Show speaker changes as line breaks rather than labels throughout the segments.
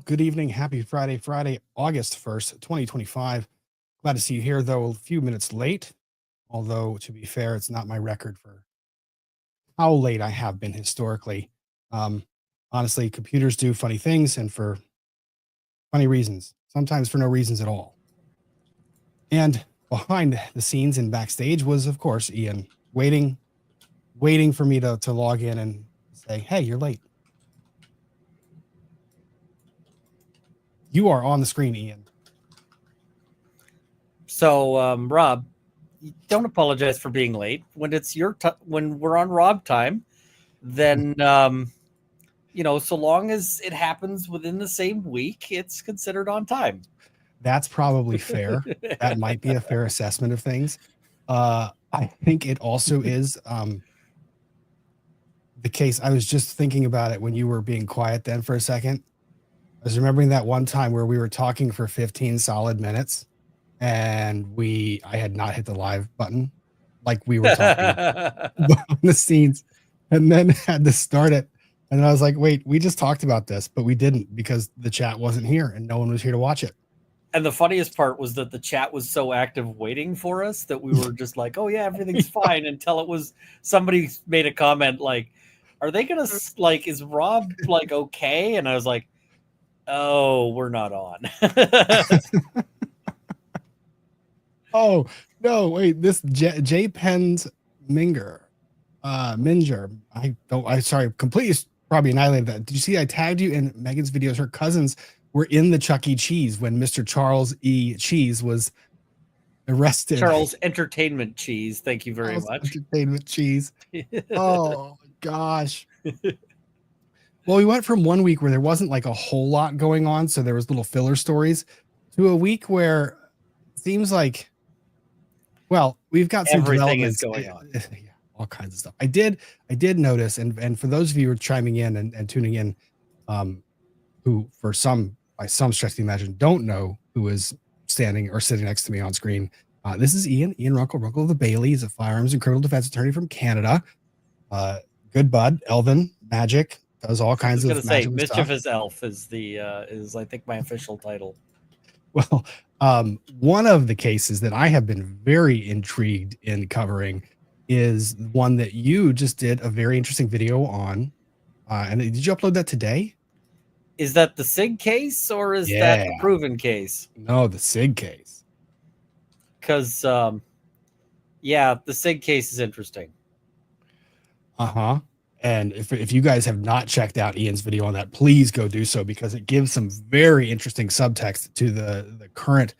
good evening. Happy Friday, August 1st, 2025. Glad to see you here, though a few minutes late. Although, to be fair, it's not my record for how late I have been historically. Um, Honestly, computers do funny things and for funny reasons, sometimes for no reasons at all. And behind the scenes and backstage was, of course, Ian waiting for me to log in and say, hey, you're late. You are on the screen, Ian.
So, Rob, don't apologize for being late. When it's your when we're on Rob time, then so long as it happens within the same week, it's considered on time.
That's probably fair. That might be a fair assessment of things. I think it also is the case. I was just thinking about it when you were being quiet then for a second. I was remembering that one time where we were talking for 15 solid minutes and I had not hit the live button like we were talking behind the scenes and then had to start it. And I was like, wait, we just talked about this, but we didn't because the chat wasn't here and no one was here to watch it.
And the funniest part was that the chat was so active waiting for us that we were just like, oh yeah, everything's fine, until it was somebody made a comment like, are they gonna is Rob okay? And I was like, oh, we're not on.
Oh no, wait, this J Pens Minger. I sorry, completely probably annihilated that. Did you see I tagged you in Megan's videos? Her cousins were in the Chuck E. Cheese when Mr. Charles E. Cheese was arrested.
Charles Entertainment Cheese. Thank you very much.
Entertainment Cheese. Oh gosh. Well, we went from 1 week where there wasn't like a whole lot going on, so there was little filler stories, to a week where it seems like, well, we've got some
everything is going on.
All kinds of stuff. I did notice, and for those of you who are chiming in and tuning in, who by some stretch of the imagination don't know who is standing or sitting next to me on screen, this is Ian Runkle of the Bailey. He's a firearms and criminal defense attorney from Canada. Good bud, Elven magic, does all kinds of. I was
going to say mischievous elf is I think my official title.
Well, one of the cases that I have been very intrigued in covering is one that you just did a very interesting video on. And did you upload that today?
Is that the SIG case or is that the proven case?
No, the SIG case.
Because, the SIG case is interesting.
Uh-huh. And if you guys have not checked out Ian's video on that, please go do so, because it gives some very interesting subtext to the current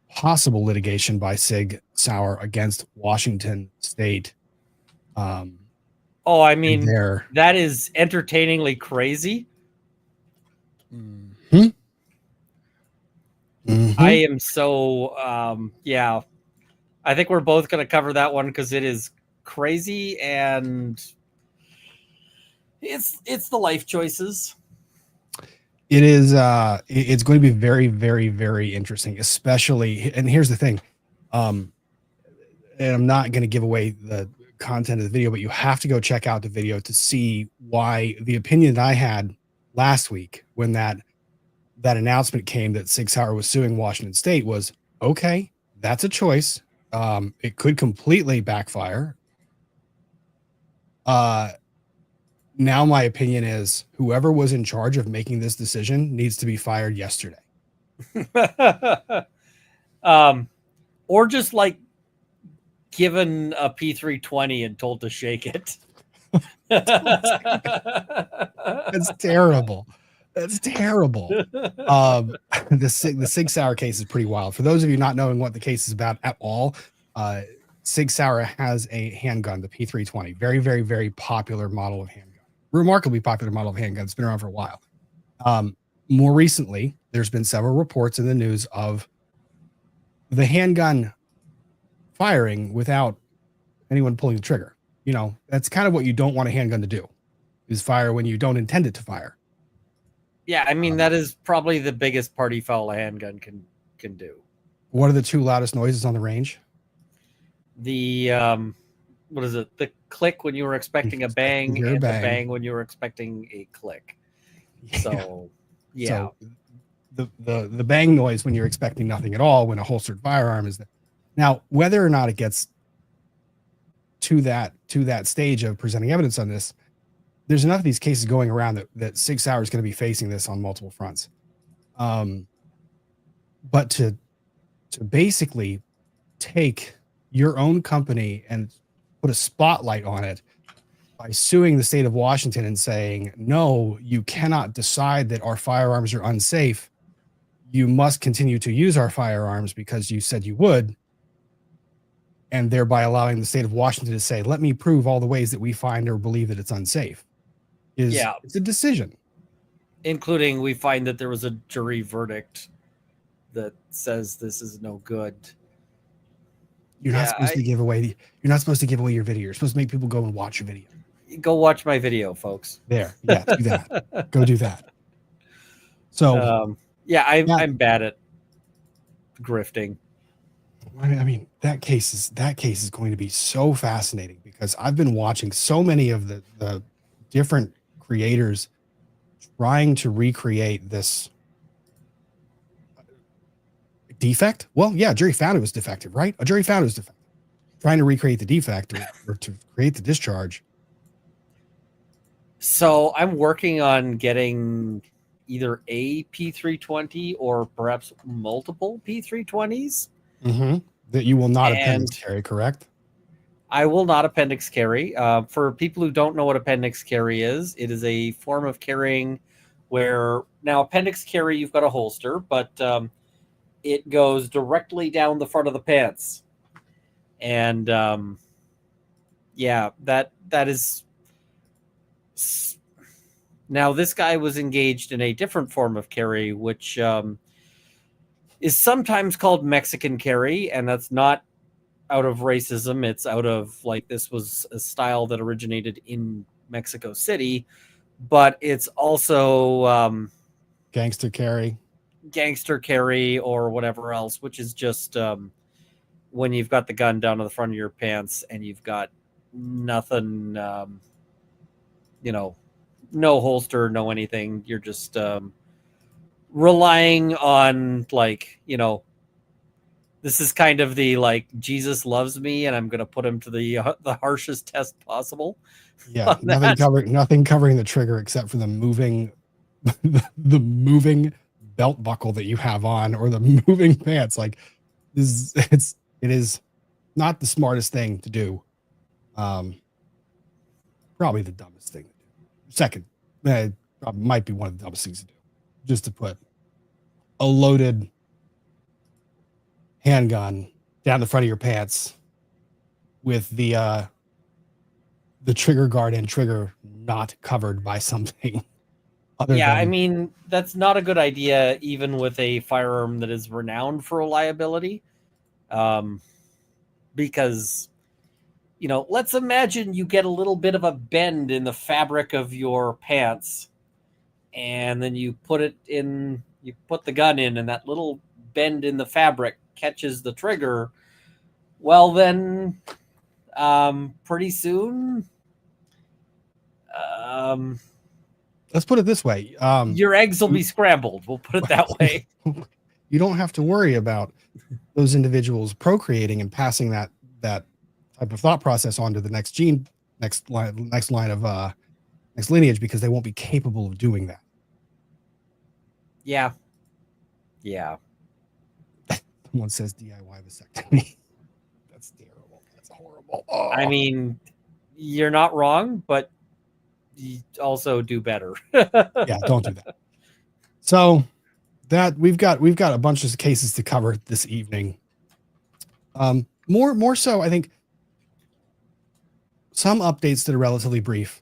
possible litigation by Sig Sauer against Washington State.
I mean, that is entertainingly crazy.
Mm-hmm. Mm-hmm.
I am so, I think we're both going to cover that one because it is crazy and it's the life choices.
It is it's going to be very, very, very interesting, especially, and here's the thing, and I'm not going to give away the content of the video, but you have to go check out the video to see why the opinion that I had last week when that announcement came that Sig Sauer was suing Washington State was, okay, that's a choice. It could completely backfire. Now my opinion is whoever was in charge of making this decision needs to be fired yesterday.
Or just given a P320 and told to shake it.
That's terrible. That's terrible. The Sig Sauer case is pretty wild. For those of you not knowing what the case is about at all, Sig Sauer has a handgun, the P320, very, very, very popular model of handgun. Remarkably popular model of handgun. It's been around for a while. More recently, there's been several reports in the news of the handgun firing without anyone pulling the trigger. You know, that's kind of what you don't want a handgun to do, is fire when you don't intend it to fire.
Yeah, I mean, that is probably the biggest party foul a handgun can do.
What are the two loudest noises on the range?
The what is it? The click when you were expecting a bang, and the bang when you were expecting a click. Yeah. So Yeah.
So the bang noise when you're expecting nothing at all when a holstered firearm is there. Now, whether or not it gets to that stage of presenting evidence on this, there's enough of these cases going around that Sig Sauer is going to be facing this on multiple fronts. But to basically take your own company and put a spotlight on it by suing the state of Washington and saying, no, you cannot decide that our firearms are unsafe. You must continue to use our firearms because you said you would. And thereby allowing the state of Washington to say, let me prove all the ways that we find or believe that it's unsafe. It's a decision.
Including we find that there was a jury verdict that says this is no good.
You're not supposed to give away your video. You're supposed to make people go and watch your video.
Go watch my video, folks.
There. Yeah, do that. Go do that. So
I'm bad at grifting.
I mean, that case is going to be so fascinating because I've been watching so many of the different creators trying to recreate this defect. Well, yeah, a jury found it was defective, right? A jury found it was defective. Trying to recreate the defect or to create the discharge.
So I'm working on getting either a P320 or perhaps multiple P320s.
Mm-hmm. That you will not appendix carry, correct?
I will not appendix carry. For people who don't know what appendix carry is, it is a form of carrying where now appendix carry, you've got a holster, but it goes directly down the front of the pants. And that is... Now, this guy was engaged in a different form of carry, which is sometimes called Mexican carry, and that's not out of racism. It's out of, like, this was a style that originated in Mexico City, but it's also
gangster carry
or whatever else, which is just when you've got the gun down to the front of your pants and you've got nothing, no holster, no anything. You're just relying on, like, this is kind of the, like, Jesus loves me and I'm going to put him to the harshest test possible.
Yeah, nothing covering the trigger except for the moving belt buckle that you have on or the moving pants. Like, it is not the smartest thing to do. Probably the dumbest thing to do. Second, might be one of the dumbest things to do, just to put a loaded handgun down the front of your pants with the trigger guard and trigger not covered by something.
I mean, that's not a good idea, even with a firearm that is renowned for reliability. Because, let's imagine you get a little bit of a bend in the fabric of your pants, and then you put the gun in, and that little bend in the fabric catches the trigger. Well, then, pretty soon,
let's put it this way.
Your eggs will be scrambled. We'll put it that way.
You don't have to worry about those individuals procreating and passing that type of thought process on to the next lineage, because they won't be capable of doing that.
Yeah.
Someone says DIY vasectomy. That's terrible. That's horrible. Oh.
I mean, you're not wrong, but you also do better.
Yeah, don't do that. So that we've got a bunch of cases to cover this evening. More so, I think some updates that are relatively brief.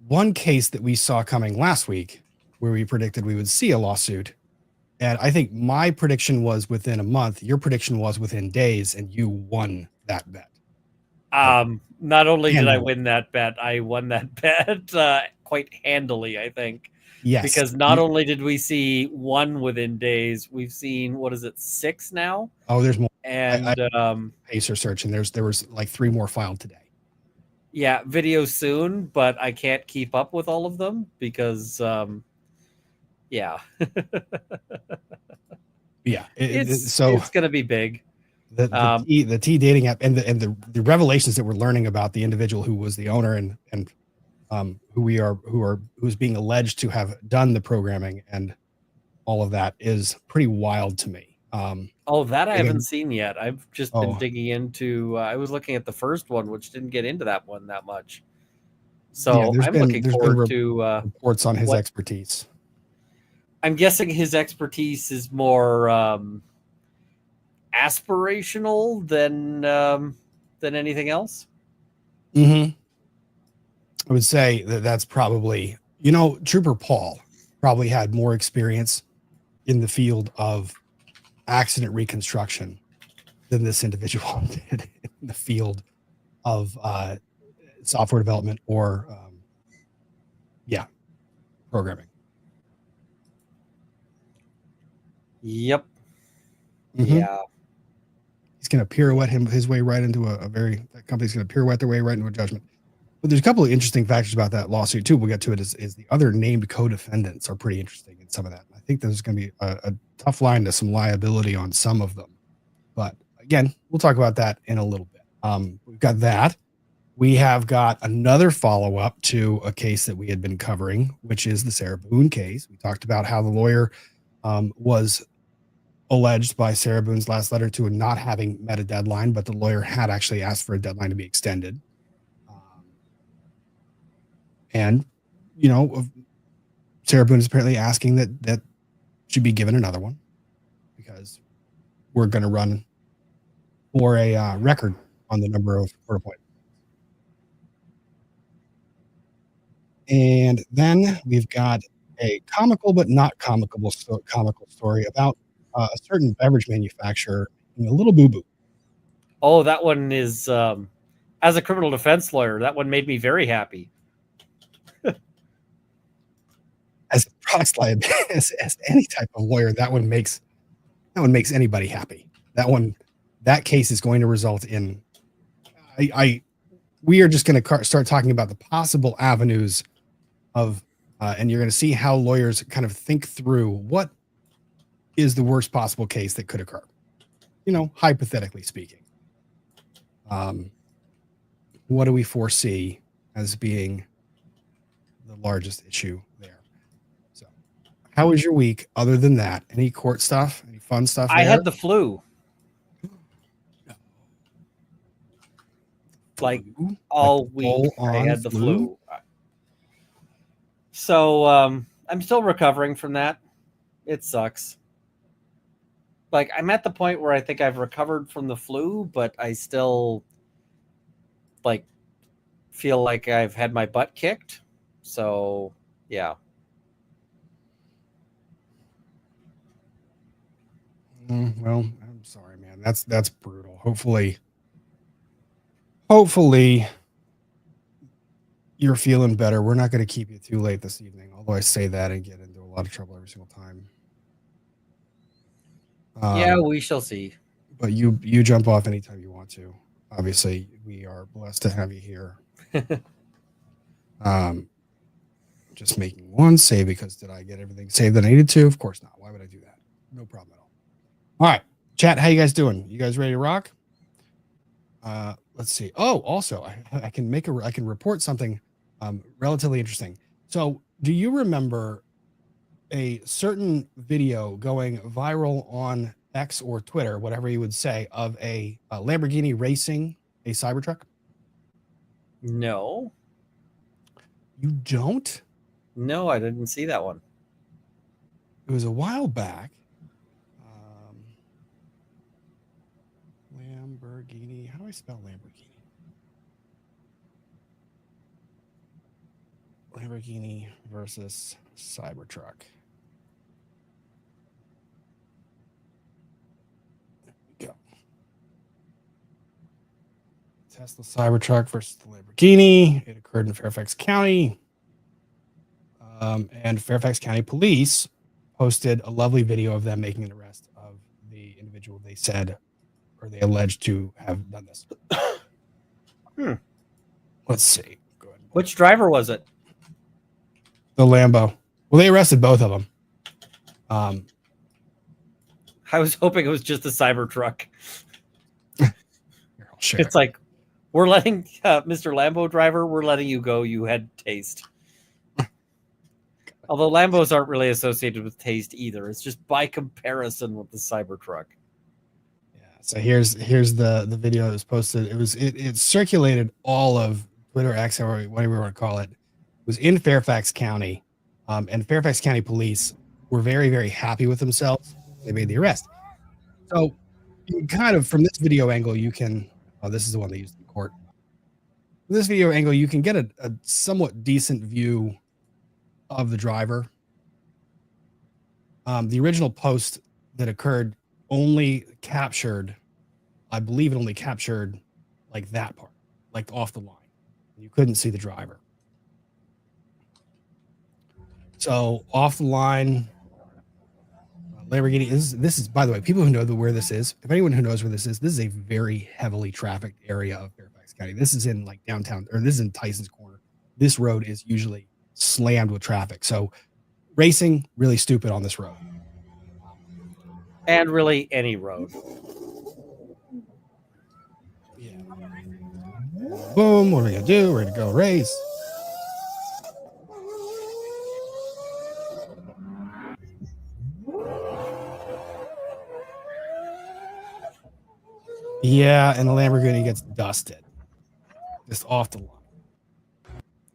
One case that we saw coming last week, where we predicted we would see a lawsuit, and I think my prediction was within a month. Your prediction was within days, and you won that bet.
Not only did I win that bet, I won that bet quite handily, I think.
Yes.
Because not only did we see one within days, we've seen, 6 now?
Oh, there's more.
And
I Pacer search, and there was like 3 more filed today.
Yeah, video soon, but I can't keep up with all of them because Yeah.
Yeah.
It's
So
going to be big.
the T dating app and the revelations that we're learning about the individual who was the owner and who's being alleged to have done the programming and all of that is pretty wild to me.
That I
again,
haven't seen yet. I've just been digging into. I was looking at the first one, which didn't get into that one that much. So I'm looking forward to
reports on his expertise.
I'm guessing his expertise is more aspirational than anything else.
Mm-hmm. I would say that's probably, Trooper Paul probably had more experience in the field of accident reconstruction than this individual did in the field of software development or programming.
Yep.
Mm-hmm.
Yeah.
He's going to pirouette his way right into that company's going to pirouette their way right into a judgment. But there's a couple of interesting factors about that lawsuit too. We'll get to it. Is the other named co-defendants are pretty interesting in some of that. I think there's going to be a tough line to some liability on some of them. But again, we'll talk about that in a little bit. We've got that. We have got another follow-up to a case that we had been covering, which is the Sarah Boone case. We talked about how the lawyer was alleged by Sarah Boone's last letter to not having met a deadline, but the lawyer had actually asked for a deadline to be extended. And, Sarah Boone is apparently asking that should be given another one because we're going to run for a record on the number of court appointments. And then we've got a comical but not comical story about a certain beverage manufacturer and a little boo-boo.
Oh, that one is, as a criminal defense lawyer, that one made me very happy.
As a product liability, as any type of lawyer, that one makes anybody happy. That case is going to result in, we are just going to start talking about the possible avenues of, and you're going to see how lawyers kind of think through what is the worst possible case that could occur, hypothetically speaking. What do we foresee as being the largest issue there? So, how was your week other than that? Any court stuff? Any fun stuff?
I had the flu. Like all week, I had the flu. So I'm still recovering from that. It sucks. Like I'm at the point where I think I've recovered from the flu, but I still feel like I've had my butt kicked. So yeah.
Well, I'm sorry, man. That's brutal. Hopefully you're feeling better. We're not going to keep you too late this evening, although I say that and get into a lot of trouble every single time.
Yeah, we shall see.
But you jump off anytime you want to. Obviously, we are blessed to have you here. Just making one save because did I get everything saved that I needed to? Of course not. Why would I do that? No problem at all. All right, chat. How you guys doing? You guys ready to rock? Let's see. Oh, also, I can report something relatively interesting. So, do you remember a certain video going viral on X or Twitter, whatever you would say, of a Lamborghini racing a Cybertruck?
No.
You don't?
No, I didn't see that one.
It was a while back. Lamborghini. How do I spell Lamborghini? Lamborghini versus Cybertruck. There we go. Tesla Cybertruck versus the Lamborghini. It occurred in Fairfax County. And Fairfax County Police posted a lovely video of them making an arrest of the individual they said or they alleged to have done this. Let's see. Go ahead.
Which driver was it?
The Lambo. Well, they arrested both of them.
I was hoping it was just a Cybertruck.
Sure.
It's like, we're letting Mr. Lambo driver, we're letting you go. You had taste. Although Lambos aren't really associated with taste either. It's just by comparison with the Cybertruck.
Yeah. So here's the video that was posted. It circulated all of Twitter, X, or whatever you want to call it. It was in Fairfax County, and Fairfax County police were very, very happy with themselves. They made the arrest. So you kind of, from this video angle, you can, this is the one they used in court. From this video angle, you can get a somewhat decent view of the driver. The original post that occurred only captured, I believe it only captured like that part, like off the line. You couldn't see the driver. So off the line, Lamborghini this is, by the way, people who know where this is, if anyone who knows where this is a very heavily trafficked area of Fairfax County. This is in like downtown, or this is in Tyson's Corner. This road is usually slammed with traffic. So racing, really stupid on this road.
And really any road.
Yeah. Boom, what are we gonna do? We're gonna go race. Yeah, and the Lamborghini gets dusted. Just off the line.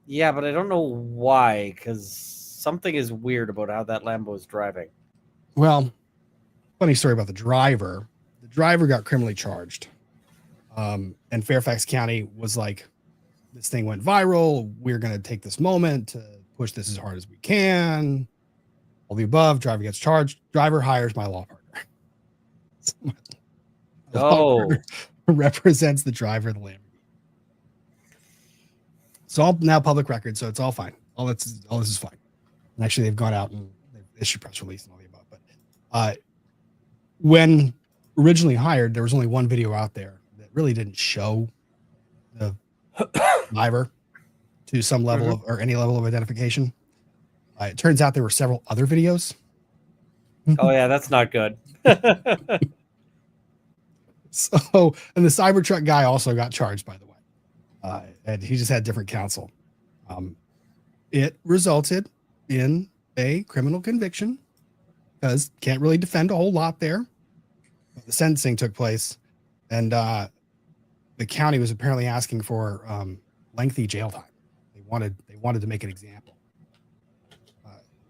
Yeah, but I don't know why, because something is weird about how that Lambo is driving.
Well, funny story about the driver. The driver got criminally charged. And Fairfax County was like, this thing went viral. We're going to take this moment to push this as hard as we can. All the above. Driver gets charged. Driver hires my law partner. Represents the driver of the Lamborghini. It's all now public record, so it's all fine. All this is fine. And actually, they've gone out and they've issued press release and all the above. But when originally hired, there was only one video out there that really didn't show the driver to some level of, or any level of identification. It turns out there were several other videos.
Oh yeah, that's not good.
So, and the Cybertruck guy also got charged, by the way, and he just had different counsel. It resulted in a criminal conviction because can't really defend a whole lot there. The sentencing took place, and the county was apparently asking for lengthy jail time. They wanted to make an example.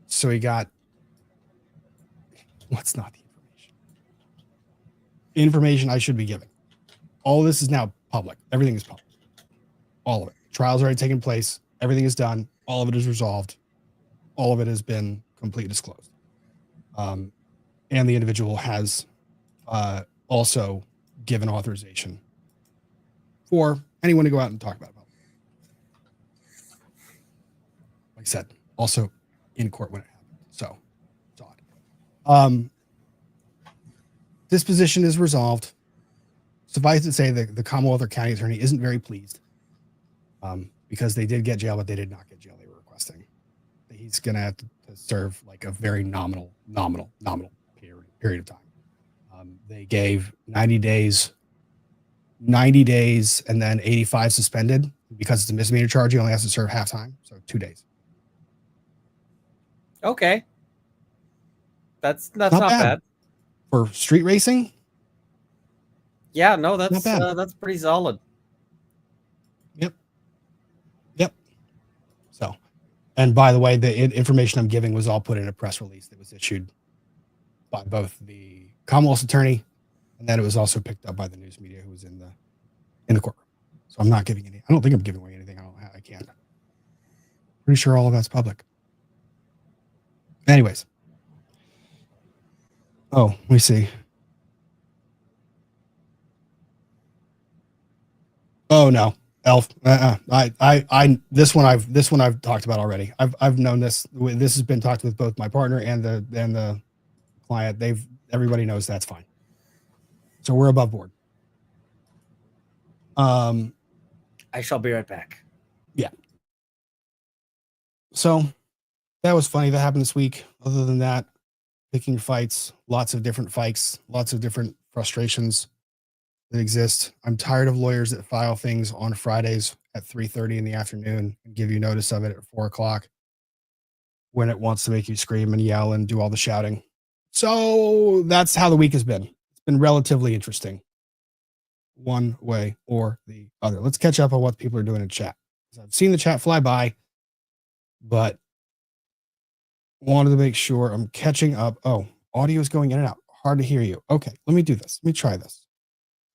So he got, what's not the information I should be giving. All of this is now public. Everything is public. All of it. Trial's already taken place. Everything is done. All of it is resolved. All of it has been completely disclosed. And the individual has also given authorization for anyone to go out and talk about it. Like I said, also in court when it happened. So it's odd. Disposition is resolved. Suffice to say that the Commonwealth or county attorney isn't very pleased because they did get jail, but they did not get jail they were requesting. He's going to have to serve like a very nominal period of time. They gave 90 days, and then 85 suspended. Because it's a misdemeanor charge, he only has to serve half time, so 2 days.
Okay. That's not bad.
For street racing?
Yeah, no, that's pretty solid. Yep.
So, and by the way, the information I'm giving was all put in a press release that was issued by both the Commonwealth's attorney, and then it was also picked up by the news media who was in the courtroom. So I'm not giving any. I don't think I'm giving away anything. I can't. Pretty sure all of that's public. Anyways. Oh, let me see. Oh no, Elf. This one I've talked about already. I've known this. This has been talked with both my partner and the client. Everybody knows that's fine. So we're above board.
I shall be right back.
Yeah. So that was funny. That happened this week. Other than that, picking fights, lots of different fights, lots of different frustrations that exist. I'm tired of lawyers that file things on Fridays at 3:30 in the afternoon and give you notice of it at 4 o'clock when it wants to make you scream and yell and do all the shouting. So that's how the week has been. It's been relatively interesting, one way or the other. Let's catch up on what people are doing in chat. I've seen the chat fly by, but wanted to make sure I'm catching up. Oh, audio is going in and out. Hard to hear you. Okay, let me do this. Let me try this.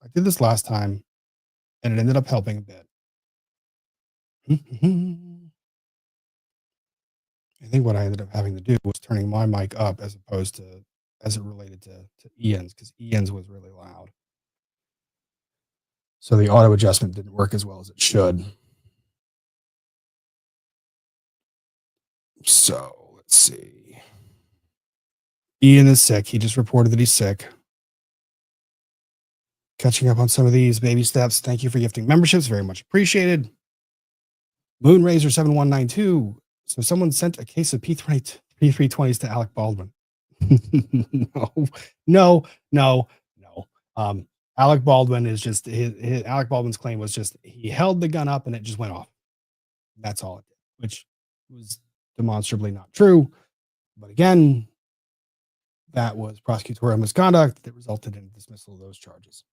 I did this last time and it ended up helping a bit. I think what I ended up having to do was turning my mic up as opposed to as it related to Ian's, because Ian's was really loud. So the auto adjustment didn't work as well as it should. So let's see. Ian is sick. He just reported that he's sick. Catching up on some of these baby steps. Thank you for gifting memberships. Very much appreciated. Moonraiser 7192. So someone sent a case of P320s to Alec Baldwin. No. Alec Baldwin is just his Alec Baldwin's claim was just he held the gun up and it just went off. That's all it did, which was demonstrably not true. But again, that was prosecutorial misconduct that resulted in dismissal of those charges.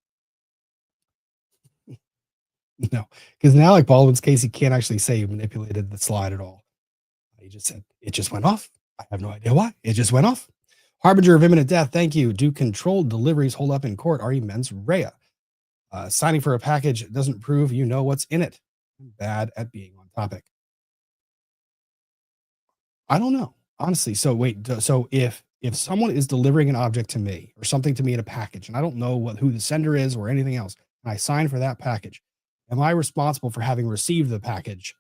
No, because in Alec Baldwin's case, he can't actually say he manipulated the slide at all. He just said it just went off. I have no idea why. It just went off. Harbinger of imminent death. Thank you. Do controlled deliveries hold up in court? Are you mens rea? Signing for a package doesn't prove you know what's in it. I'm bad at being on topic. I don't know, honestly. So wait. So if someone is delivering an object to me or something to me in a package, and I don't know who the sender is or anything else, and I sign for that package, am I responsible for having received the package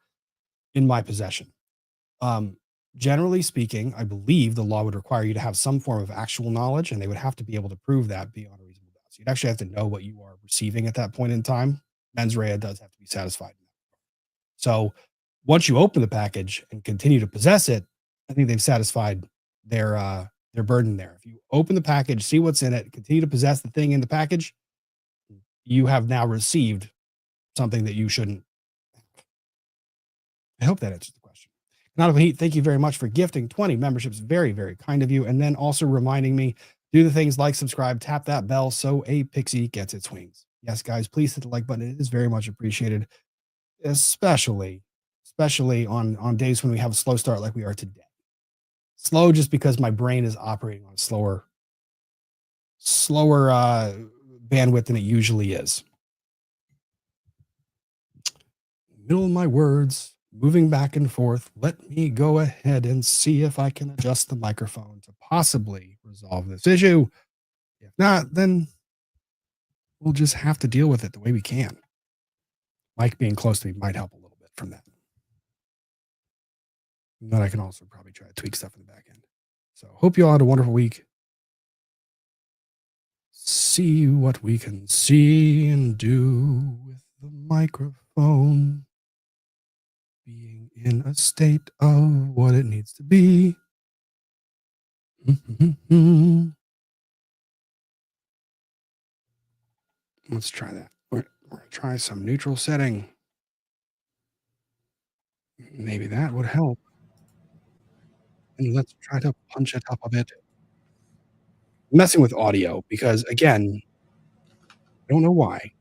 in my possession? Generally speaking, I believe the law would require you to have some form of actual knowledge, and they would have to be able to prove that beyond a reasonable doubt. So you'd actually have to know what you are receiving at that point in time. Mens rea does have to be satisfied. So once you open the package and continue to possess it, I think they've satisfied their burden there. If you open the package, see what's in it, continue to possess the thing in the package, you have now received something that you shouldn't. I hope that answers the question. Not of heat, thank you very much for gifting 20 memberships. Very, very kind of you. And then also reminding me, do the things like subscribe, tap that bell so a pixie gets its wings. Yes, guys, please hit the like button. It is very much appreciated, especially on days when we have a slow start like we are today. Slow just because my brain is operating on a slower bandwidth than it usually is. Middle of my words, moving back and forth. Let me go ahead and see if I can adjust the microphone to possibly resolve this issue. If not, then we'll just have to deal with it the way we can. Mike being close to me might help a little bit from that. And then I can also probably try to tweak stuff in the back end. So hope you all had a wonderful week. See what we can see and do with the microphone being in a state of what it needs to be. Let's try that. We're going to try some neutral setting. Maybe that would help. And let's try to punch it up a bit. I'm messing with audio because, again, I don't know why.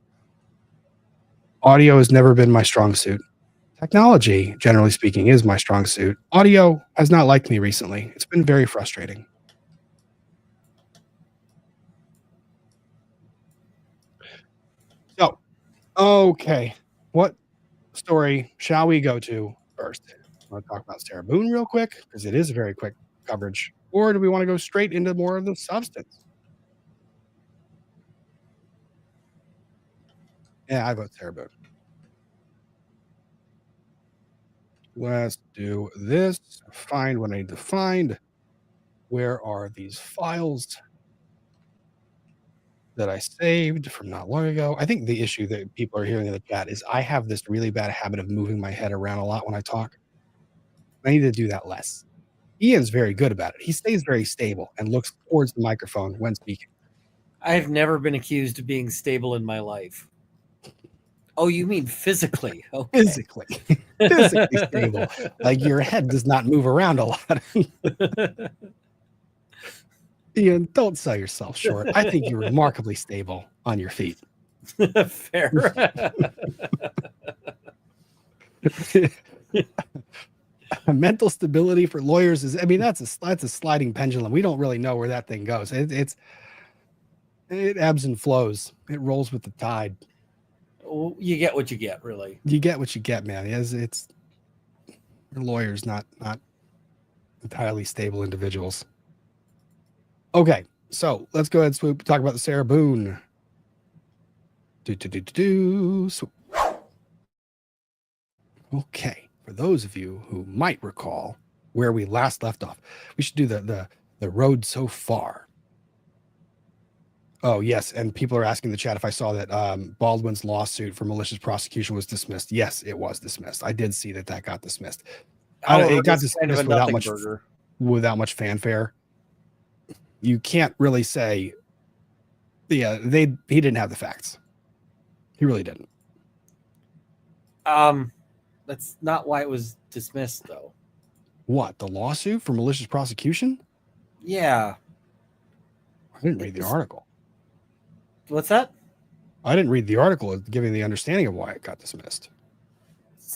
Audio has never been my strong suit. Technology, generally speaking, is my strong suit. Audio has not liked me recently. It's been very frustrating. So, okay, what story shall we go to first? I want to talk about Sarah Boone real quick because it is a very quick coverage. Or do we want to go straight into more of the substance? Yeah, I vote Sarah Boone. Let's do this. Find what I need to find. Where are these files that I saved from not long ago? I think the issue that people are hearing in the chat is I have this really bad habit of moving my head around a lot when I talk. I need to do that less. Ian's very good about it. He stays very stable and looks towards the microphone when speaking.
I've never been accused of being stable in my life. Oh, you mean physically? Okay.
Physically stable. Like your head does not move around a lot. Ian, don't sell yourself short. I think you're remarkably stable on your feet.
Fair.
Mental stability for lawyers is, I mean, that's a sliding pendulum. We don't really know where that thing goes. It ebbs and flows. It rolls with the tide.
You get what you get, really.
You get what you get, man. It's lawyers, not entirely stable individuals. Okay, so let's go ahead and talk about the Sarah Boone. Okay, for those of you who might recall where we last left off, we should do the road so far. Oh, yes, and people are asking in the chat if I saw that Baldwin's lawsuit for malicious prosecution was dismissed. Yes, it was dismissed. I did see that got dismissed. It got dismissed without much fanfare. You can't really say, yeah, he didn't have the facts. He really didn't.
That's not why it was dismissed, though.
What, the lawsuit for malicious prosecution?
Yeah.
I didn't read the article.
What's that?
I didn't read the article giving the understanding of why it got dismissed.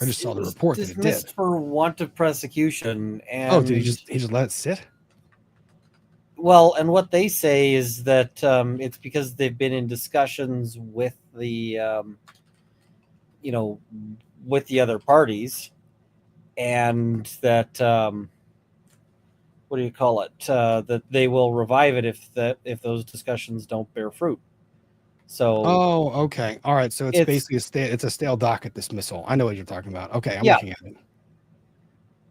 I just saw the report that it did.
Dismissed for want of prosecution. And
oh, did he just let it sit?
Well, and what they say is that it's because they've been in discussions with the, with the other parties, and that what do you call it? That they will revive it if those discussions don't bear fruit. So.
Oh, okay, all right. So it's basically it's a stale docket dismissal. I know what you're talking about. Okay, I'm looking at it.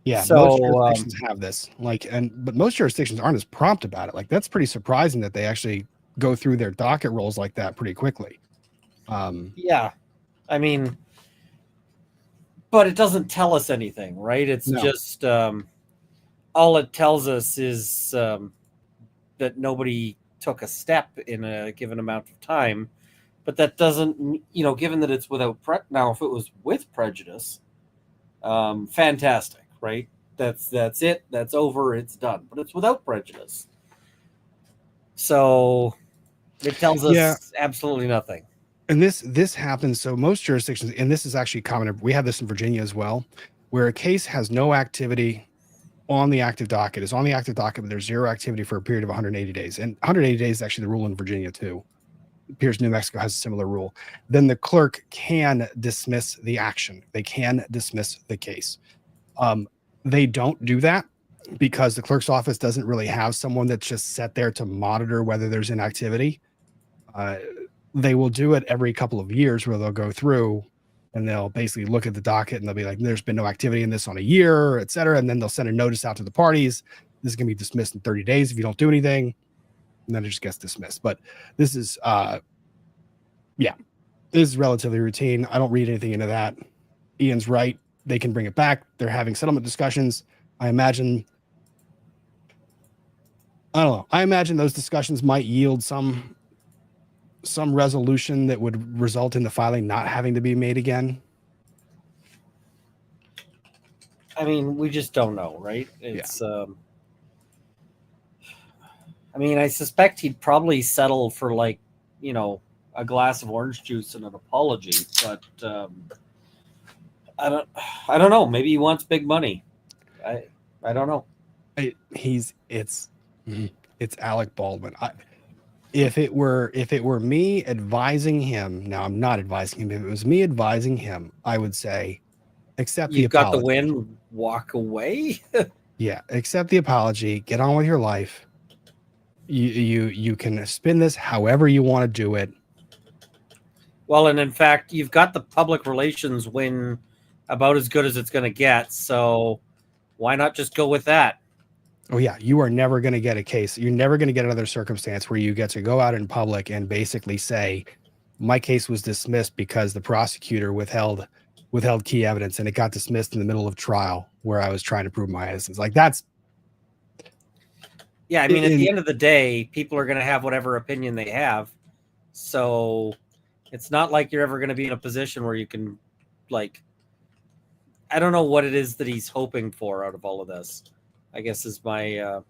Yeah,
so,
most jurisdictions have this. But most jurisdictions aren't as prompt about it. Like, that's pretty surprising that they actually go through their docket rolls like that pretty quickly.
Yeah, I mean, but it doesn't tell us anything, right? It's just all it tells us is that nobody took a step in a given amount of time. But that doesn't, given that it's without now, if it was with prejudice, fantastic. Right, that's it. That's over. It's done. But it's without prejudice, so it tells us absolutely nothing.
And this happens. So most jurisdictions, and this is actually common. We have this in Virginia as well, where a case has no activity on the active docket. Is on the active docket, but there's zero activity for a period of 180 days. And 180 days is actually the rule in Virginia too. It appears New Mexico has a similar rule. Then the clerk can dismiss the action. They can dismiss the case. They don't do that because the clerk's office doesn't really have someone that's just set there to monitor whether there's inactivity. They will do it every couple of years where they'll go through and they'll basically look at the docket and they'll be like, there's been no activity in this on a year, et cetera. And then they'll send a notice out to the parties. This is going to be dismissed in 30 days if you don't do anything. And then it just gets dismissed. But this is, this is relatively routine. I don't read anything into that. Ian's right. They can bring it back. They're having settlement discussions. I imagine those discussions might yield some resolution that would result in the filing not having to be made again.
I mean, we just don't know, right? It's I mean, I suspect he'd probably settle for a glass of orange juice and an apology, but I don't know. Maybe he wants big money. I don't know.
It's Alec Baldwin. If it were me advising him, now I'm not advising him. If it was me advising him, I would say, accept the apology.
You've got the win, walk away.
Yeah, accept the apology. Get on with your life. You can spin this however you want to do it.
Well, and in fact, you've got the public relations win about as good as it's going to get. So why not just go with that?
Oh, yeah. You are never going to get a case. You're never going to get another circumstance where you get to go out in public and basically say, my case was dismissed because the prosecutor withheld key evidence and it got dismissed in the middle of trial where I was trying to prove my innocence. Like, that's
Yeah, I mean, at the end of the day, people are going to have whatever opinion they have. So it's not like you're ever going to be in a position where you can, like, I don't know what it is that he's hoping for out of all of this, I guess is my...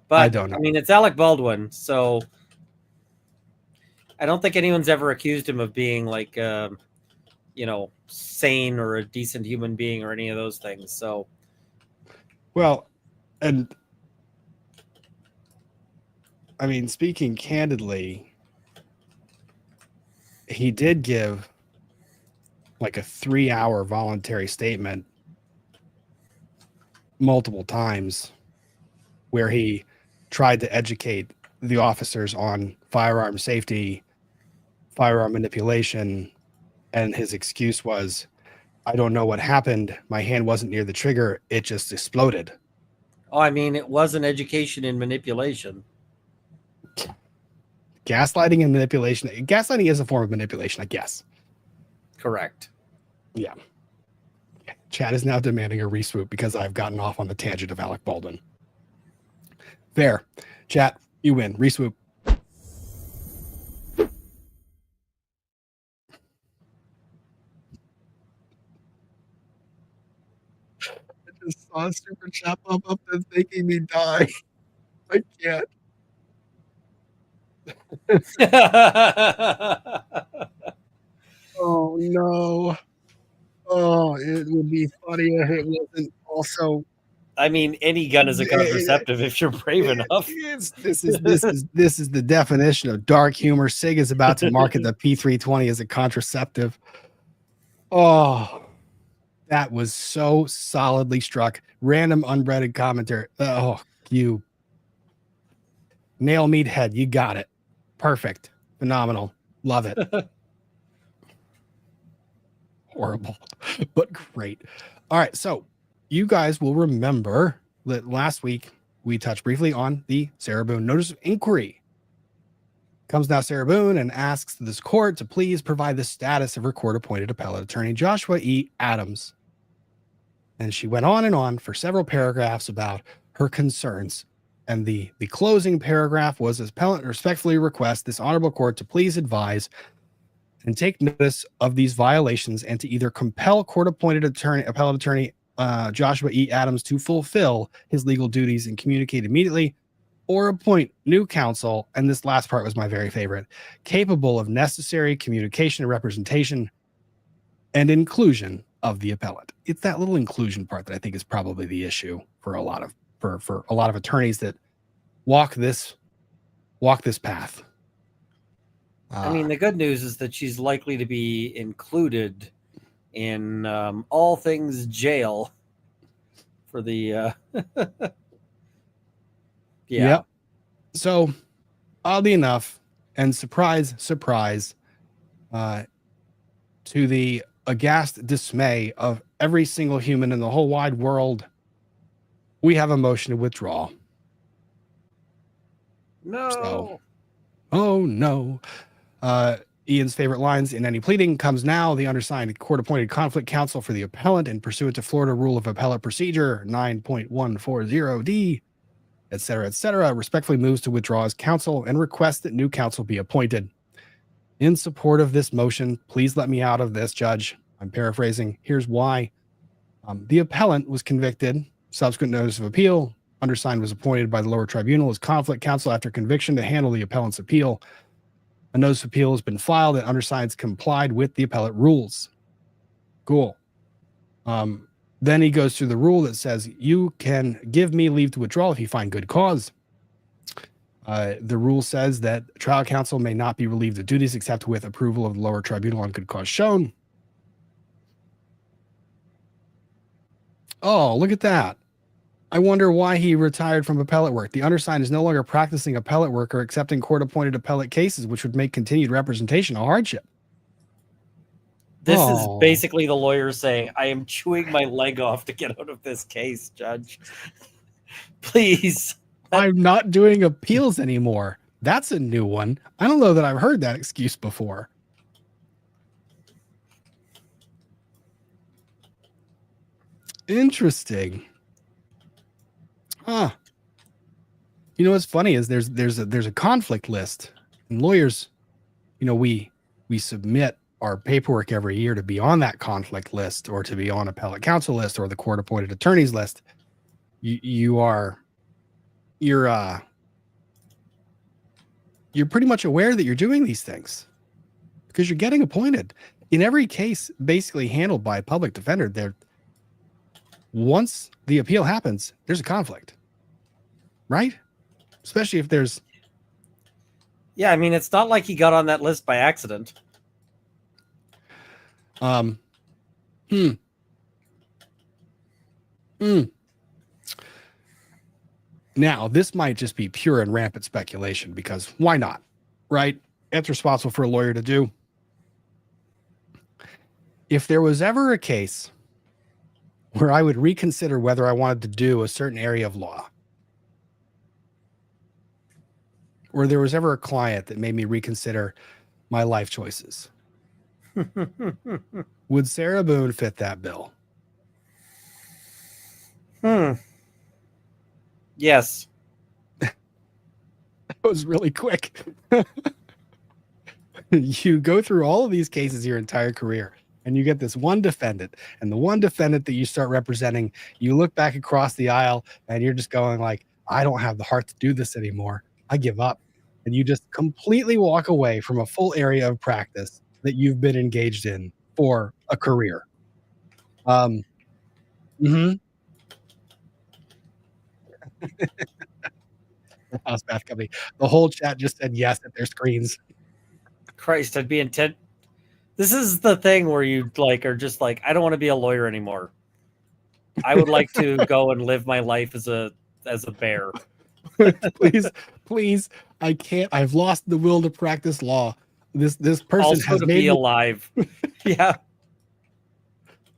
But
I don't know.
I mean, it's Alec Baldwin, so I don't think anyone's ever accused him of being like, sane or a decent human being or any of those things. So,
well, and I mean, speaking candidly, he did give like a 3-hour voluntary statement multiple times where he tried to educate the officers on firearm safety, firearm manipulation, and his excuse was, I don't know what happened. My hand wasn't near the trigger. It just exploded.
oh, I mean, it was an education in manipulation.
Gaslighting and manipulation. Gaslighting is a form of manipulation, I guess.
Correct.
Yeah. Chad is now demanding a reswoop because I've gotten off on the tangent of Alec Baldwin. Fair. Chat, you win. Reswoop. I just saw a super chat pop up that's making me die. I can't. Oh no. Oh, it would be funny if it wasn't also.
I mean, any gun is a contraceptive if you're brave enough.
This is the definition of dark humor. SIG is about to market the P320 as a contraceptive. Oh, that was so solidly struck. Random unbreaded commentary. Oh, you nail meathead. You got it. Perfect. Phenomenal. Love it. Horrible, but great. All right. So you guys will remember that last week we touched briefly on the Sarah Boone notice of inquiry. Comes now Sarah Boone and asks this court to please provide the status of her court-appointed appellate attorney, Joshua E. Adams. And she went on and on for several paragraphs about her concerns. And the closing paragraph was, as appellant respectfully requests this honorable court to please advise and take notice of these violations and to either compel court-appointed appellate attorney Joshua E. Adams to fulfill his legal duties and communicate immediately, or appoint new counsel, and this last part was my very favorite, capable of necessary communication and representation and inclusion of the appellate. It's that little inclusion part that I think is probably the issue for a lot of for a lot of attorneys that walk this path.
I mean, the good news is that she's likely to be included in all things jail for the
Yep. So oddly enough, and surprise to the aghast dismay of every single human in the whole wide world, we have a motion to withdraw.
No.
So, oh no. Ian's favorite lines in any pleading comes now. The undersigned court-appointed conflict counsel for the appellant and pursuant to Florida Rule of Appellate Procedure 9.140D, etc., respectfully moves to withdraw his counsel and requests that new counsel be appointed. In support of this motion, please let me out of this, Judge. I'm paraphrasing. Here's why. The appellant was convicted. Subsequent notice of appeal. Undersigned was appointed by the lower tribunal as conflict counsel after conviction to handle the appellant's appeal. A notice of appeal has been filed and undersigned's complied with the appellate rules. Cool. Then he goes through the rule that says you can give me leave to withdraw if you find good cause. The rule says that trial counsel may not be relieved of duties except with approval of the lower tribunal on good cause shown. Oh, look at that. I wonder why he retired from appellate work. The undersigned is no longer practicing appellate work or accepting court-appointed appellate cases, which would make continued representation a hardship.
This is basically the lawyer saying, I am chewing my leg off to get out of this case, Judge. Please.
I'm not doing appeals anymore. That's a new one. I don't know that I've heard that excuse before. Interesting. Huh. You know what's funny is there's a conflict list, and lawyers, we submit our paperwork every year to be on that conflict list or to be on appellate counsel list or the court appointed attorneys list. You're pretty much aware that you're doing these things because you're getting appointed in every case basically handled by a public defender. There, once the appeal happens, there's a conflict, right? Especially if there's,
Yeah, I mean, it's not like he got on that list by accident.
Now, this might just be pure and rampant speculation because why not, right? It's responsible for a lawyer to do. If there was ever a case where I would reconsider whether I wanted to do a certain area of law, or there was ever a client that made me reconsider my life choices, would Sarah Boone fit that bill?
Yes.
That was really quick. You go through all of these cases your entire career, and you get this one defendant, and the one defendant that you start representing, you look back across the aisle, and you're just going like, I don't have the heart to do this anymore. I give up. And you just completely walk away from a full area of practice that you've been engaged in for a career. The House Bath Company. The whole chat just said yes at their screens.
Christ, I'd be intent. This is the thing where you like are just like, I don't want to be a lawyer anymore. I would like to go and live my life as a bear.
please, I can't. I've lost the will to practice law. This person
Also
has
to
made
be alive. Yeah.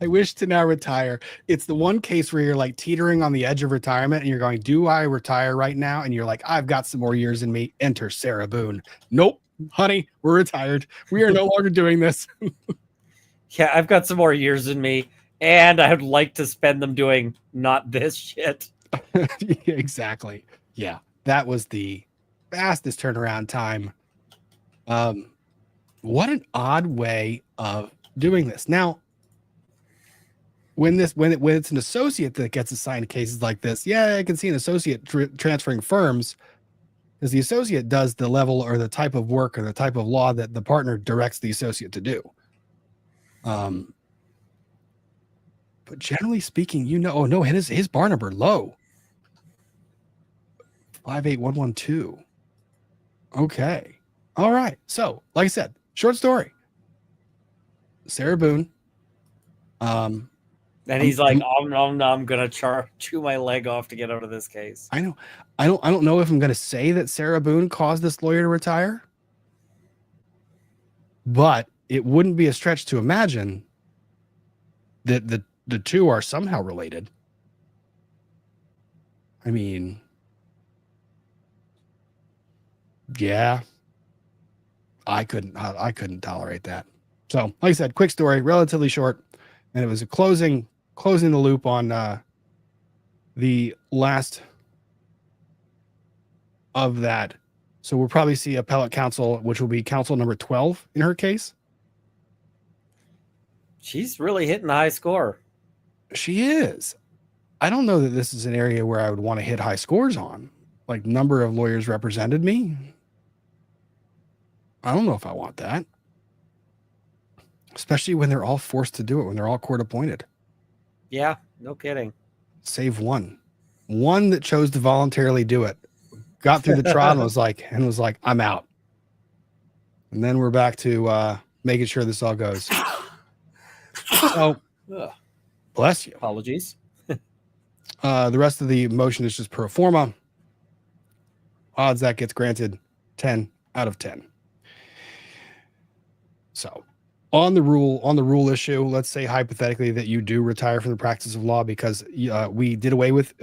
I wish to now retire. It's the one case where you're like teetering on the edge of retirement and you're going, do I retire right now? And you're like, I've got some more years in me. Enter Sarah Boone. Nope, honey, we're retired. We are no longer doing this.
Yeah, I've got some more years in me, and I'd like to spend them doing not this shit.
Exactly. Yeah, that was the fastest turnaround time. What an odd way of doing this. Now, when it's an associate that gets assigned cases like this, yeah, I can see an associate transferring firms because the associate does the level or the type of work or the type of law that the partner directs the associate to do. But generally speaking, oh no, his bar number low. 58112. Okay. All right. So, like I said, short story. Sarah Boone.
And he's like, I'm gonna chew my leg off to get out of this case.
I know. I don't know if I'm gonna say that Sarah Boone caused this lawyer to retire, but it wouldn't be a stretch to imagine that the two are somehow related. I mean, yeah, I couldn't tolerate that. So, like I said, quick story, relatively short, and it was a closing the loop on the last of that. So we'll probably see appellate counsel, which will be counsel number 12 in her case.
She's really hitting the high score.
She is. I don't know that this is an area where I would want to hit high scores on. Like number of lawyers represented me. I don't know if I want that. Especially when they're all forced to do it, when they're all court appointed.
Yeah, no kidding.
Save one that chose to voluntarily do it, got through the trial and was like, I'm out. And then we're back to making sure this all goes. So, bless you.
Apologies.
The rest of the motion is just pro forma. Odds that gets granted 10 out of 10. So, on the rule issue, let's say hypothetically that you do retire from the practice of law because we did away with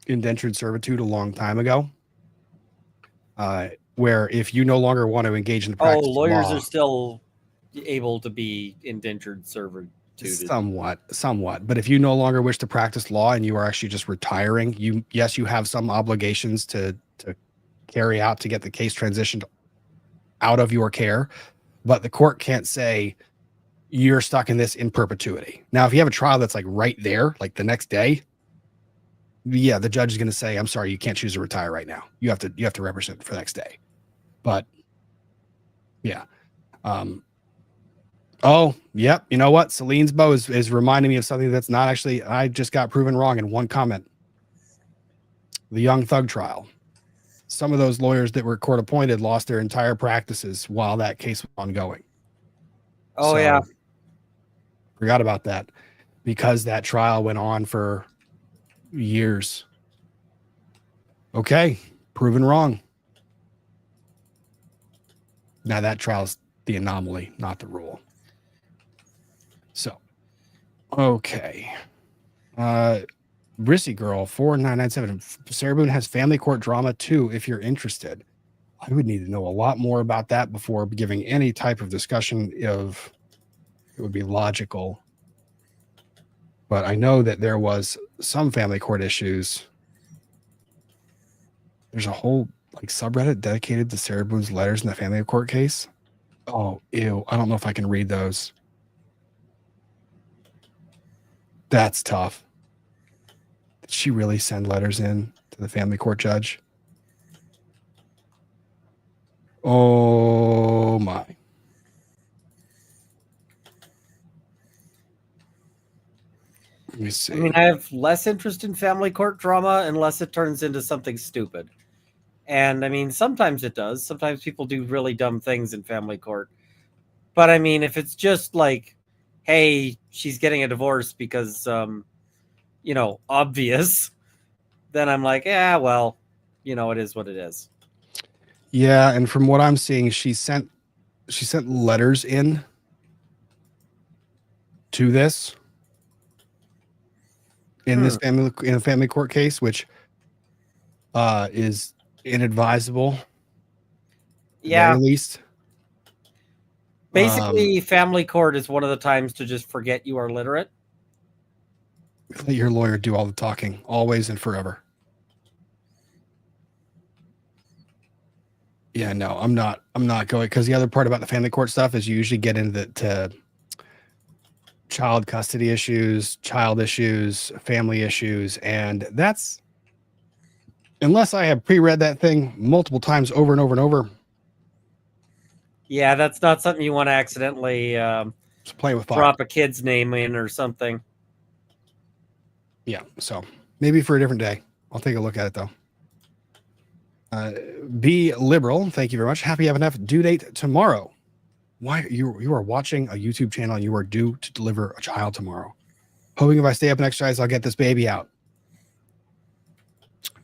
indentured servitude a long time ago, where if you no longer want to engage in the practice
lawyers
of law,
are still able to be indentured servitude.
Somewhat. But if you no longer wish to practice law and you are actually just retiring, you have some obligations to carry out to get the case transitioned out of your care. But the court can't say you're stuck in this in perpetuity. Now, if you have a trial that's like right there, like the next day, yeah, the judge is going to say, I'm sorry, you can't choose to retire right now. You have to represent for the next day. But yeah. Oh, yep. You know what? Celine's bow is reminding me of something that's not actually, I just got proven wrong in one comment. The Young Thug trial. Some of those lawyers that were court appointed lost their entire practices while that case was ongoing.
Oh, yeah.
Forgot about that because that trial went on for years. Okay. Proven wrong. Now that trial's the anomaly, not the rule. So, okay. Brissy Girl 4997. Sarah Boone has family court drama too, if you're interested. I would need to know a lot more about that before giving any type of discussion of it would be logical. But I know that there was some family court issues. There's a whole like subreddit dedicated to Sarah Boone's letters in the family court case. Oh, ew. I don't know if I can read those. That's tough. Did she really send letters in to the family court judge? Oh my. Let me see.
I mean, I have less interest in family court drama unless it turns into something stupid. And I mean, sometimes it does. Sometimes people do really dumb things in family court. But I mean, if it's just like, hey, she's getting a divorce because, obvious, then I'm like, yeah, well, it is what it is.
Yeah, and from what I'm seeing, she sent letters in to this in this family court case, which is inadvisable.
Yeah,
at least.
Basically, family court is one of the times to just forget you are literate.
Let your lawyer do all the talking, always and forever. Yeah, no, I'm not going, because the other part about the family court stuff is you usually get into child custody issues, child issues, family issues, and that's, unless I have pre-read that thing multiple times over and over and over.
Yeah, that's not something you want to accidentally
play with fire.
Drop a kid's name in or something.
Yeah, so maybe for a different day. I'll take a look at it though. Be liberal. Thank you very much. Happy FNF due date tomorrow. Why you are watching a YouTube channel and you are due to deliver a child tomorrow. Hoping if I stay up and exercise, I'll get this baby out.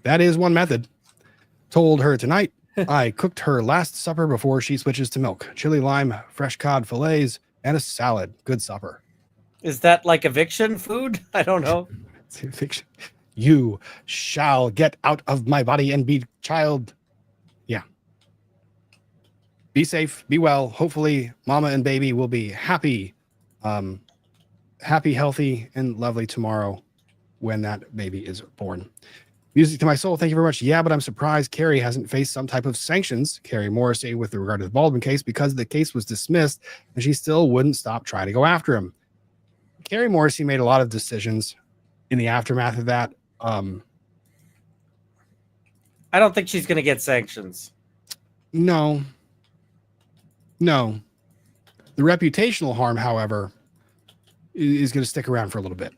That is one method. Told her tonight. I cooked her last supper before she switches to milk. Chili lime, fresh cod fillets, and a salad. Good supper.
Is that like eviction food? I don't know.
It's eviction. You shall get out of my body and be child. Yeah. Be safe. Be well. Hopefully, mama and baby will be happy, healthy, and lovely tomorrow when that baby is born. Music to my soul. Thank you very much. Yeah, but I'm surprised Carrie hasn't faced some type of sanctions. Carrie Morrissey with regard to the Baldwin case, because the case was dismissed and she still wouldn't stop trying to go after him. Carrie Morrissey made a lot of decisions in the aftermath of that.
I don't think she's going to get sanctions.
No. The reputational harm, however, is going to stick around for a little bit.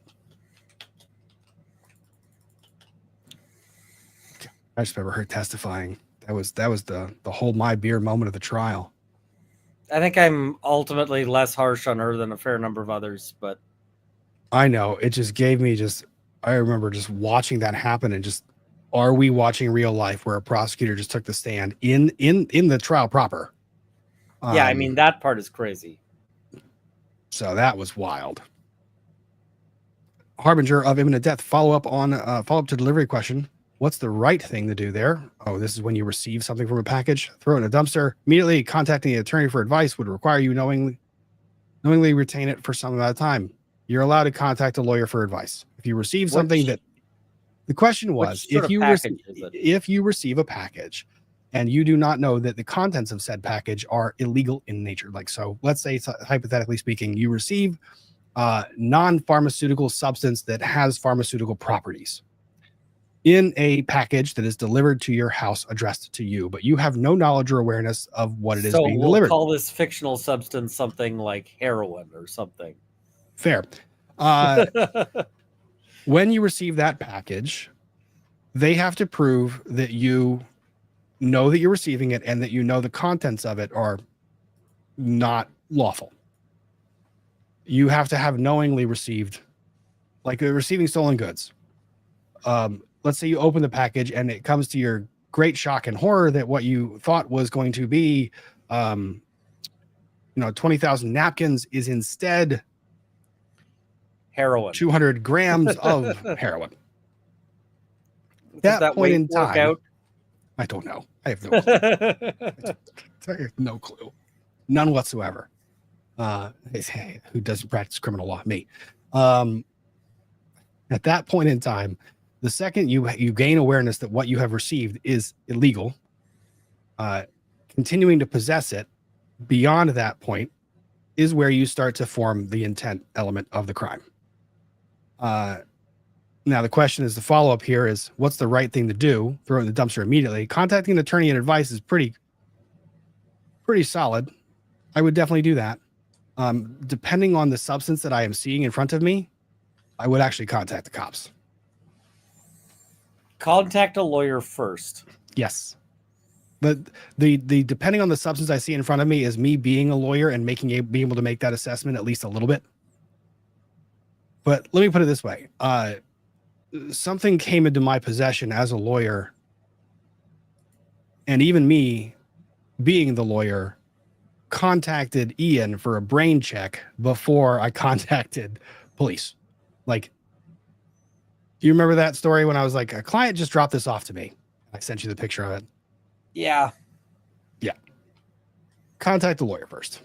I just remember her testifying. That was the hold my beer moment of the trial.
I think I'm ultimately less harsh on her than a fair number of others, but
I know it just gave me I remember just watching that happen and just, are we watching real life where a prosecutor just took the stand in the trial proper?
Yeah, I mean, that part is crazy.
So that was wild. Harbinger of imminent death. Follow up to delivery question. What's the right thing to do there? Oh, this is when you receive something from a package. Throw it in a dumpster. Immediately contacting the attorney for advice would require you knowingly retain it for some amount of time. you're allowed to contact a lawyer for advice. If you receive something that the question was, if you receive a package and you do not know that the contents of said package are illegal in nature, like, so let's say, hypothetically speaking, you receive non-pharmaceutical substance that has pharmaceutical properties in a package that is delivered to your house, addressed to you, but you have no knowledge or awareness of what it is being delivered.
So we'll call this fictional substance something like heroin or something.
Fair. When you receive that package, they have to prove that you know that you're receiving it and that you know the contents of it are not lawful. You have to have knowingly received, like receiving stolen goods. Let's say you open the package and it comes to your great shock and horror that what you thought was going to be, 20,000 napkins is instead
heroin.
200 grams of heroin. That point in time, I don't know. I have no clue. I have no clue. None whatsoever. Hey, who doesn't practice criminal law? Me. At that point in time, the second you gain awareness that what you have received is illegal, continuing to possess it beyond that point is where you start to form the intent element of the crime. Now the question is, the follow-up here is, what's the right thing to do? Throw it in the dumpster immediately. Contacting an attorney and advice is pretty solid. I would definitely do that. Depending on the substance that I am seeing in front of me, I would actually contact the cops.
Contact a lawyer first.
Yes. But the depending on the substance I see in front of me is me being a lawyer and being able to make that assessment at least a little bit. But let me put it this way. Something came into my possession as a lawyer, and even me being the lawyer contacted Ian for a brain check before I contacted police. Like, you remember that story when I was like, a client just dropped this off to me? I sent you the picture of it.
Yeah.
Contact the lawyer first.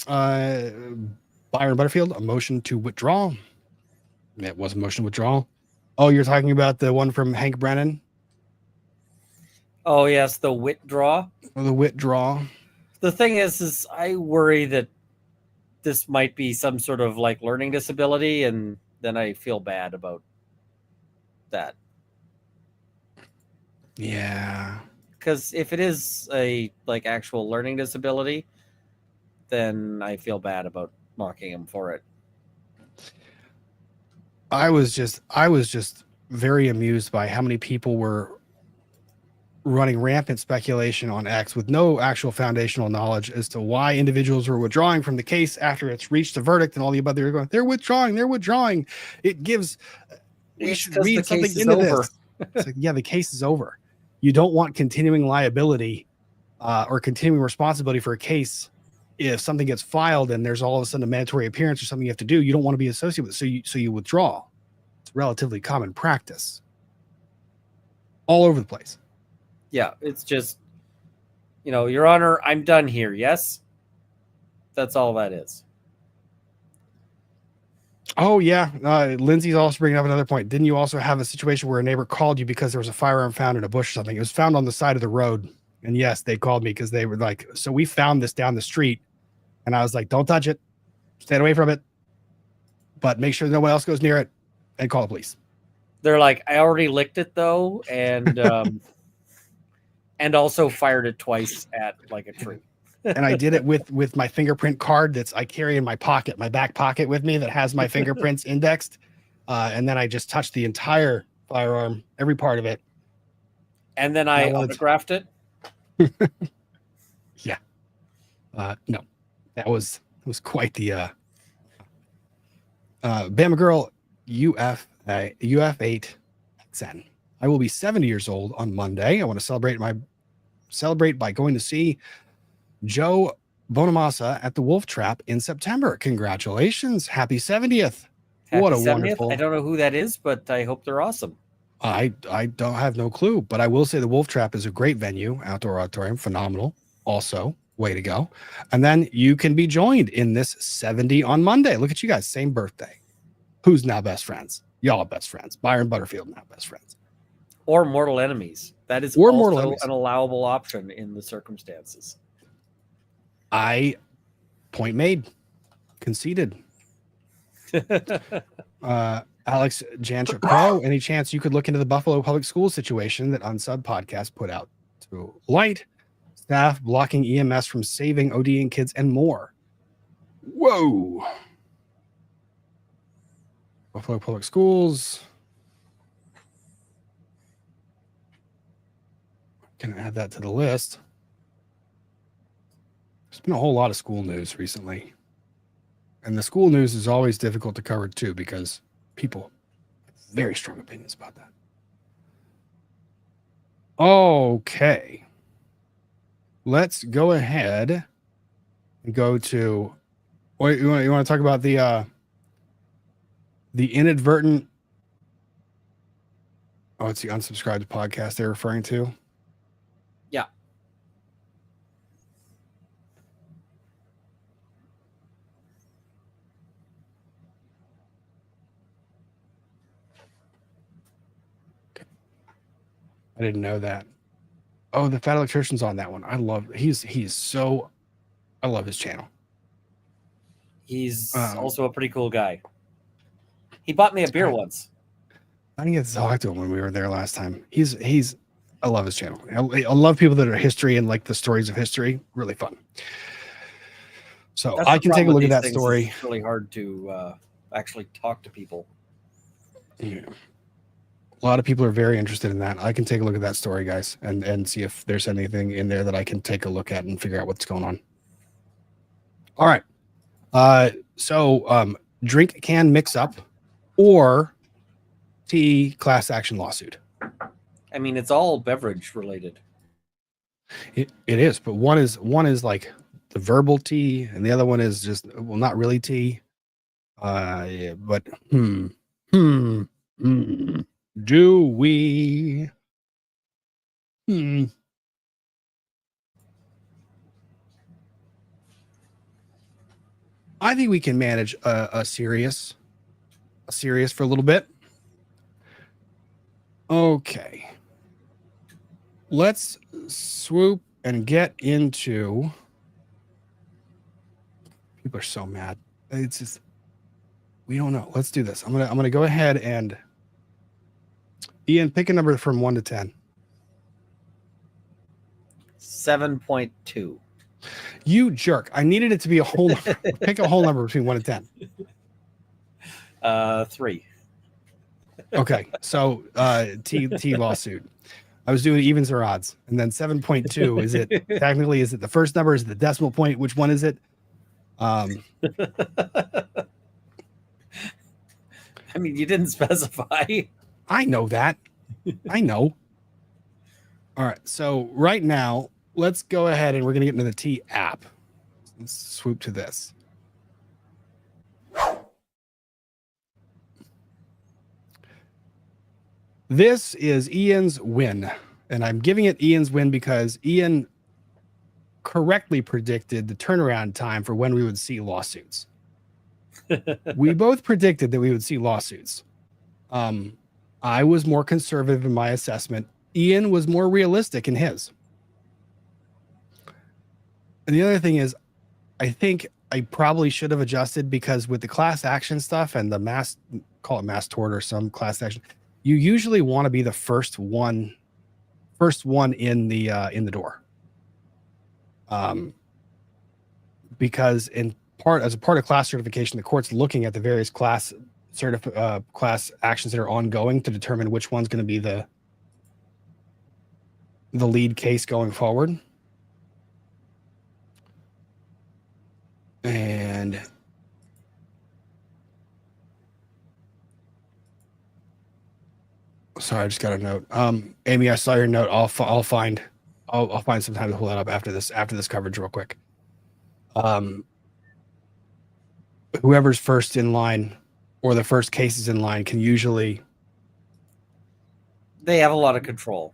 Byron Butterfield, a motion to withdraw. It was a motion to withdraw. Oh, you're talking about the one from Hank Brennan?
Oh, yes, the withdraw.
Or the withdraw.
The thing is I worry that this might be some sort of like learning disability, and then I feel bad about that.
Yeah.
Because if it is a like actual learning disability, then I feel bad about mocking him for it.
I was just very amused by how many people were running rampant speculation on X with no actual foundational knowledge as to why individuals were withdrawing from the case after it's reached a verdict, and all the above. They're going, they're withdrawing. It gives, we should read something into this. It's like, yeah, the case is over. You don't want continuing liability or continuing responsibility for a case. If something gets filed and there's all of a sudden a mandatory appearance or something you have to do, you don't want to be associated with it. So you withdraw. It's relatively common practice all over the place.
Yeah, it's just, Your Honor, I'm done here. Yes? That's all that is.
Oh, yeah. Lindsay's also bringing up another point. Didn't you also have a situation where a neighbor called you because there was a firearm found in a bush or something? It was found on the side of the road. And yes, they called me because they were like, so we found this down the street. And I was like, don't touch it. Stay away from it. But make sure no one else goes near it and call the police.
They're like, I already licked it, though. And and also fired it twice at like a tree.
And I did it with my fingerprint card I carry in my pocket, my back pocket with me that has my fingerprints indexed. And then I just touched the entire firearm, every part of it.
And then I autographed it.
Yeah. No, that was quite the Bama Girl UF8 XN. I will be 70 years old on Monday. I want to celebrate by going to see Joe Bonamassa at the Wolf Trap in September. Congratulations. Happy 70th. What a 70th. Wonderful.
I don't know who that is, but I hope they're awesome.
I don't have no clue, but I will say the Wolf Trap is a great venue, outdoor auditorium, phenomenal. Also, Way to go. And then you can be joined in this 70 on Monday. Look at you guys, same birthday. Who's now best friends? Y'all are best friends. Byron Butterfield now best friends.
Or mortal enemies. That is
Or
also
mortal enemies.
an allowable option in the circumstances.
Point made. Conceded. Alex Jancha Pro, any chance you could look into the Buffalo Public Schools situation that Unsub Podcast put out to light? Staff blocking EMS from saving ODing kids and more. Whoa. Buffalo Public Schools. Can add that to the list. There's been a whole lot of school news recently. And the school news is always difficult to cover too, because people have very strong opinions about that. Okay. Let's go ahead and go to. Wait, you want to talk about the inadvertent? Oh, it's the unsubscribed podcast they're referring to.
Yeah.
I didn't know that. Oh, the Fat Electrician's on that one. I love I love his channel.
He's also a pretty cool guy. He bought me a beer once.
I didn't get to talk to him when we were there last time. I love his channel. I love people that are history and like the stories of history. Really fun. So I can take a look at that story.
It's really hard to actually talk to people.
Yeah. A lot of people are very interested in that. I can take a look at that story, guys, and see if there's anything in there that I can take a look at and figure out what's going on. All right. So drink can mix up or tea class action lawsuit.
I mean, it's all beverage related.
It is, but one is like the verbal tea, and the other one is just, well, not really tea. Yeah, but do we? I think we can manage a serious for a little bit. Okay. Let's swoop and get into. People are so mad. It's just, we don't know. Let's do this. I'm gonna go ahead and Ian, pick a number from 1 to 10.
7.2.
You jerk. I needed it to be a whole number. Pick a whole number between 1 and
10. 3.
Okay. So T lawsuit. I was doing evens or odds. And then 7.2. Is it technically, is it the first number? Is it the decimal point? Which one is it?
I mean, you didn't specify.
I know that. I know. All right. So right now, let's go ahead and we're going to get into the T app. Let's swoop to this. This is Ian's win. And I'm giving it Ian's win because Ian correctly predicted the turnaround time for when we would see lawsuits. We both predicted that we would see lawsuits. I was more conservative in my assessment. Ian was more realistic in his. And the other thing is, I think I probably should have adjusted because with the class action stuff and the call it mass tort or some class action, you usually want to be the first one in the door. Because as a part of class certification, the court's looking at the various class actions that are ongoing to determine which one's going to be the lead case going forward. And sorry, I just got a note. Amy, I saw your note. I'll find some time to pull that up after this coverage real quick. Whoever's first in line or the first cases in line can usually.
They have a lot of control.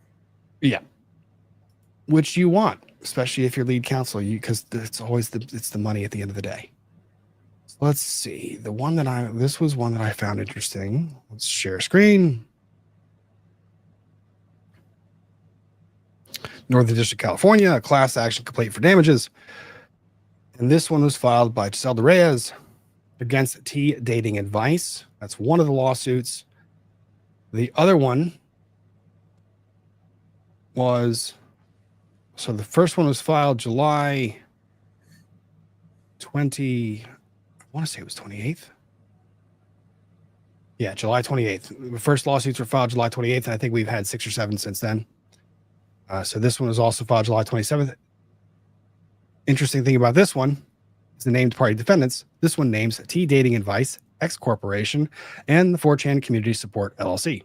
Yeah. Which you want. especially if you're lead counsel, because it's always the money at the end of the day. So let's see. This was one that I found interesting. Let's share screen. Northern District, California, a class action complaint for damages. And this one was filed by Giselle de Reyes against T Dating Advice. That's one of the lawsuits. The other one was, so the first one was filed July 20, I want to say it was 28th. Yeah, July 28th. The first lawsuits were filed July 28th, and I think we've had 6 or 7 since then. So this one was also filed July 27th. Interesting thing about this one is the named party defendants. This one names T Dating Advice, X Corporation, and the 4chan Community Support LLC.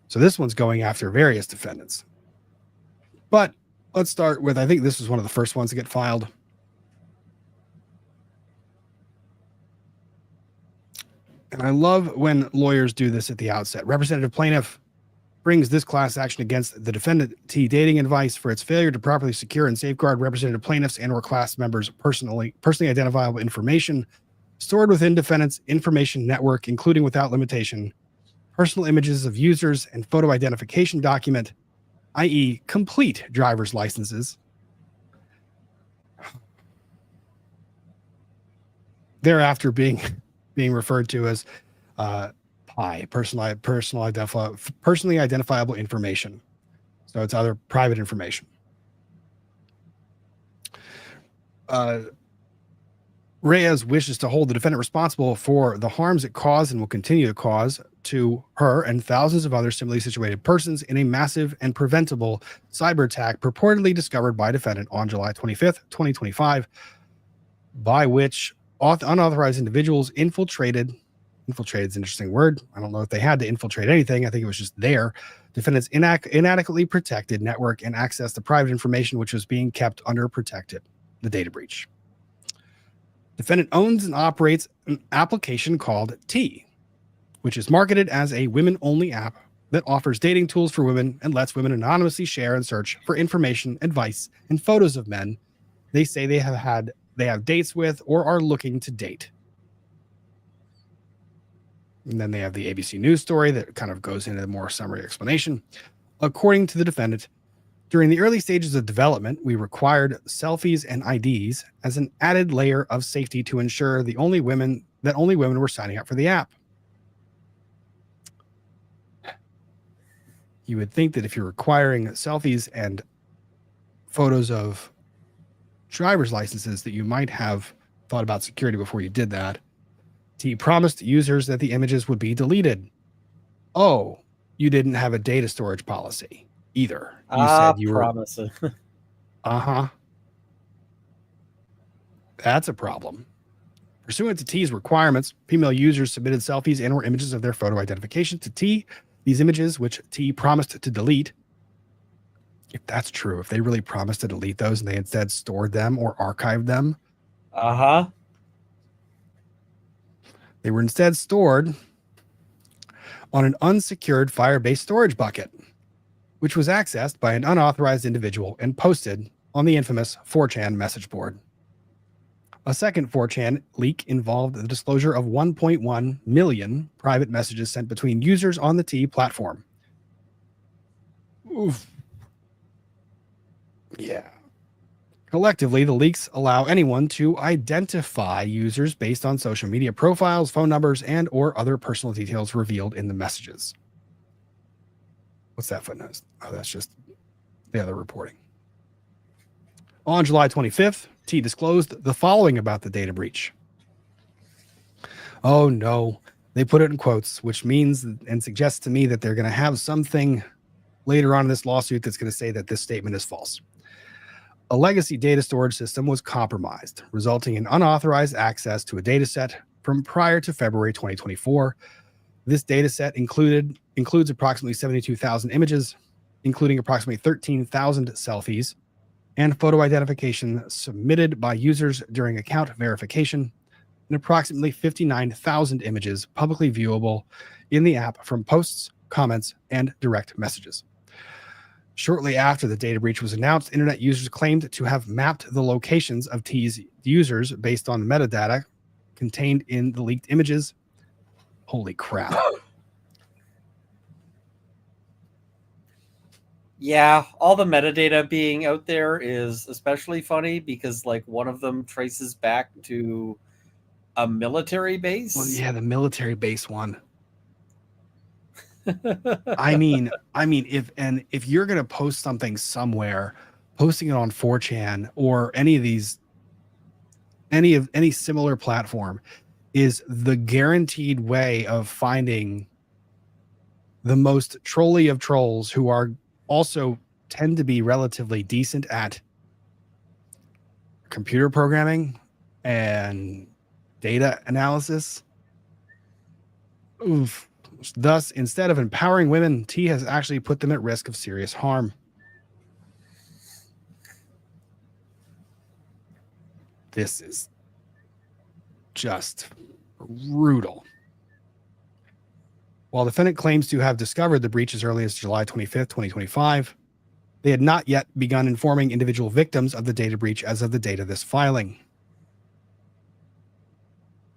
So this one's going after various defendants. But let's start with, I think this was one of the first ones to get filed. And I love when lawyers do this at the outset. Representative plaintiff brings this class action against the defendant T Dating Advice for its failure to properly secure and safeguard representative plaintiffs and or class members' personally identifiable information stored within defendant's information network, including without limitation, personal images of users and photo identification document, i.e. complete driver's licenses. Thereafter being referred to as PI, personally identifiable information. So it's other private information. Reyes wishes to hold the defendant responsible for the harms it caused and will continue to cause to her and thousands of other similarly situated persons in a massive and preventable cyber attack purportedly discovered by defendant on July 25th, 2025, by which unauthorized individuals infiltrated is an interesting word. I don't know if they had to infiltrate anything. I think it was just there. Defendants inadequately protected network and access to private information, which was being kept under protected, the data breach. Defendant owns and operates an application called T, which is marketed as a women-only app that offers dating tools for women and lets women anonymously share and search for information, advice, and photos of men they say they have dates with or are looking to date. And then they have the ABC News story that kind of goes into the more summary explanation. According to the defendant, during the early stages of development, we required selfies and IDs as an added layer of safety to ensure that only women were signing up for the app. You would think that if you're requiring selfies and photos of driver's licenses that you might have thought about security before you did that. T promised users that the images would be deleted. Oh, you didn't have a data storage policy either. You said you
promises.
That's a problem. Pursuant to T's requirements, female users submitted selfies and or images of their photo identification to T. These images, which T promised to delete, if that's true, if they really promised to delete those and they instead stored them or archived them. They were instead stored on an unsecured Firebase storage bucket, which was accessed by an unauthorized individual and posted on the infamous 4chan message board. A second 4chan leak involved the disclosure of 1.1 million private messages sent between users on the T platform. Oof. Yeah. Collectively, the leaks allow anyone to identify users based on social media profiles, phone numbers, and or other personal details revealed in the messages. What's that footnote? Oh, that's just the other reporting. On July 25th, T disclosed the following about the data breach. Oh no, they put it in quotes, which means and suggests to me that they're going to have something later on in this lawsuit that's going to say that this statement is false. A legacy data storage system was compromised, resulting in unauthorized access to a data set from prior to February 2024. This data set includes approximately 72,000 images, including approximately 13,000 selfies and photo identification submitted by users during account verification, and approximately 59,000 images publicly viewable in the app from posts, comments, and direct messages. Shortly after the data breach was announced, internet users claimed to have mapped the locations of T's users based on metadata contained in the leaked images. Holy crap.
Yeah, all the metadata being out there is especially funny because like one of them traces back to a military base.
Well, yeah, the military base one. I mean, if you're gonna post something somewhere, posting it on 4chan or any similar platform is the guaranteed way of finding the most trolly of trolls, who are also tend to be relatively decent at computer programming and data analysis. Oof. Thus, instead of empowering women, T has actually put them at risk of serious harm. This is just brutal. While the defendant claims to have discovered the breach as early as July 25th, 2025, they had not yet begun informing individual victims of the data breach as of the date of this filing.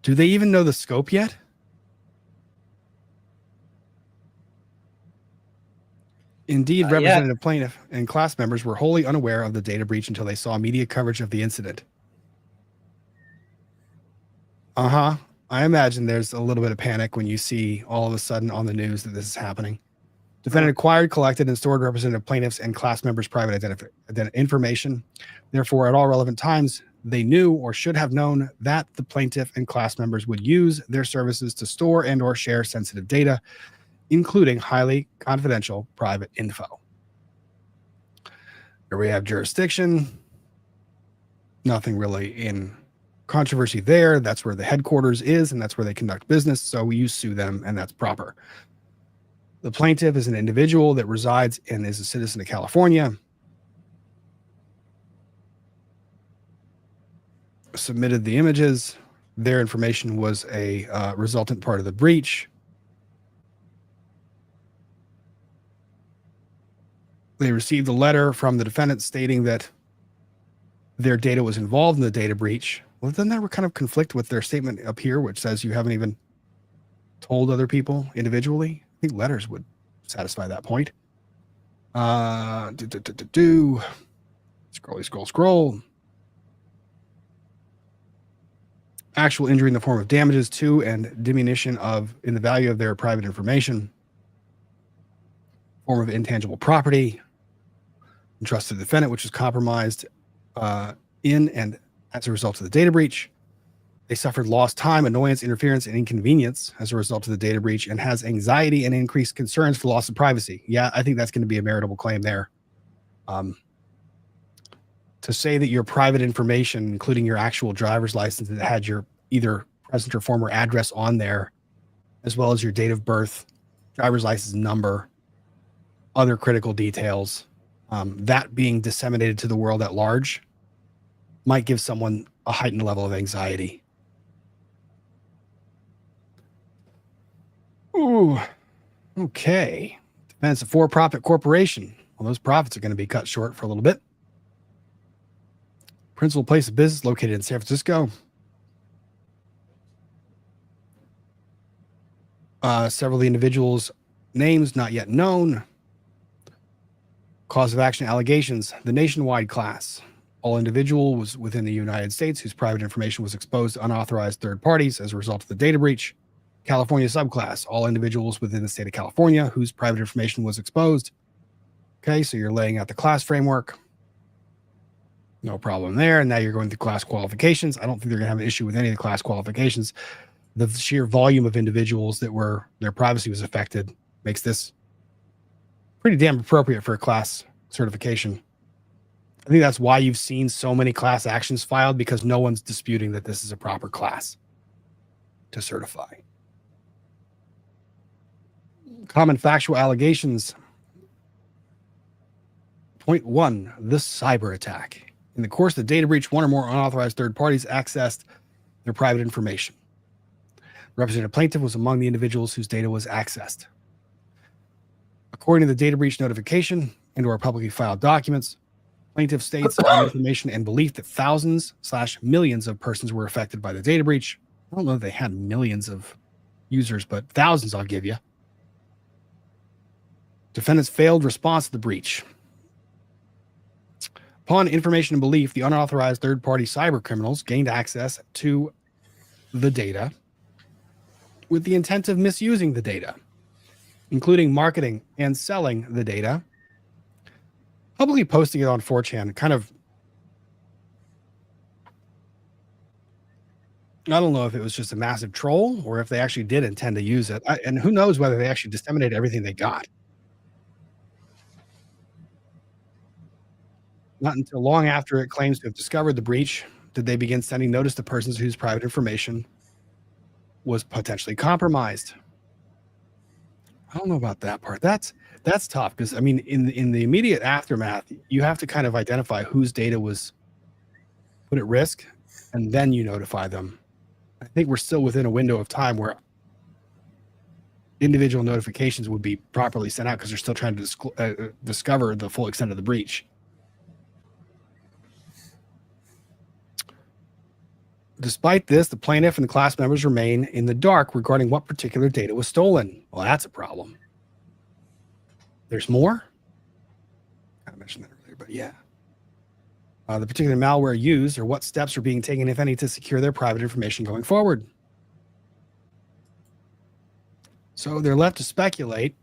Do they even know the scope yet? Indeed, representative plaintiff and class members were wholly unaware of the data breach until they saw media coverage of the incident. I imagine there's a little bit of panic when you see all of a sudden on the news that this is happening. Defendant acquired, collected, and stored representative plaintiffs and class members' private information. Therefore, at all relevant times, they knew or should have known that the plaintiff and class members would use their services to store and or share sensitive data, including highly confidential private info. Here we have jurisdiction. Nothing really in controversy there. That's where the headquarters is, and that's where they conduct business. So you sue them, and that's proper. The plaintiff is an individual that resides and is a citizen of California. Submitted the images. Their information was a resultant part of the breach. They received a letter from the defendant stating that their data was involved in the data breach. Well, doesn't that kind of conflict with their statement up here, which says you haven't even told other people individually? I think letters would satisfy that point. Scroll. Actual injury in the form of damages to and diminution in the value of their private information. Form of intangible property. Entrusted to the defendant, which was compromised in and as a result of the data breach. They suffered lost time, annoyance, interference, and inconvenience as a result of the data breach, and has anxiety and increased concerns for loss of privacy. Yeah, I think that's going to be a meritable claim there. To say that your private information, including your actual driver's license that had your either present or former address on there, as well as your date of birth, driver's license number, other critical details, that being disseminated to the world at large might give someone a heightened level of anxiety. Ooh, okay. Depends. A for-profit corporation. Well, those profits are going to be cut short for a little bit. Principal place of business located in San Francisco. Several of the individuals' names not yet known. Cause of action allegations. The nationwide class. All individuals within the United States whose private information was exposed to unauthorized third parties as a result of the data breach. California subclass. All individuals within the state of California whose private information was exposed. Okay, so you're laying out the class framework. No problem there. And now you're going through class qualifications. I don't think they're going to have an issue with any of the class qualifications. The sheer volume of individuals that their privacy was affected makes this pretty damn appropriate for a class certification. I think that's why you've seen so many class actions filed, because no one's disputing that this is a proper class to certify. Common factual allegations. Point 1, the cyber attack. In the course of the data breach, one or more unauthorized third parties accessed their private information. Representative plaintiff was among the individuals whose data was accessed. According to the data breach notification, and or publicly filed documents. Plaintiff states on information and belief that thousands/millions of persons were affected by the data breach. I don't know if they had millions of users, but thousands I'll give you. Defendants failed response to the breach. Upon information and belief, the unauthorized third-party cyber criminals gained access to the data with the intent of misusing the data, including marketing and selling the data, publicly posting it on 4chan, kind of, I don't know if it was just a massive troll or if they actually did intend to use it. And who knows whether they actually disseminated everything they got. Not until long after it claims to have discovered the breach did they begin sending notice to persons whose private information was potentially compromised. I don't know about that part. That's tough because, I mean, in the immediate aftermath, you have to kind of identify whose data was put at risk, and then you notify them. I think we're still within a window of time where individual notifications would be properly sent out because they're still trying to discover the full extent of the breach. Despite this, the plaintiff and the class members remain in the dark regarding what particular data was stolen. Well, that's a problem. There's more? I mentioned that earlier, but yeah. The particular malware used, or what steps are being taken, if any, to secure their private information going forward. So they're left to speculate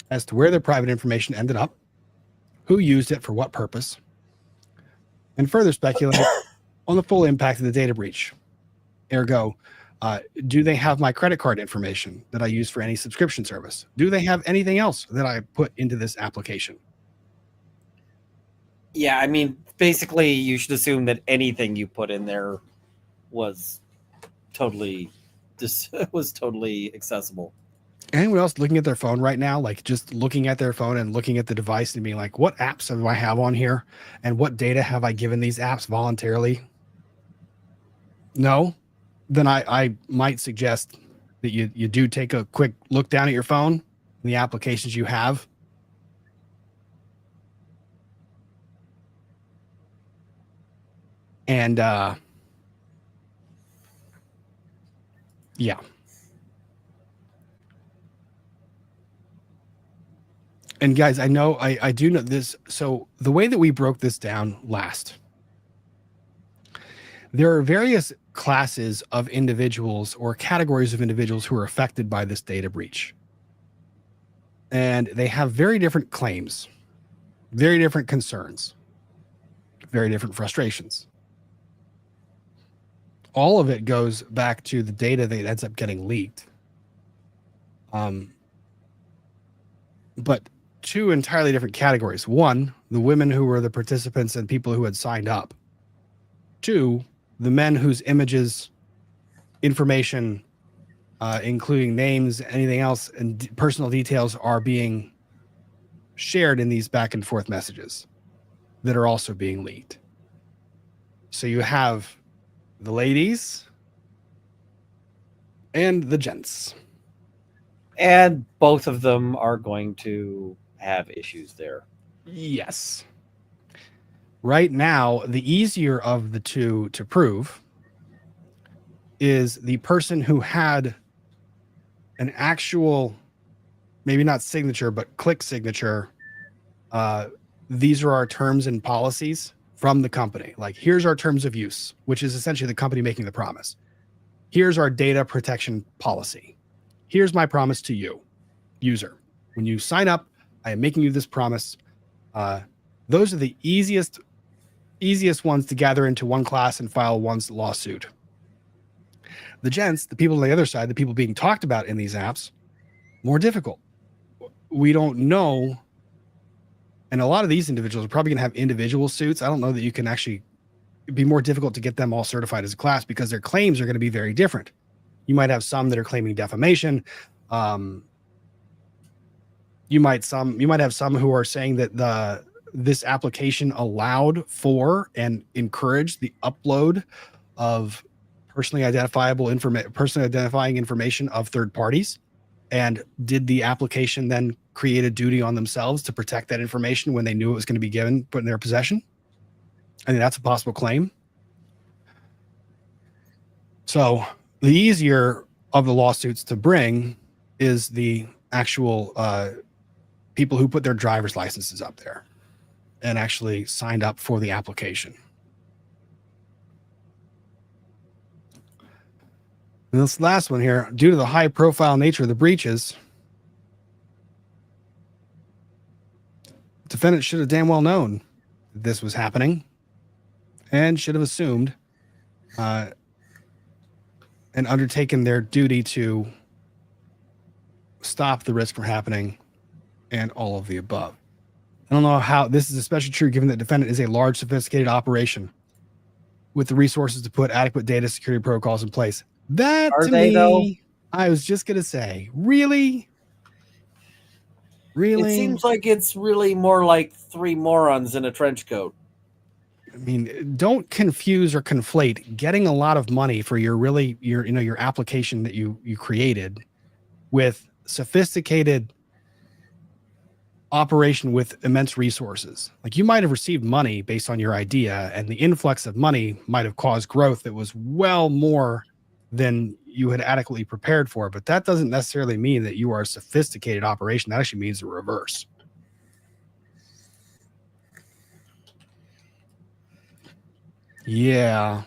as to where their private information ended up, who used it for what purpose, and further speculate on the full impact of the data breach. Ergo, do they have my credit card information that I use for any subscription service? Do they have anything else that I put into this application?
Yeah, I mean, basically, you should assume that anything you put in there was totally accessible.
Anyone else looking at their phone right now, like just looking at their phone and looking at the device and being like, what apps do I have on here? And what data have I given these apps voluntarily? No? Then I might suggest that you do take a quick look down at your phone and the applications you have. And yeah. And guys, I know I do know this. So the way that we broke this down last, there are various classes of individuals or categories of individuals who are affected by this data breach. And they have very different claims, very different concerns, very different frustrations. All of it goes back to the data that ends up getting leaked. But two entirely different categories. One, the women who were the participants and people who had signed up. Two, the men whose images, information, including names, anything else, and personal details are being shared in these back and forth messages that are also being leaked. So you have the ladies and the gents.
And both of them are going to have issues there.
Yes. Right now, the easier of the two to prove is the person who had an actual, maybe not signature, but click signature. These are our terms and policies from the company. Like, here's our terms of use, which is essentially the company making the promise. Here's our data protection policy. Here's my promise to you, user. When you sign up, I am making you this promise. Those are the easiest ones to gather into one class and file one's lawsuit. The gents, the people on the other side, the people being talked about in these apps, more difficult. We don't know. And a lot of these individuals are probably going to have individual suits. I don't know that you can actually, it'd be more difficult to get them all certified as a class because their claims are going to be very different. You might have some that are claiming defamation. You might have some who are saying that this application allowed for and encouraged the upload of personally identifying information of third parties. And did the application then created duty on themselves to protect that information when they knew it was going to be put in their possession. I think that's a possible claim. So the easier of the lawsuits to bring is the actual people who put their driver's licenses up there and actually signed up for the application. And this last one here, due to the high profile nature of the breaches, the defendant should have damn well known this was happening and should have assumed and undertaken their duty to stop the risk from happening and all of the above. I don't know how this is especially true given that defendant is a large, sophisticated operation with the resources to put adequate data security protocols in place. That
Are
to
they,
me,
though?
I was just going to say, really?
It seems like it's really more like three morons in a trench coat.
I mean, don't confuse or conflate getting a lot of money for your application that you created with sophisticated operation with immense resources. Like, you might have received money based on your idea, and the influx of money might have caused growth that was well more than you had adequately prepared for. But that doesn't necessarily mean that you are a sophisticated operation. That actually means the reverse. Yeah.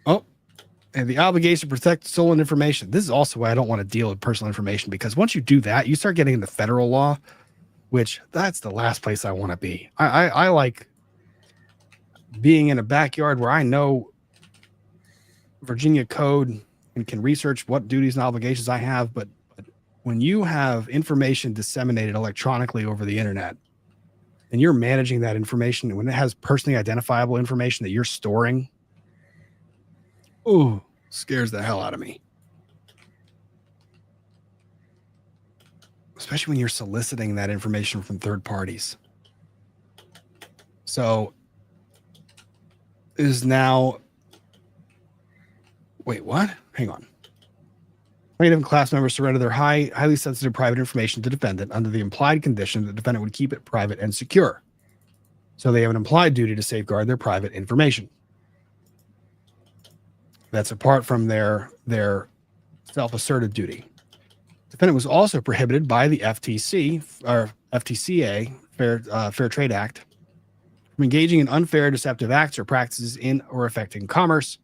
Oh, and the obligation to protect stolen information. This is also why I don't want to deal with personal information, because once you do that, you start getting into federal law, which that's the last place I want to be. I like being in a backyard where I know Virginia code and can research what duties and obligations I have. But when you have information disseminated electronically over the internet and you're managing that information, when it has personally identifiable information that you're storing, ooh, scares the hell out of me. Especially when you're soliciting that information from third parties. So is now, wait, what? Hang on. Plaintiff and class members surrender their highly sensitive private information to defendant under the implied condition that the defendant would keep it private and secure. So they have an implied duty to safeguard their private information. That's apart from their self-asserted duty. Defendant was also prohibited by the FTC or FTCA, Fair Trade Act, from engaging in unfair, deceptive acts or practices in or affecting commerce.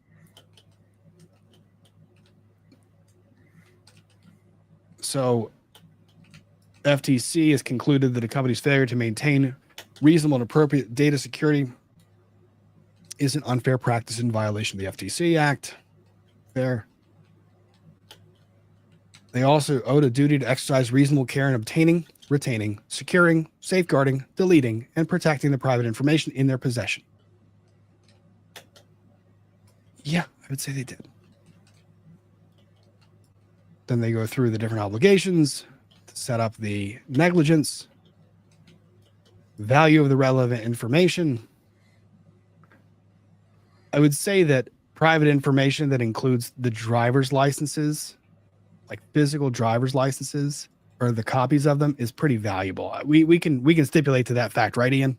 So FTC has concluded that a company's failure to maintain reasonable and appropriate data security is an unfair practice in violation of the FTC Act. There. They also owed a duty to exercise reasonable care in obtaining, retaining, securing, safeguarding, deleting, and protecting the private information in their possession. Yeah, I would say they did. Then they go through the different obligations to set up the negligence, value of the relevant information. I would say that private information that includes the driver's licenses, like physical driver's licenses or the copies of them, is pretty valuable. We can stipulate to that fact, right, Ian?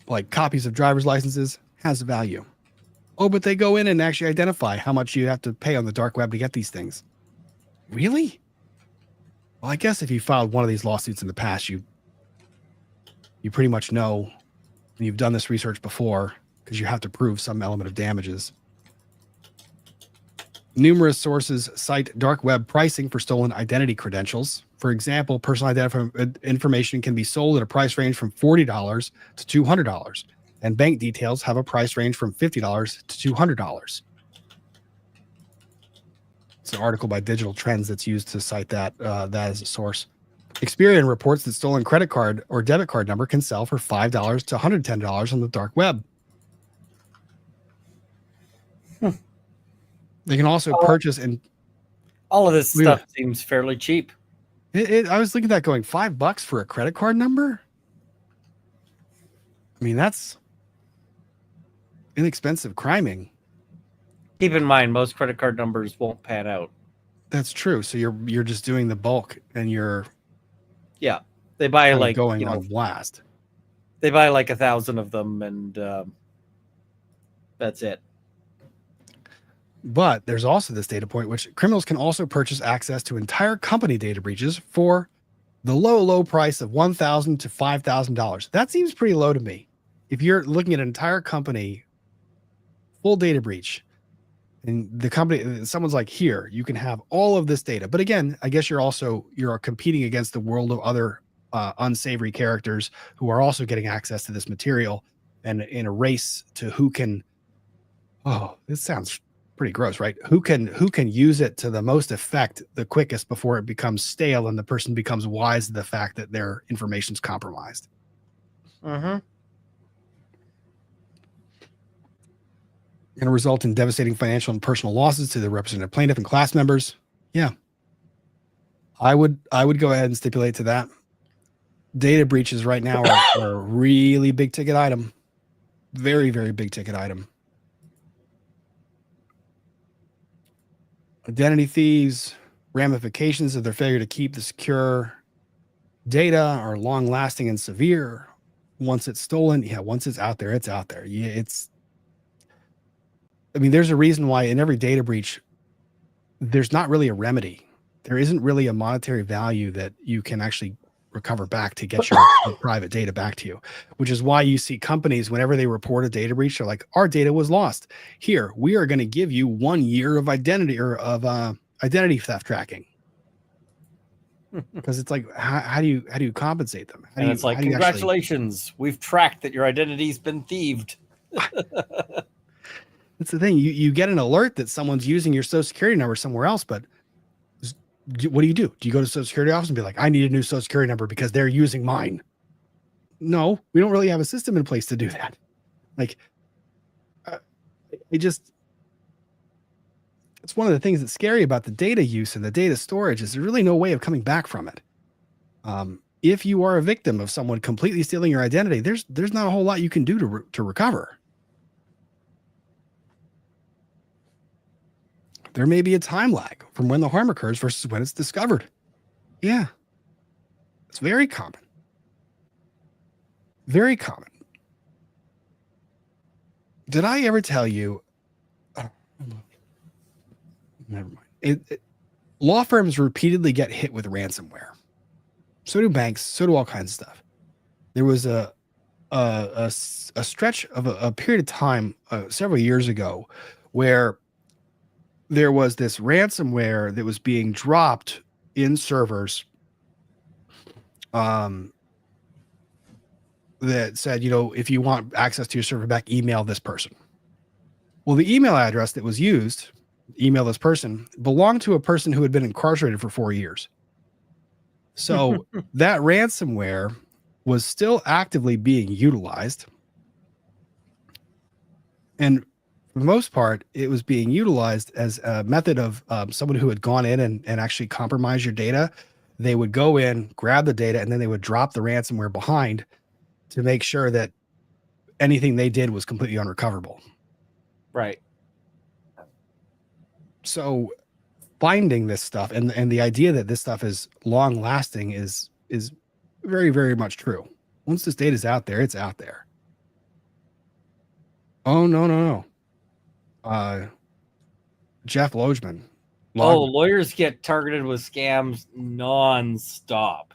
Like copies of driver's licenses has a value. Oh, but they go in and actually identify how much you have to pay on the dark web to get these things. Really? Well, I guess if you filed one of these lawsuits in the past, you pretty much know, and you've done this research before, because you have to prove some element of damages. Numerous sources cite dark web pricing for stolen identity credentials. For example, personal identity information can be sold at a price range from $40 to $200, and bank details have a price range from $50 to $200. It's an article by Digital Trends that's used to cite that as a source. Experian reports that stolen credit card or debit card number can sell for $5 to $110 on the dark web. They can also purchase and
all of this stuff seems fairly cheap.
I was looking at that going, $5 for a credit card number? I mean, that's inexpensive criming.
Keep in mind, most credit card numbers won't pan out.
That's true. So you're just doing the bulk, and you're
they buy
kind of
like
going on blast.
They buy like 1,000 of them, and that's it.
But there's also this data point, which criminals can also purchase access to entire company data breaches for the low price of $1,000 to $5,000. That seems pretty low to me. If you're looking at an entire company, full data breach, and the company, someone's like, here, you can have all of this data. But again, I guess you're competing against the world of other unsavory characters who are also getting access to this material, and in a race to who can, this sounds pretty gross, right? Who can use it to the most effect the quickest before it becomes stale and the person becomes wise to the fact that their information's compromised.
Mm-hmm.
Going to result in devastating financial and personal losses to the represented plaintiff and class members. Yeah. I would go ahead and stipulate to that. Data breaches right now are a really big ticket item. Very, very big ticket item. Identity thieves, ramifications of their failure to keep the secure data are long lasting and severe. Once it's stolen, once it's out there, it's out there. There's a reason why in every data breach, there's not really a remedy. There isn't really a monetary value that you can actually recover back to get your private data back to you, which is why you see companies, whenever they report a data breach, they're like, our data was lost. Here, we are going to give you 1 year of identity theft tracking. Because it's like, how do you compensate them?
It's like, congratulations, we've tracked that your identity's been thieved.
That's the thing. You get an alert that someone's using your social security number somewhere else, but what do? Do you go to the social security office and be like, I need a new social security number because they're using mine? No, we don't really have a system in place to do that. Like, it's one of the things that's scary about the data use and the data storage is there's really no way of coming back from it. If you are a victim of someone completely stealing your identity, there's not a whole lot you can do to recover. There may be a time lag from when the harm occurs versus when it's discovered. Yeah. It's very common. Very common. Did I ever tell you? Never mind. Law firms repeatedly get hit with ransomware. So do banks. So do all kinds of stuff. There was a stretch of a period of time several years ago where there was this ransomware that was being dropped in servers that said, if you want access to your server back, email this person. Well, the email address that was used, email this person, belonged to a person who had been incarcerated for 4 years. So that ransomware was still actively being utilized. And for the most part, it was being utilized as a method of someone who had gone in and actually compromised your data. They would go in, grab the data, and then they would drop the ransomware behind to make sure that anything they did was completely unrecoverable.
Right.
So finding this stuff and the idea that this stuff is long lasting is very, very much true. Once this data is out there, it's out there. Oh, no. Jeff Logeman.
Lawyers get targeted with scams nonstop.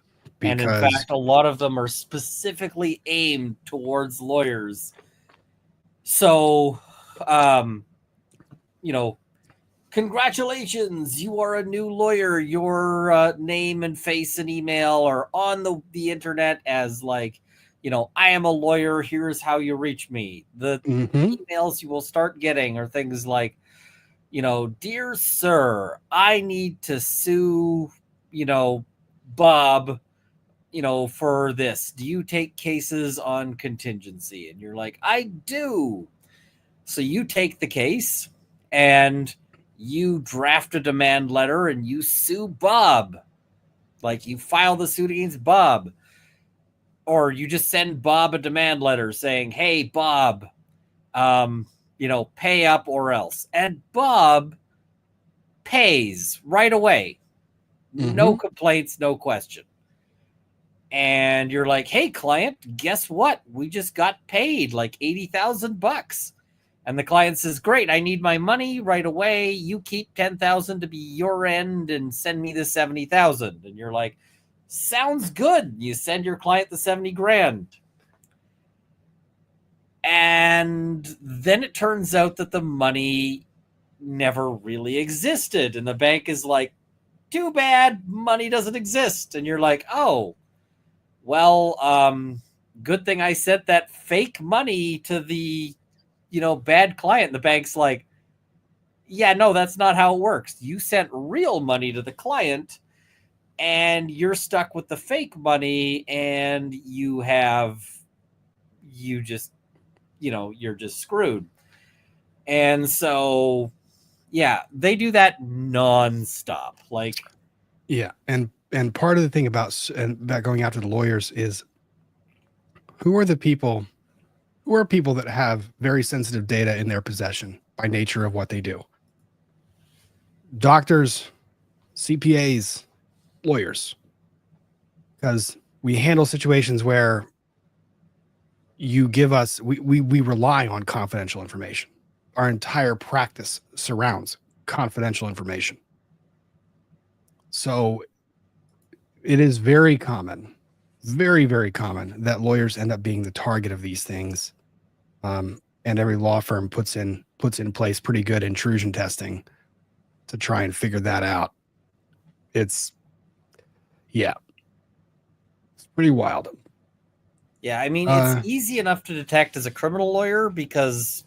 And in fact, a lot of them are specifically aimed towards lawyers. So, congratulations, you are a new lawyer. Your name and face and email are on the internet as like, I am a lawyer. Here's how you reach me. The emails you will start getting are things like, dear sir, I need to sue, Bob, for this. Do you take cases on contingency? And you're like, I do. So you take the case and you draft a demand letter and you sue Bob. Like you file the suit against Bob. Or you just send Bob a demand letter saying, hey, Bob, pay up or else. And Bob pays right away. No complaints, no question. And you're like, hey, client, guess what? We just got paid like $80,000. And the client says, great, I need my money right away. You keep 10,000 to be your end and send me the 70,000. And you're like, sounds good. You send your client the 70 grand. And then it turns out that the money never really existed. And the bank is like, too bad, money doesn't exist. And you're like, oh, well, good thing I sent that fake money to the, bad client. The bank's like, yeah, no, that's not how it works. You sent real money to the client and you're stuck with the fake money and you're just screwed. And so, yeah, they do that nonstop. Like,
yeah. And part of the thing about going after the lawyers is who are people that have very sensitive data in their possession by nature of what they do. Doctors, CPAs, lawyers, because we handle situations where you give us, we rely on confidential information. Our entire practice surrounds confidential information. So it is very common, very, very common that lawyers end up being the target of these things. And every law firm puts in place pretty good intrusion testing to try and figure that out. It's pretty wild.
Yeah, I mean, it's easy enough to detect as a criminal lawyer because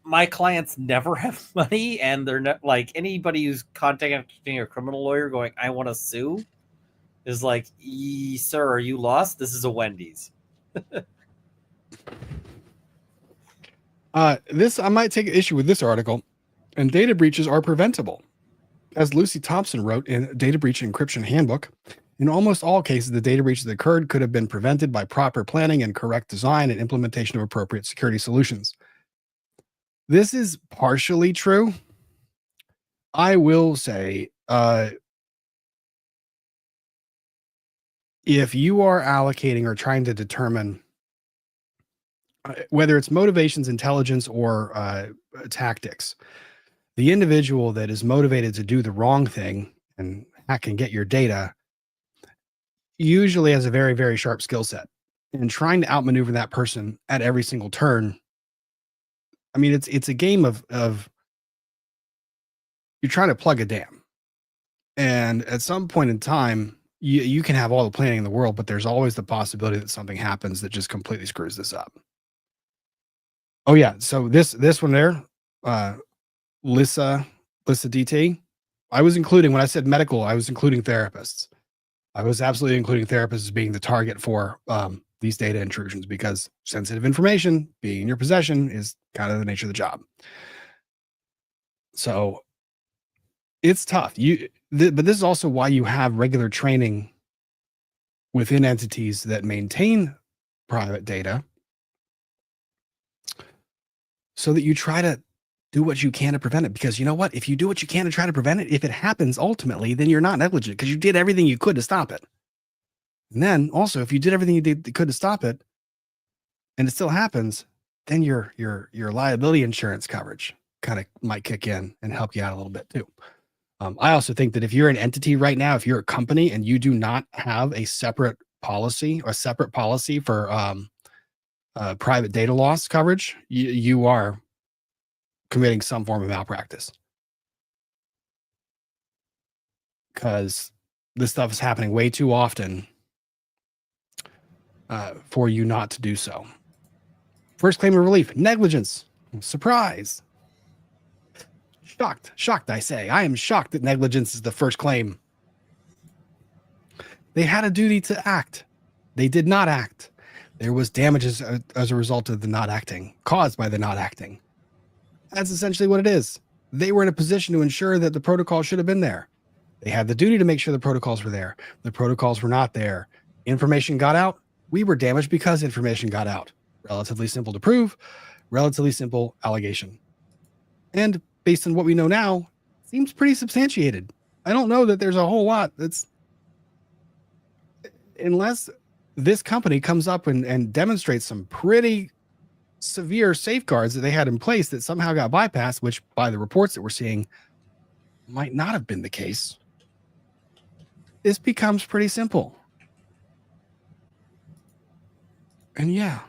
my clients never have money, and they're not like anybody who's contacting a criminal lawyer going, I want to sue, is like, sir, are you lost? This is a Wendy's.
I might take issue with this article, and data breaches are preventable. As Lucy Thompson wrote in Data Breach Encryption Handbook, in almost all cases, the data breaches that occurred could have been prevented by proper planning and correct design and implementation of appropriate security solutions. This is partially true. I will say, if you are allocating or trying to determine whether it's motivations, intelligence, or tactics, the individual that is motivated to do the wrong thing and hack and get your data usually has a very, very sharp skill set. And trying to outmaneuver that person at every single turn, I mean, it's a game of you're trying to plug a dam. And at some point in time, you can have all the planning in the world, but there's always the possibility that something happens that just completely screws this up. Oh yeah, so this one there, Lissa DT, I was including, when I said medical, I was including therapists. I was absolutely including therapists as being the target for these data intrusions, because sensitive information being in your possession is kind of the nature of the job. So it's tough. But this is also why you have regular training within entities that maintain private data, so that you try to do what you can to prevent it. Because you know what? If you do what you can to try to prevent it, if it happens ultimately, then you're not negligent because you did everything you could to stop it. And then also, if you did everything you could to stop it and it still happens, then your liability insurance coverage kind of might kick in and help you out a little bit too. I also think that if you're an entity right now, if you're a company and you do not have a separate policy for private data loss coverage, you are committing some form of malpractice, because this stuff is happening way too often for you not to do so. First claim of relief, negligence. Surprise. Shocked, I say. I am shocked that negligence is the first claim. They had a duty to act. They did not act. There was damages as a result of the not acting, caused by the not acting. That's essentially what it is. They were in a position to ensure that the protocol should have been there. They had the duty to make sure the protocols were there. The protocols were not there. Information got out. We were damaged because information got out. Relatively simple to prove, Relatively simple allegation. And based on what we know now, seems pretty substantiated. I don't know that there's a whole lot that's, unless this company comes up and demonstrates some pretty severe safeguards that they had in place that somehow got bypassed, which by the reports that we're seeing might not have been the case. This becomes pretty simple. And yeah,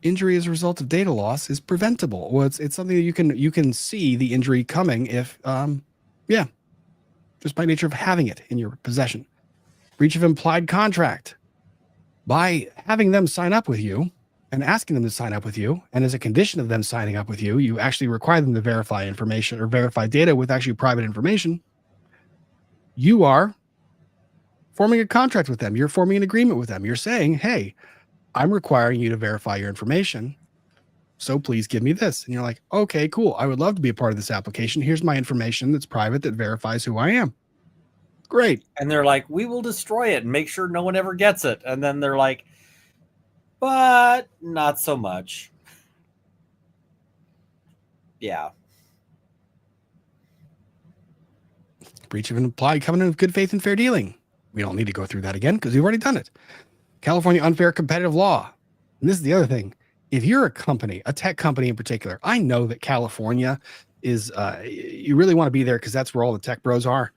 injury as a result of data loss is preventable. Well, it's something that you can see the injury coming if just by nature of having it in your possession. Breach of implied contract. By having them sign up with you and asking them to sign up with you, and as a condition of them signing up with you, you actually require them to verify information or verify data with actually private information. You are forming a contract with them. You're forming an agreement with them. You're saying, hey, I'm requiring you to verify your information, so please give me this. And you're like, okay, cool. I would love to be a part of this application. Here's my information that's private that verifies who I am. Great.
And they're like, we will destroy it and make sure no one ever gets it. And then they're like, but not so much. Yeah.
Breach of an implied covenant of good faith and fair dealing. We don't need to go through that again because we've already done it. California unfair competitive law. And this is the other thing. If you're a company, a tech company in particular, I know that California is, you really want to be there because that's where all the tech bros are.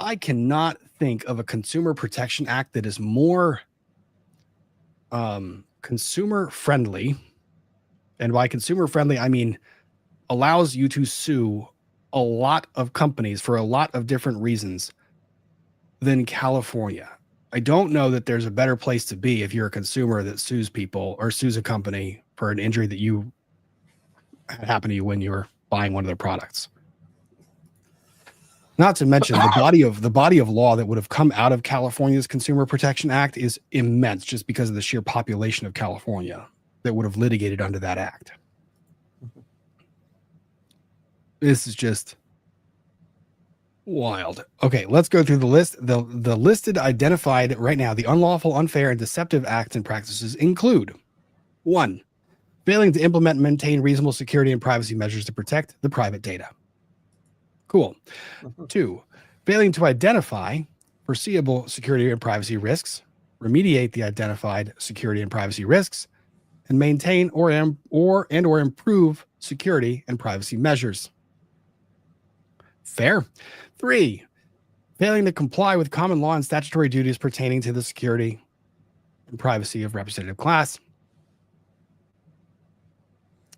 I cannot think of a consumer protection act that is more consumer friendly. And by consumer friendly, I mean allows you to sue a lot of companies for a lot of different reasons than California. I don't know that there's a better place to be if you're a consumer that sues people or sues a company for an injury that you had happen to you when you were buying one of their products. Not to mention the body of law that would have come out of California's Consumer Protection Act is immense just because of the sheer population of California that would have litigated under that act. This is just wild. Okay, let's go through the list. The listed identified right now, the unlawful, unfair, and deceptive acts and practices include 1. Failing to implement and maintain reasonable security and privacy measures to protect the private data. Cool. 2. Failing to identify foreseeable security and privacy risks, remediate the identified security and privacy risks, and maintain or improve security and privacy measures. Fair. 3. Failing to comply with common law and statutory duties pertaining to the security and privacy of representative class,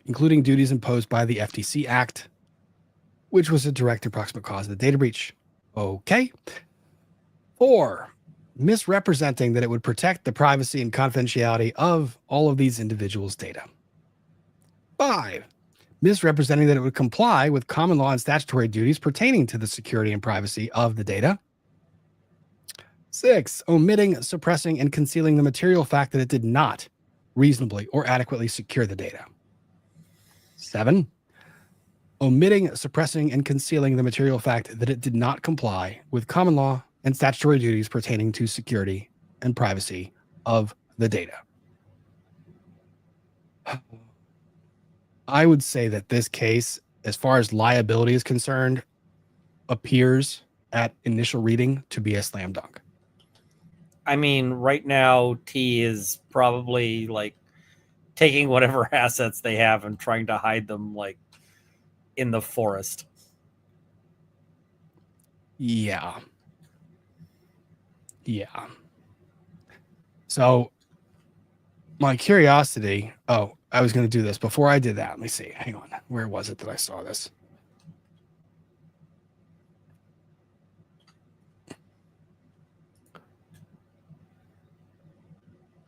including duties imposed by the FTC Act, which was a direct and proximate cause of the data breach. Okay. 4. Misrepresenting that it would protect the privacy and confidentiality of all of these individuals' data. 5. Misrepresenting that it would comply with common law and statutory duties pertaining to the security and privacy of the data. 6. Omitting, suppressing, and concealing the material fact that it did not reasonably or adequately secure the data. 7. Omitting, suppressing, and concealing the material fact that it did not comply with common law and statutory duties pertaining to security and privacy of the data. I would say that this case, as far as liability is concerned, appears at initial reading to be a slam dunk.
I mean, right now, T is probably like taking whatever assets they have and trying to hide them like in the forest.
Yeah. Yeah. So my curiosity, I was going to do this. Before I did that, let me see. Hang on. Where was it that I saw this?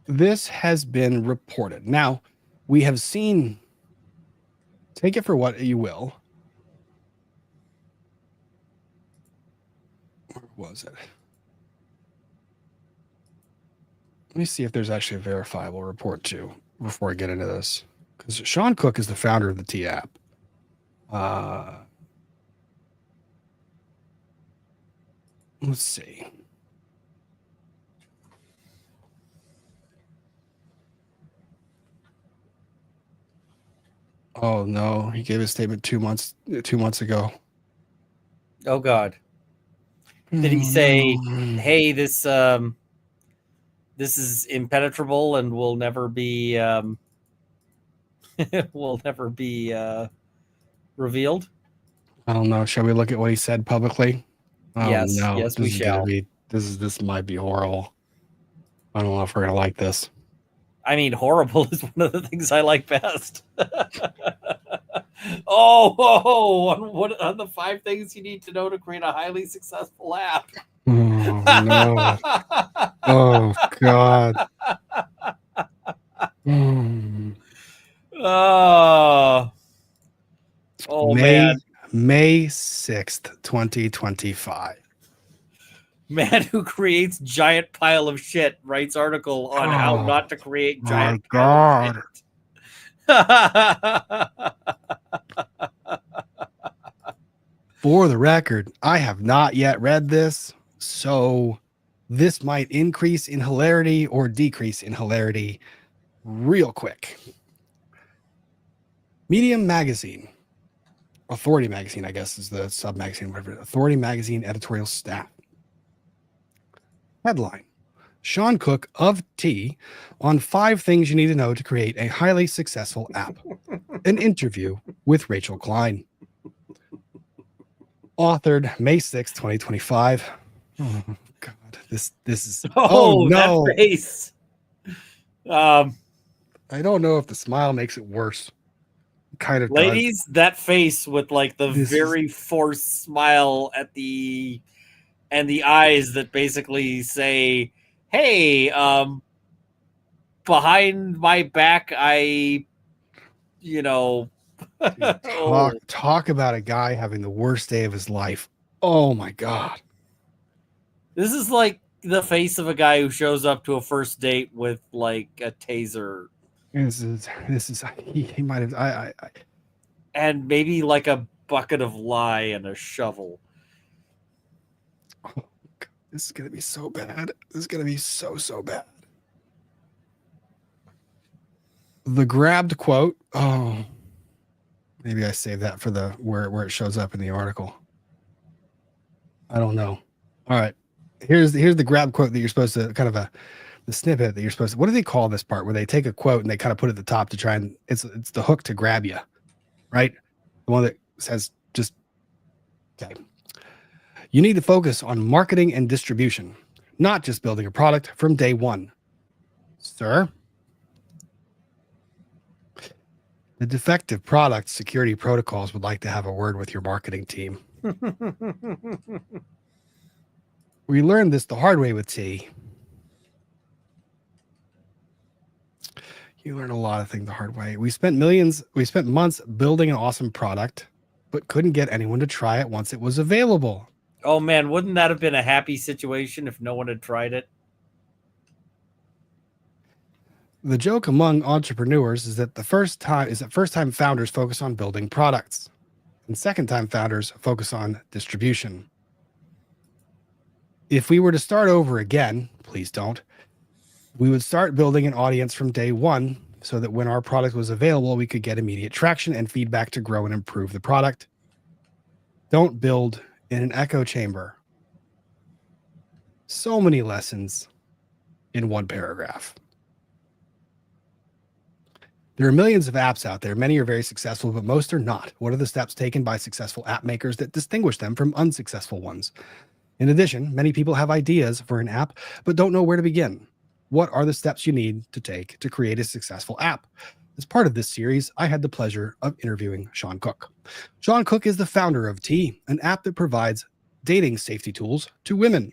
This has been reported. Now, we have seen, take it for what you will. Where was it? Let me see if there's actually a verifiable report too before I get into this. Because Sean Cook is the founder of the T app. Let's see. Oh no, he gave his statement 2 months ago.
Oh God. Did he
Oh,
say,
no.
"Hey, this is impenetrable and will never be will never be revealed"?
I don't know. Shall we look at what he said publicly? Oh
Yes,
no,
we shall.
this might be horrible. I don't know if we're gonna like this.
I mean, horrible is one of the things I like best. What on the 5 things you need to know to create a highly successful app?
Oh no. Oh God. Mm.
Oh,
May
man.
May 6th, 2025.
Man who creates giant pile of shit writes article on how
Oh
not to create
my
giant pile of
God.
shit.
For the record, I have not yet read this, so this might increase in hilarity or decrease in hilarity real quick. Medium Magazine, Authority Magazine, I guess is the sub magazine, whatever. Authority Magazine editorial staff. Headline: Sean Cook of T on 5 things you need to know to create a highly successful app. An interview with Rachel Klein. Authored May 6th, 2025. Oh God, this is
Oh,
no.
that face.
I don't know if the smile makes it worse. It kind of
Ladies, that face with like the
This
very forced smile at the and the eyes that basically say, "Hey, behind my back, I, you know,
does. Talk about a guy having the worst day of his life. Oh my God.
This is like the face of a guy who shows up to a first date with like a taser
This is he might have I
and maybe like a bucket of lye and a shovel.
oh God, this is gonna be so bad. This is gonna be so bad. The grabbed quote. Oh, maybe I saved that for the where it shows up in the article. I don't know. All right. Here's the grab quote that you're supposed to kind of the snippet that you're supposed to, what do they call this part where they take a quote and they kind of put it at the top to try and it's the hook to grab you, right? The one that says just okay. You need to focus on marketing and distribution, not just building a product from day one. Sir, the defective product security protocols would like to have a word with your marketing team. We learned this the hard way with T. You learn a lot of things the hard way. We spent months building an awesome product, but couldn't get anyone to try it once it was available.
Oh man, wouldn't that have been a happy situation if no one had tried it?
The joke among entrepreneurs is that first time founders focus on building products, and second time founders focus on distribution. If we were to start over again, please don't, we would start building an audience from day one so that when our product was available, we could get immediate traction and feedback to grow and improve the product. Don't build in an echo chamber. So many lessons in one paragraph. There are millions of apps out there. Many are very successful, but most are not. What are the steps taken by successful app makers that distinguish them from unsuccessful ones? In addition, many people have ideas for an app, but don't know where to begin. What are the steps you need to take to create a successful app? As part of this series, I had the pleasure of interviewing Sean Cook. Sean Cook is the founder of T, an app that provides dating safety tools to women.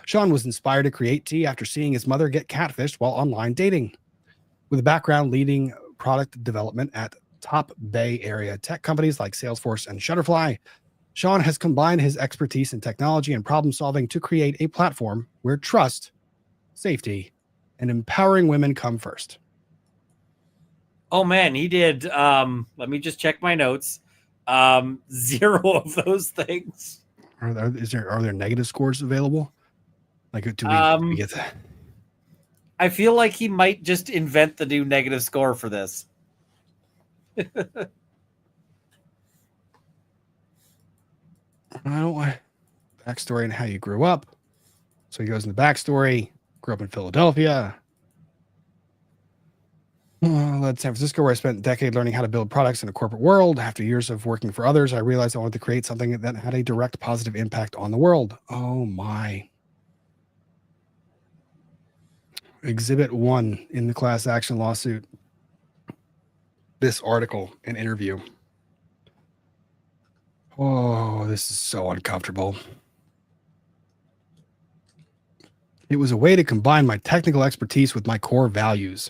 Sean was inspired to create T after seeing his mother get catfished while online dating. With a background leading product development at top Bay Area tech companies like Salesforce and Shutterfly, Sean has combined his expertise in technology and problem solving to create a platform where trust, safety, and empowering women come first.
Oh man, he did. Let me just check my notes. 0 of those things.
Are there negative scores available? Like, do we get that?
I feel like he might just invent the new negative score for this.
I don't want backstory and how you grew up. So he goes in the backstory. Grew up in Philadelphia. Led San Francisco, where I spent a decade learning how to build products in a corporate world. After years of working for others, I realized I wanted to create something that had a direct positive impact on the world. Oh my. Exhibit 1 in the class action lawsuit. This article and interview. Oh, this is so uncomfortable. It was a way to combine my technical expertise with my core values.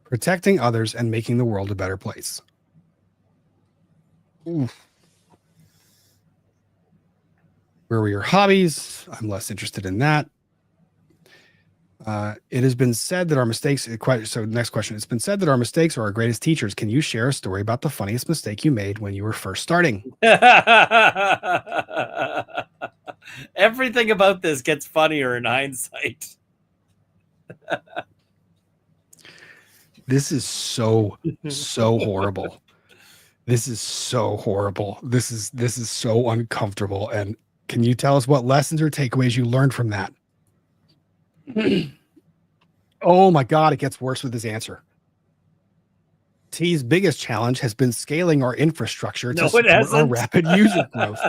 Protecting others and making the world a better place. Oof. Where were your hobbies? I'm less interested in that. It has been said that our mistakes. So, next question. It's been said that our mistakes are our greatest teachers. Can you share a story about the funniest mistake you made when you were first starting?
Everything about this gets funnier in hindsight.
This is so horrible. This is so horrible. This is so uncomfortable. And can you tell us what lessons or takeaways you learned from that? Oh my God, it gets worse with his answer. T's biggest challenge has been scaling our infrastructure to support our rapid user growth.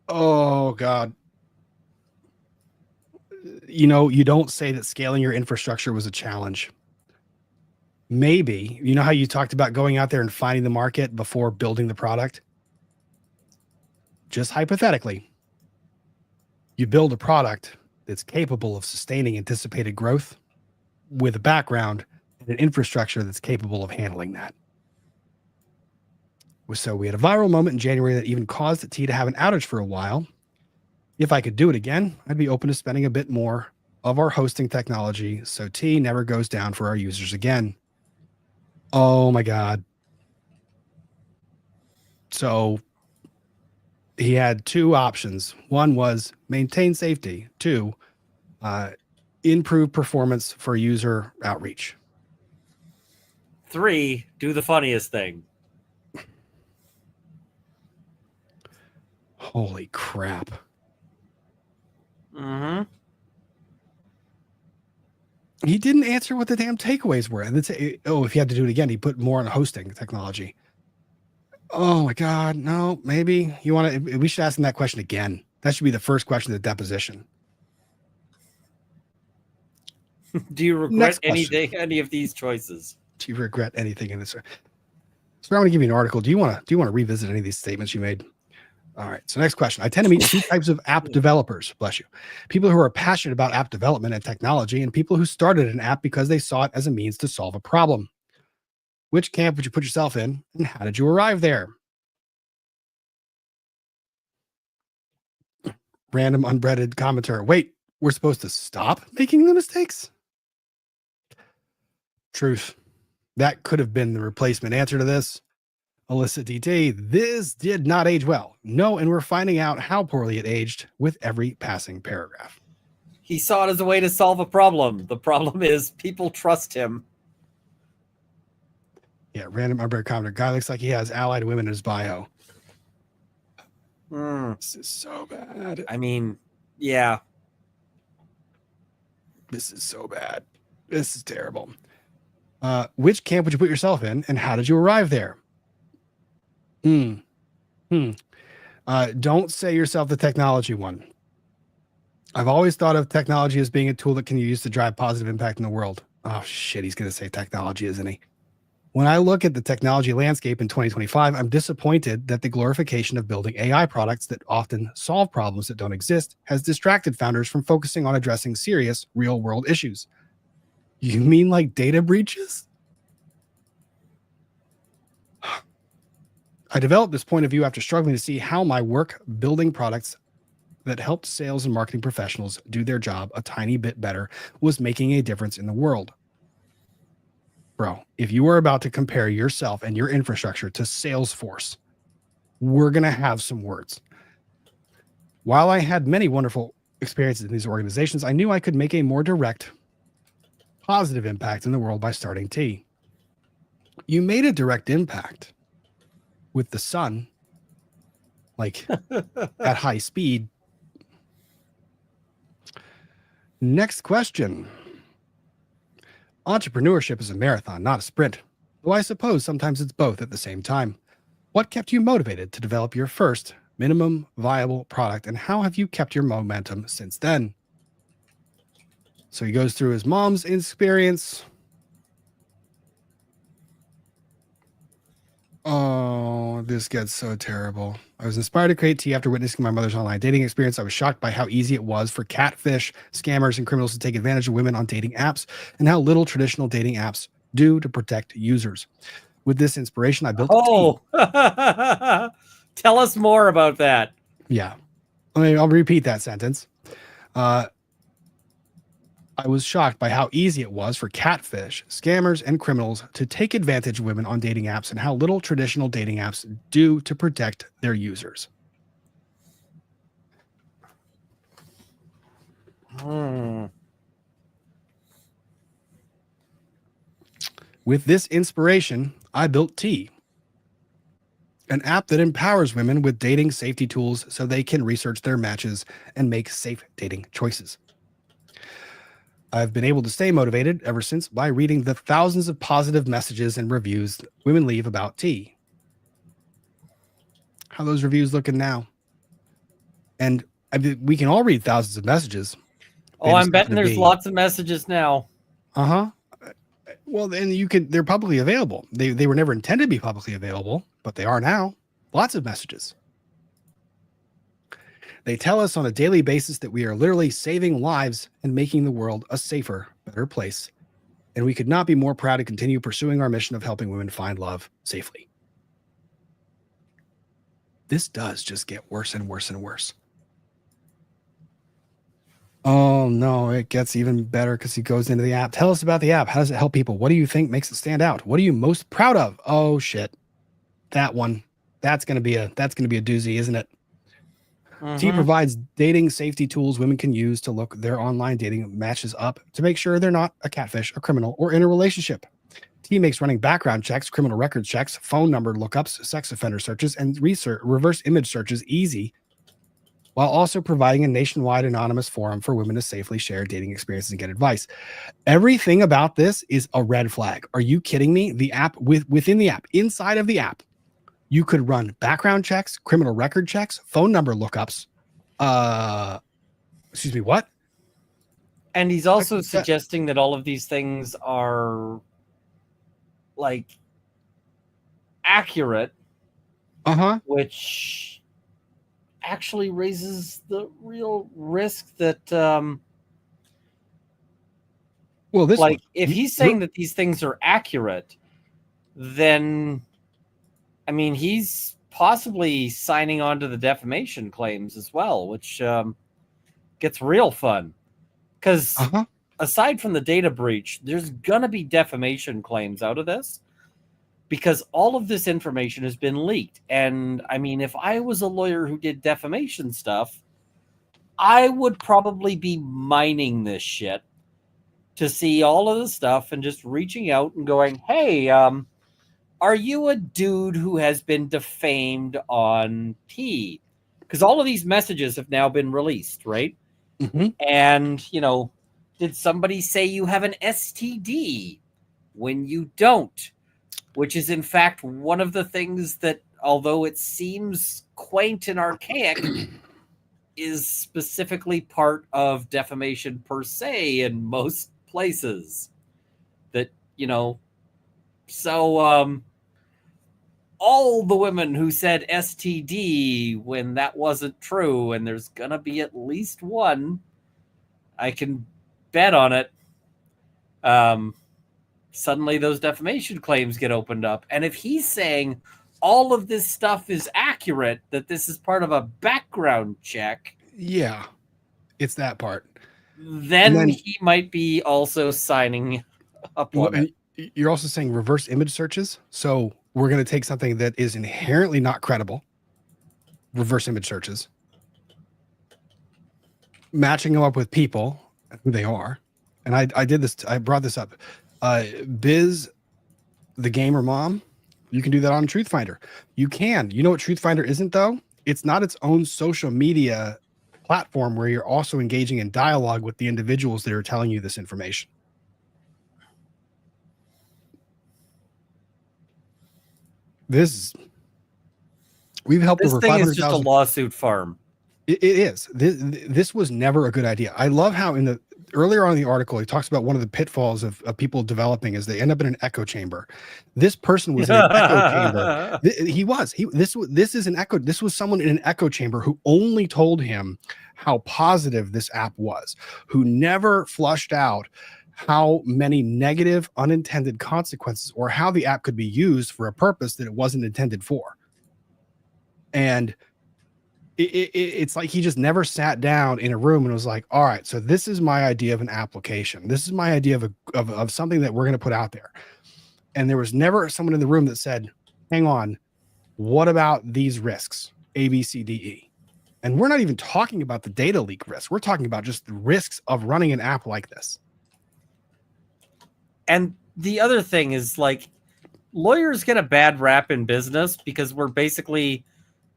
Oh God. You know, you don't say that scaling your infrastructure was a challenge. Maybe, you know how you talked about going out there and finding the market before building the product? Just hypothetically, you build a product that's capable of sustaining anticipated growth with a background and an infrastructure that's capable of handling that. So we had a viral moment in January that even caused T to have an outage for a while. If I could do it again, I'd be open to spending a bit more of our hosting technology so T never goes down for our users again. Oh my God. So he had two options. One was maintain safety. Two, improve performance for user outreach.
3, do the funniest thing.
Holy crap.
Mm-hmm.
He didn't answer what the damn takeaways were. And if he had to do it again, he put more on hosting technology. Oh my God. No, maybe we should ask him that question again. That should be the first question of the deposition.
Do you regret any of these choices?
Do you regret anything in this? So I'm going to give you an article. Do you want to revisit any of these statements you made? All right. So next question. I tend to meet two types of app developers. Bless you. People who are passionate about app development and technology, and people who started an app because they saw it as a means to solve a problem. Which camp would you put yourself in, and how did you arrive there? Random unbreaded commenter. Wait, we're supposed to stop making the mistakes? Truth. That could have been the replacement answer to this. Alyssa DT, this did not age well. No, and we're finding out how poorly it aged with every passing paragraph.
He saw it as a way to solve a problem. The problem is people trust him.
Yeah, random unbreaded commenter. Guy looks like he has allied women in his bio. This is so bad.
I mean, yeah.
This is so bad. This is terrible. Which camp would you put yourself in, and how did you arrive there? Don't say yourself the technology one. I've always thought of technology as being a tool that can be used to drive positive impact in the world. Oh, shit, he's going to say technology, isn't he? When I look at the technology landscape in 2025, I'm disappointed that the glorification of building AI products that often solve problems that don't exist has distracted founders from focusing on addressing serious real-world issues. You mean like data breaches? I developed this point of view after struggling to see how my work building products that helped sales and marketing professionals do their job a tiny bit better was making a difference in the world. Bro, if you are about to compare yourself and your infrastructure to Salesforce, we're going to have some words. While I had many wonderful experiences in these organizations, I knew I could make a more direct, positive impact in the world by starting T. You made a direct impact with the sun, like at high speed. Next question. Entrepreneurship is a marathon, not a sprint. Though I suppose sometimes it's both at the same time. What kept you motivated to develop your first minimum viable product, and how have you kept your momentum since then? So he goes through his mom's experience. Oh, this gets so terrible. I was inspired to create tea after witnessing my mother's online dating experience. I was shocked by how easy it was for catfish, scammers, and criminals to take advantage of women on dating apps, and how little traditional dating apps do to protect users. With this inspiration, I built tea.
Tell us more about that.
Yeah. I'll repeat that sentence. I was shocked by how easy it was for catfish, scammers, and criminals to take advantage of women on dating apps, and how little traditional dating apps do to protect their users. With this inspiration, I built Tea, an app that empowers women with dating safety tools so they can research their matches and make safe dating choices. I've been able to stay motivated ever since by reading the thousands of positive messages and reviews women leave about tea. How are those reviews looking now? And we can all read thousands of messages.
Oh, I'm betting there's lots of messages now.
Well, then they're publicly available. They were never intended to be publicly available, but they are now. Lots of messages. They tell us on a daily basis that we are literally saving lives and making the world a safer, better place. And we could not be more proud to continue pursuing our mission of helping women find love safely. This does just get worse and worse and worse. Oh, no, it gets even better because he goes into the app. Tell us about the app. How does it help people? What do you think makes it stand out? What are you most proud of? Oh, shit. That one. That's going to be a doozy, isn't it? Tea provides dating safety tools women can use to look their online dating matches up to make sure they're not a catfish, a criminal, or in a relationship. Tea makes running background checks, criminal record checks, phone number lookups, sex offender searches, and reverse image searches easy, while also providing a nationwide anonymous forum for women to safely share dating experiences and get advice. Everything about this is a red flag. Are you kidding me? The app, within the app, inside of the app, you could run background checks, criminal record checks, phone number lookups. Excuse me, what?
And he's also suggesting that all of these things are like accurate, which actually raises the real risk that if he's saying that these things are accurate, then I mean, he's possibly signing on to the defamation claims as well, which gets real fun. Because aside from the data breach, there's going to be defamation claims out of this because all of this information has been leaked. And I mean, if I was a lawyer who did defamation stuff, I would probably be mining this shit to see all of the stuff and just reaching out and going, hey, are you a dude who has been defamed on T? Because all of these messages have now been released, right? And, did somebody say you have an STD when you don't? Which is, in fact, one of the things that, although it seems quaint and archaic, is specifically part of defamation per se in most places. That, so all the women who said STD when that wasn't true, and there's gonna be at least one, I can bet on it, suddenly those defamation claims get opened up. And if he's saying all of this stuff is accurate, that this is part of a background check,
yeah, it's that part,
then he might be also signing up on it.
You're also saying reverse image searches. So we're going to take something that is inherently not credible, reverse image searches, matching them up with people, who they are. And I did this, I brought this up. Biz the gamer mom, you can do that on Truth Finder. You can. You know what Truth Finder isn't, though? It's not its own social media platform where you're also engaging in dialogue with the individuals that are telling you this information. We've helped
This
over
thing is just a
500,000.
lawsuit farm.
It is. This was never a good idea. I love how earlier on in the article, he talks about one of the pitfalls of people developing is they end up in an echo chamber. This person was in an echo chamber. This is an echo. This was someone in an echo chamber who only told him how positive this app was, who never flushed out how many negative unintended consequences or how the app could be used for a purpose that it wasn't intended for. And it's like he just never sat down in a room and was like, all right, so this is my idea of an application. This is my idea of something that we're going to put out there. And there was never someone in the room that said, hang on, what about these risks? A, B, C, D, E. And we're not even talking about the data leak risk. We're talking about just the risks of running an app like this.
And the other thing is, like, lawyers get a bad rap in business because we're basically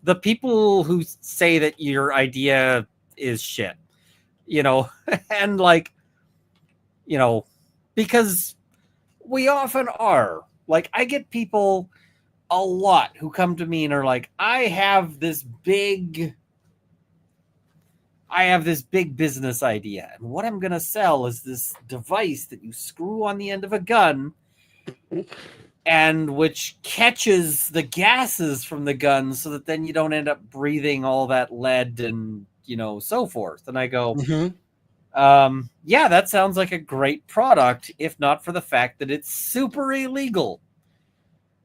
the people who say that your idea is shit, and like, because we often are. Like, I get people a lot who come to me and are like, I have this big business idea, and what I'm going to sell is this device that you screw on the end of a gun and which catches the gases from the gun so that then you don't end up breathing all that lead and, so forth. And I go, yeah, that sounds like a great product, if not for the fact that it's super illegal.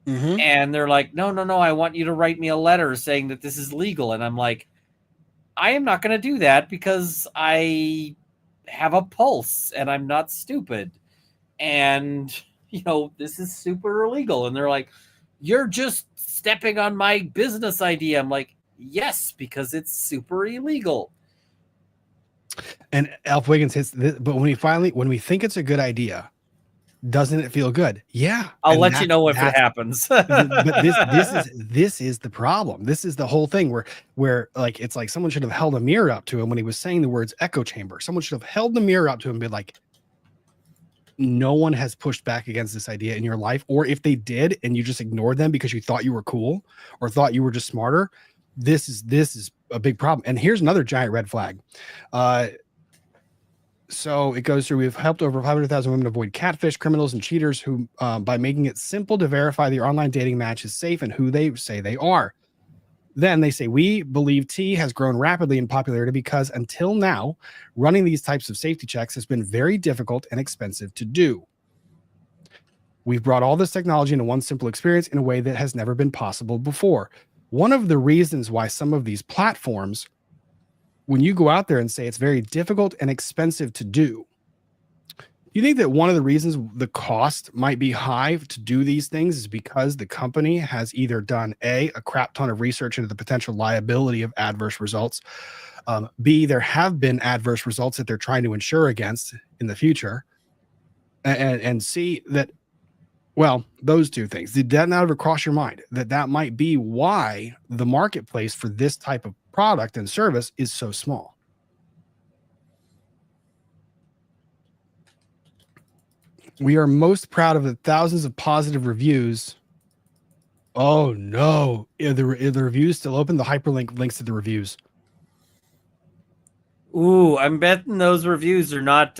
And they're like, no, I want you to write me a letter saying that this is legal. And I'm like, I am not going to do that because I have a pulse and I'm not stupid. And, this is super illegal. And they're like, you're just stepping on my business idea. I'm like, yes, because it's super illegal.
And Alf Wiggins hits this, but when we think it's a good idea, doesn't it feel good? Yeah.
I'll let you know if it happens.
But this is the problem. This is the whole thing where like, it's like someone should have held a mirror up to him when he was saying the words echo chamber. Someone should have held the mirror up to him and been like, no one has pushed back against this idea in your life. Or if they did, and you just ignored them because you thought you were cool or thought you were just smarter, this is a big problem. And here's another giant red flag. So it goes through, we've helped over 500,000 women avoid catfish, criminals, and cheaters who, by making it simple to verify their online dating match is safe and who they say they are. Then they say, we believe T has grown rapidly in popularity because until now, running these types of safety checks has been very difficult and expensive to do. We've brought all this technology into one simple experience in a way that has never been possible before. One of the reasons why some of these platforms, when you go out there and say it's very difficult and expensive to do, you think that one of the reasons the cost might be high to do these things is because the company has either done a crap ton of research into the potential liability of adverse results, B, there have been adverse results that they're trying to insure against in the future, and C, that, well, those two things. Did that not ever cross your mind that might be why the marketplace for this type of product and service is so small? We are most proud of the thousands of positive reviews. Oh no, are the reviews still open? The hyperlink links to the reviews.
Ooh, I'm betting those reviews are not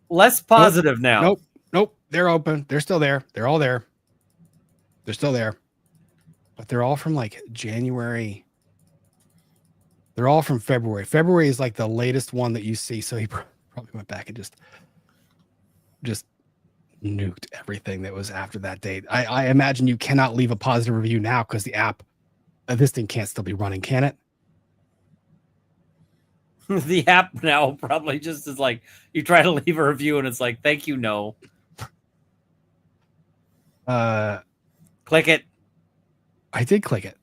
less positive now.
Nope. They're open. They're still there. They're all there. They're still there. But they're all from like January. They're all from February. February is like the latest one that you see. So he probably went back and just nuked everything that was after that date. I imagine you cannot leave a positive review now because the app, this thing can't still be running, can it?
The app now probably just is like, you try to leave a review and it's like, thank you, no. Click it.
I did click it.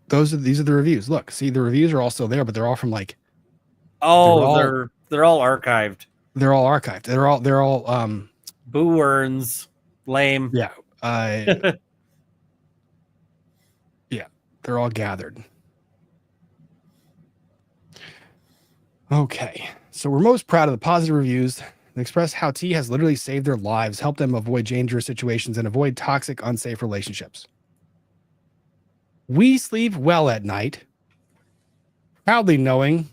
These are the reviews. Look, see, the reviews are all still there, but they're all from like,
they're all archived.
They're all archived. They're all
Boo earns. Lame.
Yeah. Yeah. They're all gathered. Okay. So we're most proud of the positive reviews that express how tea has literally saved their lives, helped them avoid dangerous situations, and avoid toxic, unsafe relationships. We sleep well at night, proudly knowing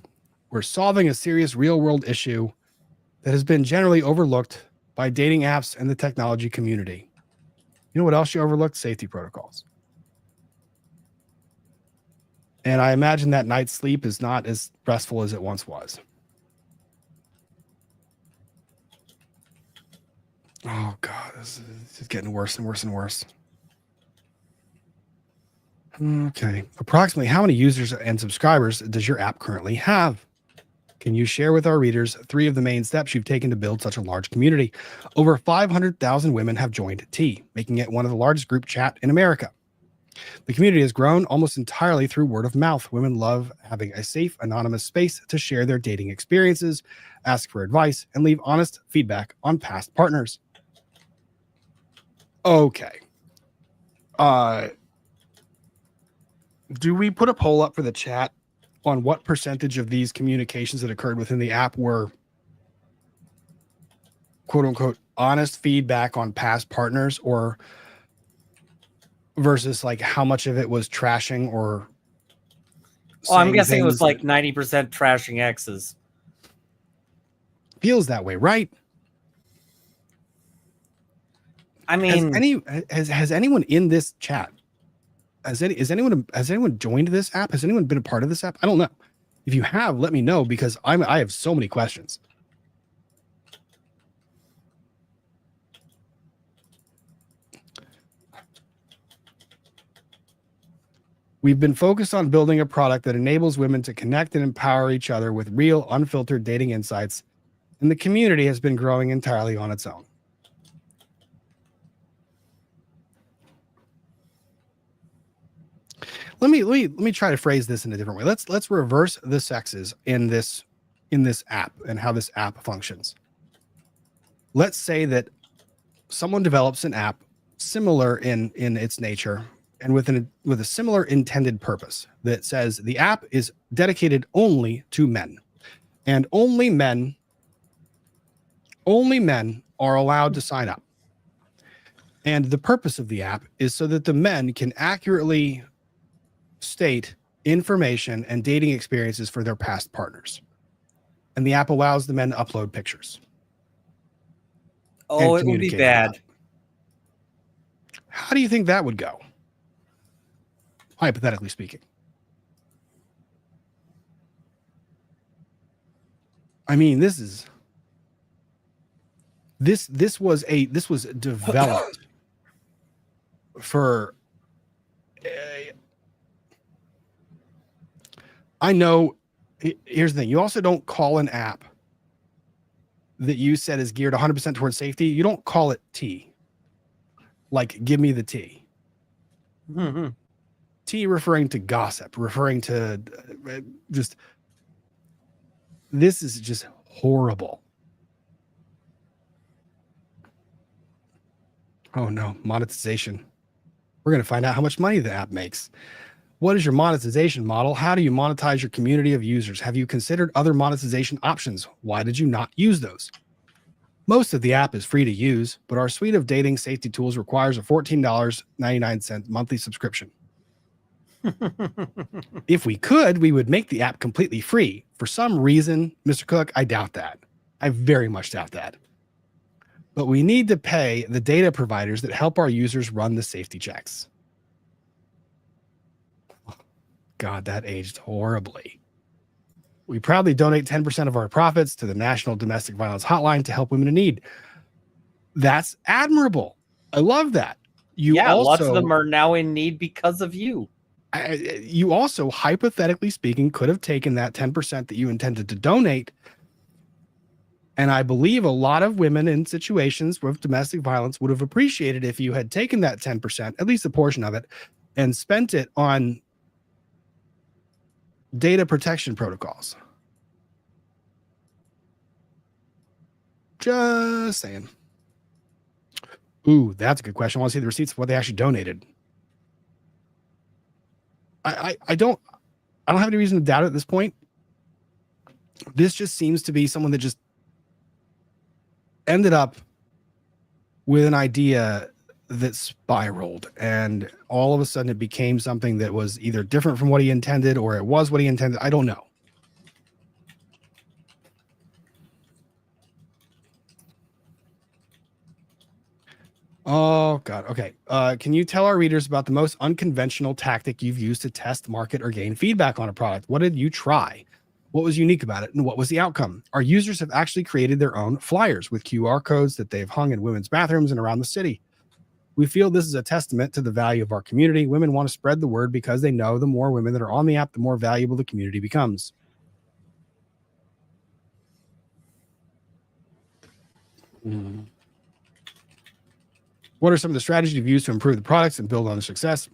we're solving a serious real-world issue that has been generally overlooked by dating apps and the technology community. You know what else you overlooked? Safety protocols. And I imagine that night's sleep is not as restful as it once was. Oh, God, this is getting worse and worse and worse. Okay. Approximately how many users and subscribers does your app currently have? Can you share with our readers 3 of the main steps you've taken to build such a large community? Over 500,000 women have joined T, making it one of the largest group chat in America. The community has grown almost entirely through word of mouth. Women love having a safe, anonymous space to share their dating experiences, ask for advice, and leave honest feedback on past partners. Okay. Do we put a poll up for the chat on what percentage of these communications that occurred within the app were quote unquote honest feedback on past partners, or versus like how much of it was trashing or
I'm guessing it was like
that
90% trashing exes.
feels that way, right?
I mean,
has anyone in this chat, has anyone joined this app? Has anyone been a part of this app? I don't know. If you have, let me know, because I have so many questions. We've been focused on building a product that enables women to connect and empower each other with real, unfiltered dating insights, and the community has been growing entirely on its own. Let me try to phrase this in a different way. Let's reverse the sexes in this app and how this app functions. Let's say that someone develops an app similar in its nature and with a similar intended purpose that says the app is dedicated only to men, and only men are allowed to sign up. And the purpose of the app is so that the men can accurately state information and dating experiences for their past partners. And the app allows the men to upload pictures.
oh, it would be bad.
How do you think that would go? Hypothetically speaking. I mean, this was developed for I know. Here's the thing. You also don't call an app that you said is geared 100% towards safety. You don't call it tea. Like, give me the tea.
Mm-hmm.
Tea referring to gossip, referring to just, this is just horrible. Oh no, monetization. We're going to find out how much money the app makes. What is your monetization model? How do you monetize your community of users? Have you considered other monetization options? Why did you not use those? Most of the app is free to use, but our suite of dating safety tools requires a $14.99 monthly subscription. If we could, we would make the app completely free. For some reason, Mr. Cook, I doubt that. I very much doubt that. But we need to pay the data providers that help our users run the safety checks. God, that aged horribly. We proudly donate 10% of our profits to the National Domestic Violence Hotline to help women in need. That's admirable. I love that.
Lots of them are now in need because of you.
You also, hypothetically speaking, could have taken that 10% that you intended to donate. And I believe a lot of women in situations with domestic violence would have appreciated if you had taken that 10%, at least a portion of it, and spent it on data protection protocols. Just saying. Ooh, that's a good question. I want to see the receipts of what they actually donated. I don't have any reason to doubt it at this point. This just seems to be someone that just ended up with an idea that spiraled, and all of a sudden it became something that was either different from what he intended, or it was what he intended. I don't know. Oh God. Okay. Can you tell our readers about the most unconventional tactic you've used to test, market, or gain feedback on a product? What did you try? What was unique about it, and what was the outcome? Our users have actually created their own flyers with QR codes that they've hung in women's bathrooms and around the city. We feel this is a testament to the value of our community. Women want to spread the word because they know the more women that are on the app, the more valuable the community becomes. What are some of the strategies you've used to improve the products and build on the success?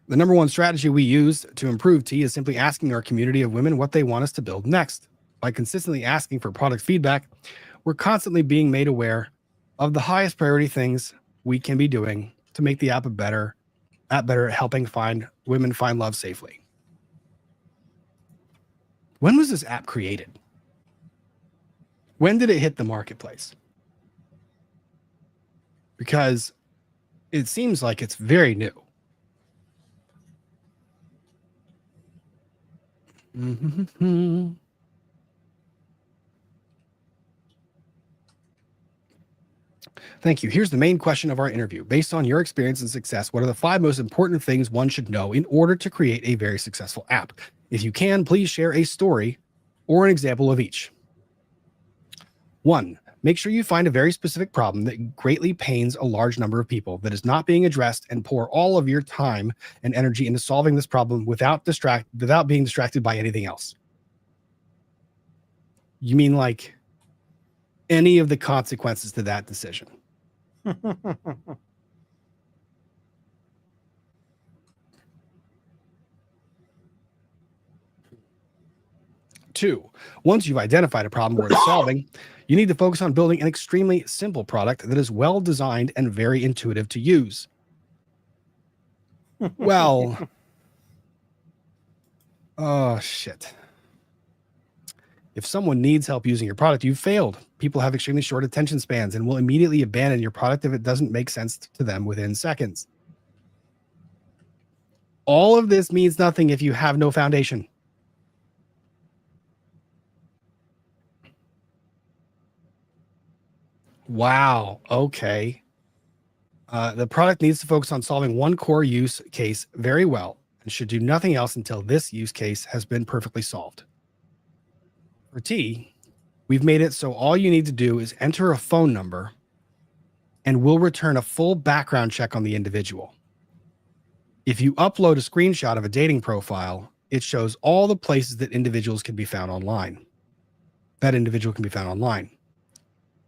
The number one strategy we use to improve T is simply asking our community of women what they want us to build next. By consistently asking for product feedback, we're constantly being made aware of the highest priority things we can be doing to make the app better at helping women find love safely. When was this app created? When did it hit the marketplace? Because it seems like it's very new. Thank you. Here's the main question of our interview. Based on your experience and success, what are the 5 most important things one should know in order to create a very successful app? If you can, please share a story or an example of each. 1. Make sure you find a very specific problem that greatly pains a large number of people that is not being addressed, and pour all of your time and energy into solving this problem without being distracted by anything else. You mean like any of the consequences to that decision? Two, once you've identified a problem worth solving, you need to focus on building an extremely simple product that is well designed and very intuitive to use. Well, oh shit. If someone needs help using your product, you've failed. People have extremely short attention spans and will immediately abandon your product if it doesn't make sense to them within seconds. All of this means nothing if you have no foundation. Wow. Okay. The product needs to focus on solving one core use case very well and should do nothing else until this use case has been perfectly solved. For T, we've made it so all you need to do is enter a phone number and we'll return a full background check on the individual. If you upload a screenshot of a dating profile, it shows all the places that individuals can be found online. That individual can be found online.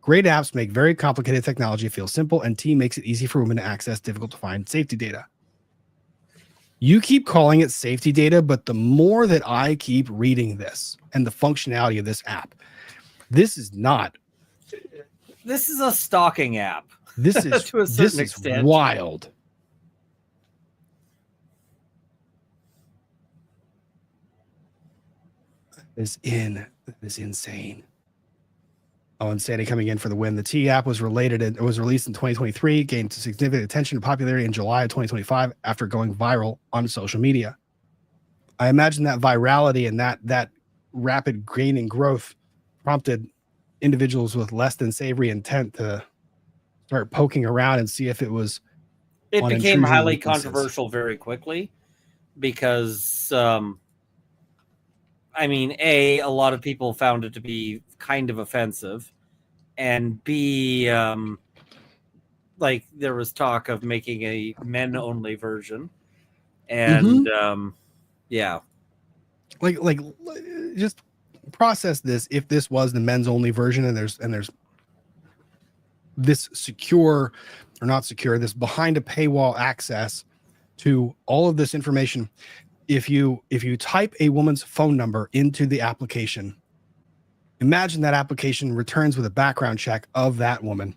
Great apps make very complicated technology feel simple, and T makes it easy for women to access difficult to find safety data. You keep calling it safety data, but the more that I keep reading this and the functionality of this app, this is not.
This is a stalking app.
This is
to a certain extent
wild. This is insane. Oh, and Sandy coming in for the win. The T app was released in 2023, gained significant attention and popularity in July of 2025 after going viral on social media. I imagine that virality and that rapid gain and growth prompted individuals with less than savory intent to start poking around and see if it was.
It became highly controversial very quickly because, I mean, A, a lot of people found it to be kind of offensive, and B, like there was talk of making a men-only version, and yeah,
like just process this. If this was the men's-only version, and there's this secure or not secure, this behind a paywall access to all of this information. If you type a woman's phone number into the application, imagine that application returns with a background check of that woman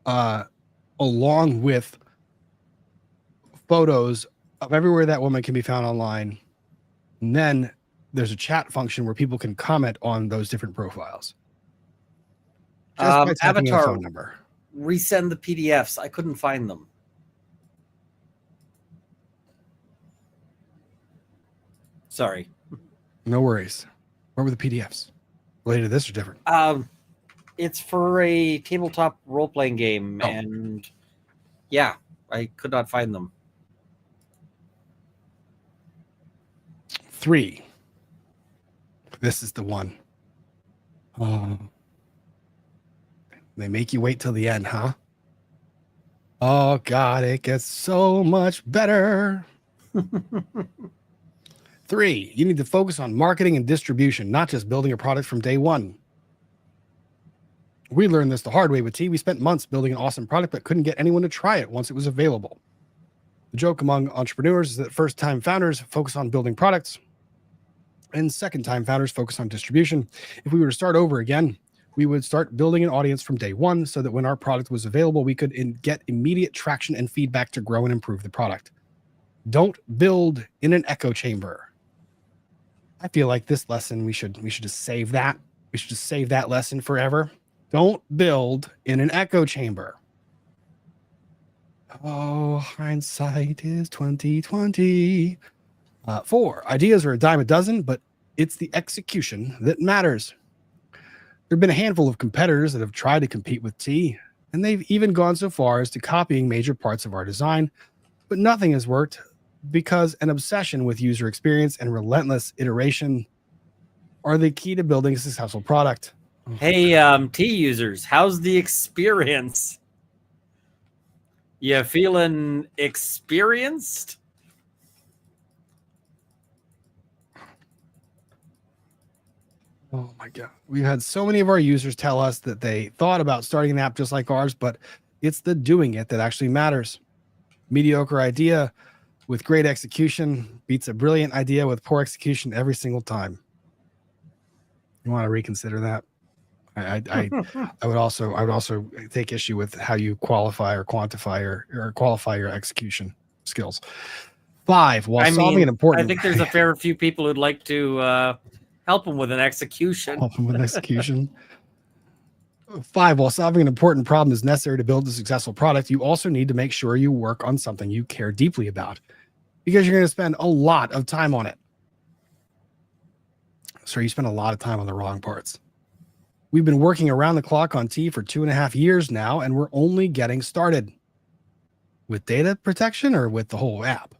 along with photos of everywhere that woman can be found online. And then there's a chat function where people can comment on those different profiles. Just by typing in a
Avatar,
phone number.
resend the PDFs. I couldn't find them. Sorry.
No worries. What were the PDFs? Related to this or different?
It's for a tabletop role-playing game, and yeah, I could not find them.
3. This is the one. They make you wait till the end, huh? Oh, God, it gets so much better. 3, you need to focus on marketing and distribution, not just building a product from day one. We learned this the hard way with tea. We spent months building an awesome product, but couldn't get anyone to try it once it was available. The joke among entrepreneurs is that first-time founders focus on building products, and second-time founders focus on distribution. If we were to start over again, we would start building an audience from day one so that when our product was available, we could get immediate traction and feedback to grow and improve the product. Don't build in an echo chamber. I feel like this lesson, we should just save that. We should just save that lesson forever. Don't build in an echo chamber. Oh, hindsight is 2020. 4, ideas are a dime a dozen, but it's the execution that matters. There have been a handful of competitors that have tried to compete with T, and they've even gone so far as to copying major parts of our design, but nothing has worked because an obsession with user experience and relentless iteration are the key to building a successful product.
Hey, T users, how's the experience? You feeling experienced?
Oh my God. We've had so many of our users tell us that they thought about starting an app just like ours, but it's the doing it that actually matters. Mediocre idea with great execution beats a brilliant idea with poor execution every single time. You want to reconsider that? I would also take issue with how you qualify or quantify or qualify your execution skills. 5, while solving an important.
I think there's a fair few people who'd like to help them with an execution.
5, while solving an important problem is necessary to build a successful product, you also need to make sure you work on something you care deeply about, because you're going to spend a lot of time on it. So you spend a lot of time on the wrong parts. We've been working around the clock on T for 2.5 years now, and we're only getting started. With data protection or with the whole app?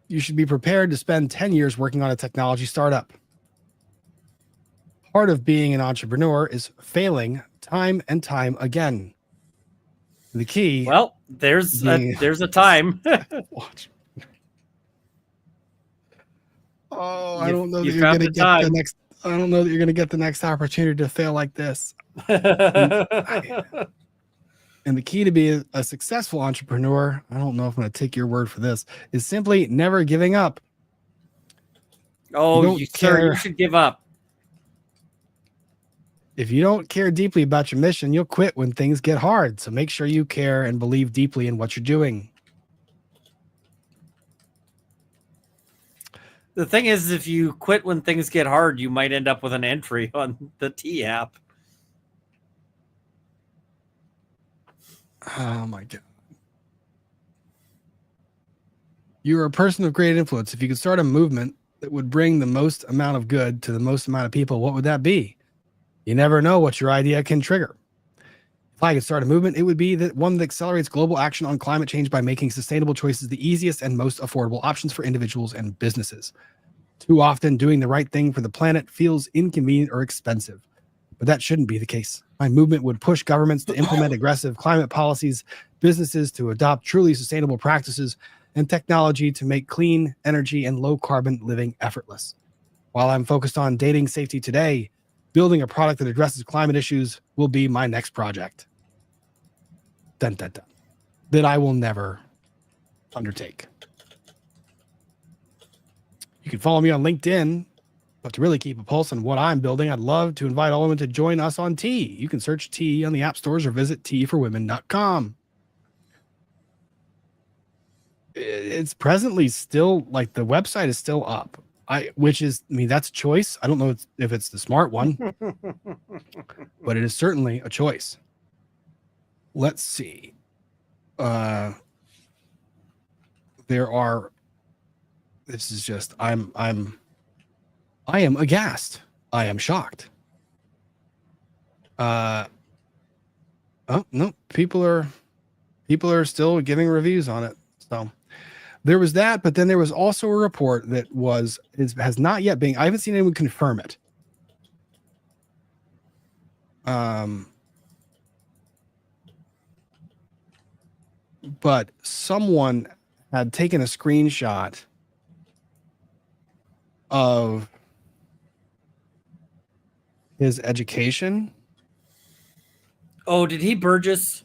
You should be prepared to spend 10 years working on a technology startup. Part of being an entrepreneur is failing time and time again. The key.
Well, there's a time.
Watch. Oh, I don't know that you're going to get the next. I don't know that you're going to get the next opportunity to fail like this. And the key to be a successful entrepreneur, I don't know if I'm going to take your word for this, is simply never giving up.
Oh, sir, you should give up.
If you don't care deeply about your mission, you'll quit when things get hard. So make sure you care and believe deeply in what you're doing.
The thing is, if you quit when things get hard, you might end up with an entry on the T app.
Oh my God. You're a person of great influence. If you could start a movement that would bring the most amount of good to the most amount of people, what would that be? You never know what your idea can trigger. If I could start a movement, it would be that one that accelerates global action on climate change by making sustainable choices the easiest and most affordable options for individuals and businesses. Too often, doing the right thing for the planet feels inconvenient or expensive, but that shouldn't be the case. My movement would push governments to implement aggressive climate policies, businesses to adopt truly sustainable practices, and technology to make clean energy and low carbon living effortless. While I'm focused on dating safety today, building a product that addresses climate issues will be my next project. Dun, dun, dun. That I will never undertake. You can follow me on LinkedIn But to really keep a pulse on what I'm building, I'd love to invite all women to join us on T. You can search T on the app stores or visit tforwomen.com. It's presently still, like, the website is still up. That's a choice. I don't know if it's the smart one, but it is certainly a choice. Let's see. There are. This is just. I am aghast. I am shocked. Oh no, people are still giving reviews on it. So there was that, but then there was also a report that has not yet been. I haven't seen anyone confirm it. But someone had taken a screenshot of his education.
Oh, did he Burgess?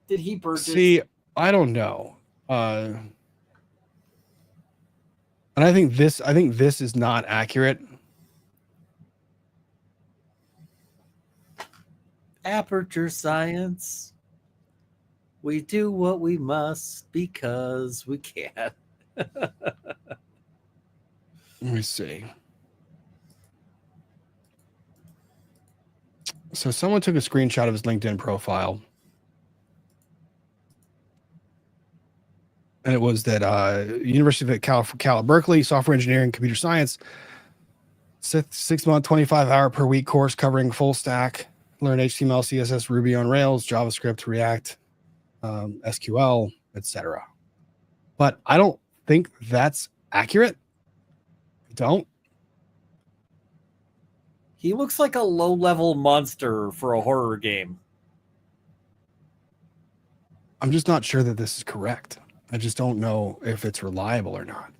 Did he Burgess?
See, I don't know. And I think this is not accurate.
Aperture science. We do what we must because we can.
Let me see. So someone took a screenshot of his LinkedIn profile. And it was that University of Cal at Berkeley, software engineering, computer science, 6 month, 25-hour per week course covering full stack, learn HTML, CSS, Ruby on Rails, JavaScript, React, SQL, etc. But I don't think that's accurate. I don't.
He looks like a low-level monster for a horror game.
I'm just not sure that this is correct. I just don't know if it's reliable or not.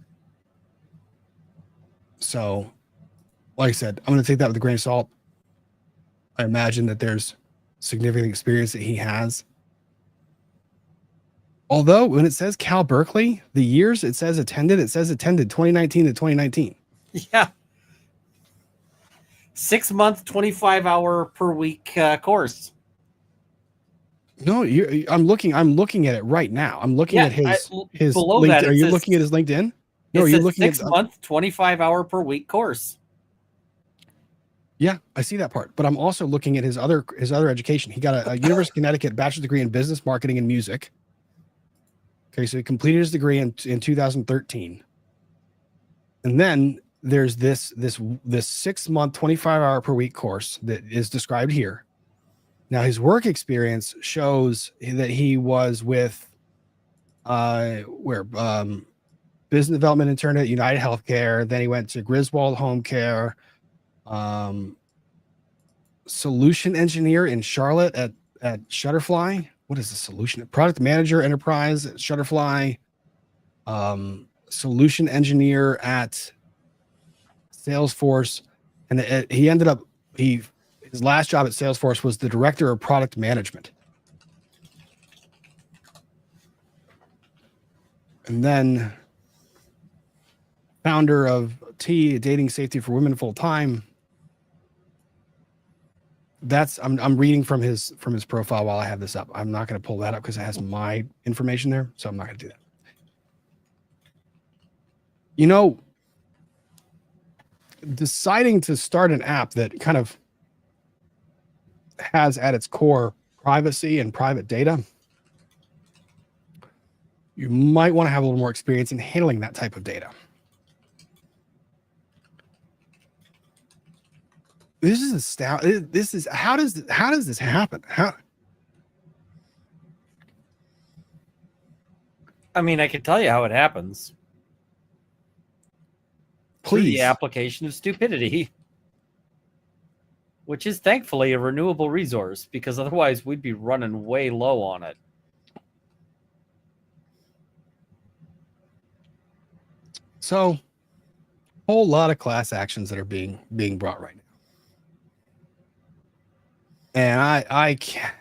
So, like I said, I'm going to take that with a grain of salt. I imagine that there's significant experience that he has. Although when it says Cal Berkeley, the years it says attended 2019 to 2019.
Yeah. 6 month, 25-hour per week course.
No, I'm looking at it right now. I'm looking at his
below
LinkedIn.
that.
Are you looking at his LinkedIn? No, are you looking at
6 month, 25-hour per week course?
Yeah, I see that part. But I'm also looking at his other education. He got a University of Connecticut bachelor's degree in business, marketing, and music. Okay, so he completed his degree in 2013. And then there's this 6 month, 25-hour per week course that is described here. Now, his work experience shows that he was with business development intern at United Healthcare. Then he went to Griswold Home Care, solution engineer in Charlotte at Shutterfly. What is the solution? Product manager enterprise at Shutterfly, solution engineer at Salesforce, and he ended up his last job at Salesforce was the director of product management. And then founder of T, Dating Safety for Women Full Time. I'm reading from his profile while I have this up. I'm not going to pull that up because it has my information there, so I'm not going to do that. You know, deciding to start an app that kind of has at its core privacy and private data, you might want to have a little more experience in handling that type of data. This is astounding. How does this happen?
I mean, I can tell you how it happens. Through
Please.
the application of stupidity, which is thankfully a renewable resource, because otherwise we'd be running way low on it.
So, a whole lot of class actions that are being brought right now. And I can't.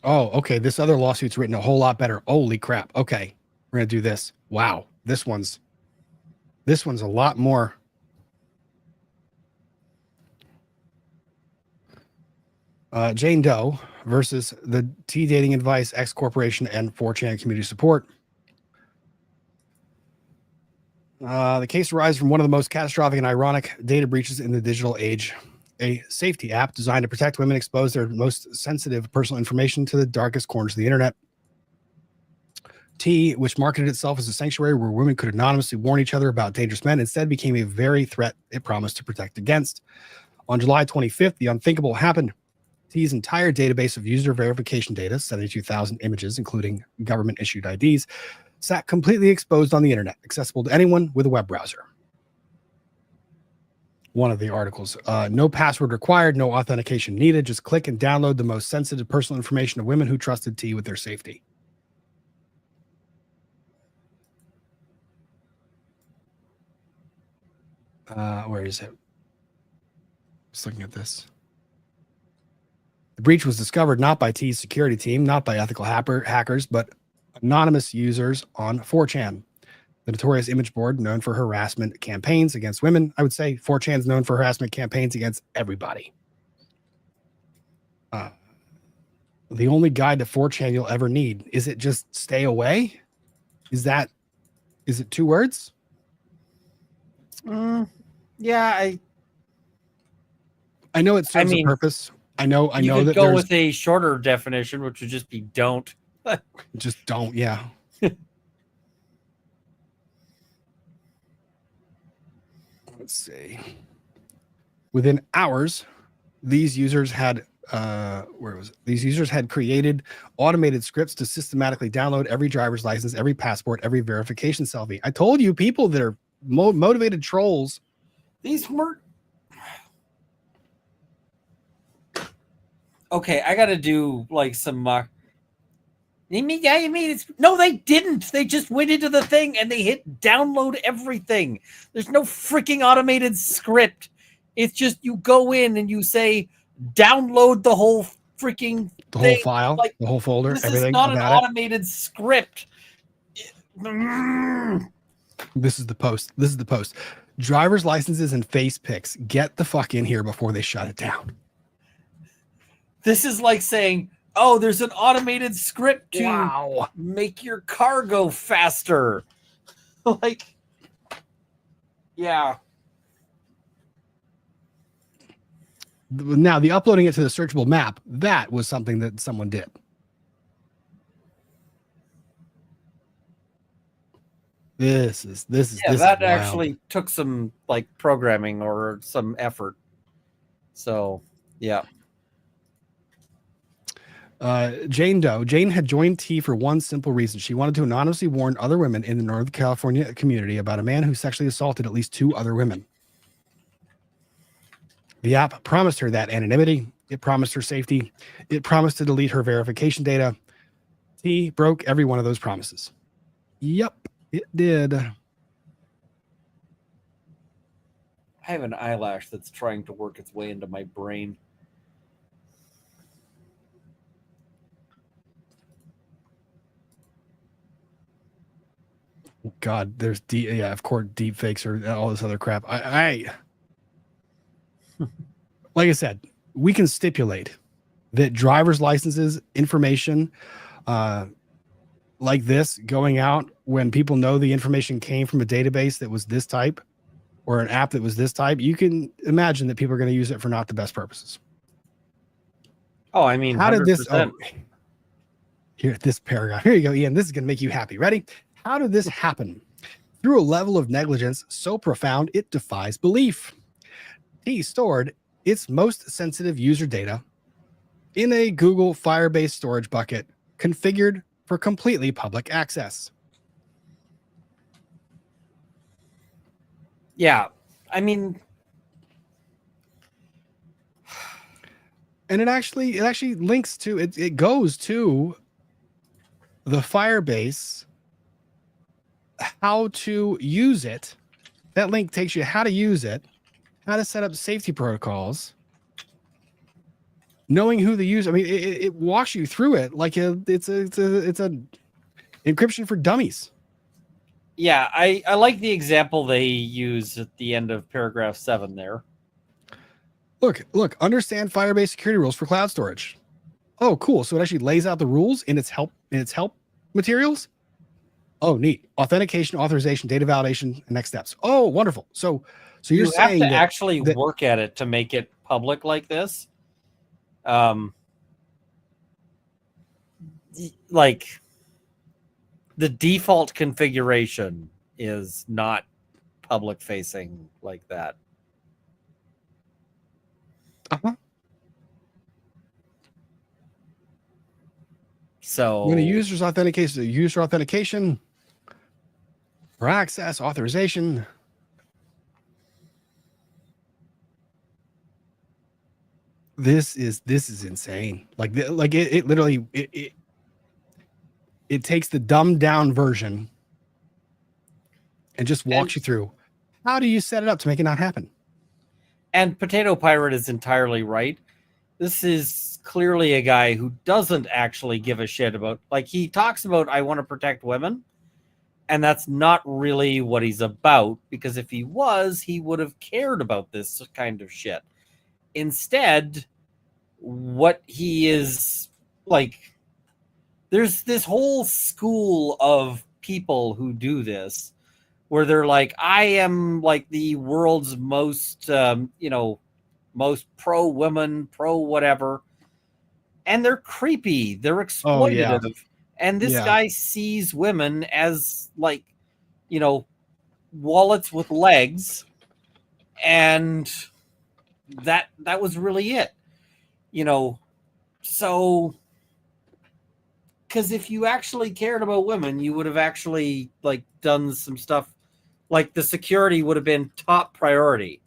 Oh, okay. This other lawsuit's written a whole lot better. Holy crap. Okay. We're going to do this. Wow. This one's a lot more. Jane Doe versus the T Dating Advice X Corporation and 4chan community support. The case arises from one of the most catastrophic and ironic data breaches in the digital age. A safety app designed to protect women expose their most sensitive personal information to the darkest corners of the internet. T, which marketed itself as a sanctuary where women could anonymously warn each other about dangerous men, instead became a very threat it promised to protect against. On July 25th, the unthinkable happened. T's entire database of user verification data, 72,000 images, including government-issued IDs, sat completely exposed on the internet, accessible to anyone with a web browser. One of the articles, no password required, no authentication needed, just click and download the most sensitive personal information of women who trusted T with their safety. Where is it? Just looking at this. The breach was discovered not by T's security team, not by ethical hackers, but anonymous users on 4chan, the notorious image board known for harassment campaigns against women. I would say 4chan's known for harassment campaigns against everybody. The only guide to 4chan you'll ever need. Is it just stay away? Is it 2 words?
Yeah,
I know it serves a purpose. I know
you could
that
go with a shorter definition, which would just be don't.
Just don't, yeah. Let's see. Within hours, these users had These users had created automated scripts to systematically download every driver's license, every passport, every verification selfie. I told you, people that are motivated trolls.
These weren't. Okay, I got to do like some. No, they didn't. They just went into the thing and they hit download everything. There's no freaking automated script. It's just you go in and you say download the whole freaking
whole file, like, the whole folder,
this
everything.
This is not an automated script.
This is the post. This is the post. Driver's licenses and face pics. Get the fuck in here before they shut it down.
This is like saying, oh, there's an automated script to make your car go faster. Like, yeah.
Now, the uploading it to the searchable map, that was something that someone did. This is
that actually took some like programming or some effort. So, yeah.
Jane Doe. Jane had joined T for one simple reason. She wanted to anonymously warn other women in the Northern California community about a man who sexually assaulted at least 2 other women. The app promised her that anonymity. It promised her safety. It promised to delete her verification data. T broke every one of those promises. Yep, it did.
I have an eyelash that's trying to work its way into my brain.
God, there's of course, deep fakes or all this other crap. Like I said, we can stipulate that driver's licenses information like this going out when people know the information came from a database that was this type or an app that was this type, you can imagine that people are going to use it for not the best purposes.
Oh, I mean,
how 100%. Did this? Oh, here, this paragraph. Here you go, Ian. This is going to make you happy. Ready? How did this happen? Through a level of negligence so profound it defies belief. T stored its most sensitive user data in a Google Firebase storage bucket configured for completely public access.
Yeah, I mean,
and it actually links to it. It goes to the Firebase, how to use it. That link takes you how to use it, how to set up safety protocols. knowing who the user. I mean, it walks you through it like it's a encryption for dummies.
Yeah, I like the example they use at the end of paragraph 7 there.
Look, understand Firebase security rules for cloud storage. Oh, cool. So it actually lays out the rules in its help materials. Oh, neat. Authentication, authorization, data validation, and next steps. Oh, wonderful. So you're
You have
saying
to
that
actually work at it to make it public like this. Like the default configuration is not public facing like that.
uh-huh.
So
when a user's authentication, user authentication for access, authorization. This is insane. Like it literally it takes the dumbed down version and just walks you through. How do you set it up to make it not happen?
And Potato Pirate is entirely right. This is clearly a guy who doesn't actually give a shit about, like, he talks about, I want to protect women. And that's not really what he's about, because if he was, he would have cared about this kind of shit. Instead, what he is like, there's this whole school of people who do this where they're like, I am like the world's most, most pro women, pro whatever. And they're creepy. They're exploitative.
Oh, yeah.
And this guy sees women as like, wallets with legs. And that was really it. So, because if you actually cared about women, you would have actually like done some stuff, like the security would have been top priority.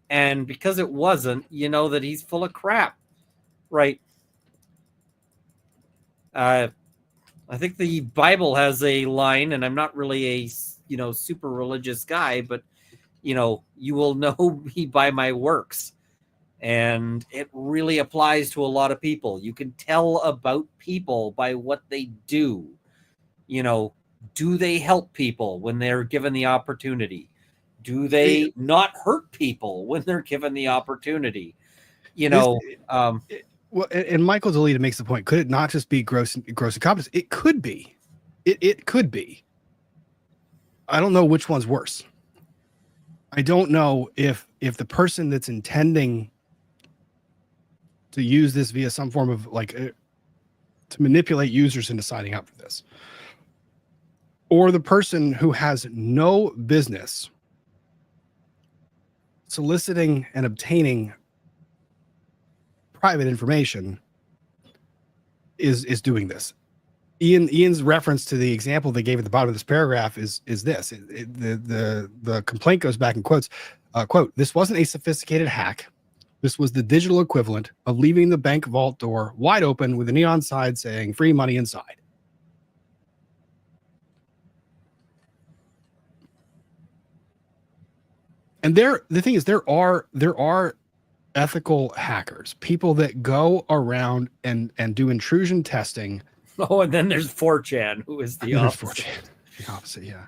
And because it wasn't, that he's full of crap, right? I think the Bible has a line, and I'm not really a super religious guy, but you will know me by my works. And it really applies to a lot of people. You can tell about people by what they do. Do they help people when they're given the opportunity? Do they not hurt people when they're given the opportunity?
Well, and Michael DeLita makes the point. Could it not just be gross incompetence? It could be. It could be. I don't know which one's worse. I don't know if the person that's intending to use this via some form of to manipulate users into signing up for this, or the person who has no business soliciting and obtaining private information is doing this. Ian's reference to the example they gave at the bottom of this paragraph is this. The complaint goes back and quotes, quote, "This wasn't a sophisticated hack. This was the digital equivalent of leaving the bank vault door wide open with a neon sign saying free money inside." And the thing is, there are ethical hackers, people that go around and do intrusion testing.
Oh, and then there's 4chan, who is the opposite. 4chan,
the opposite, yeah.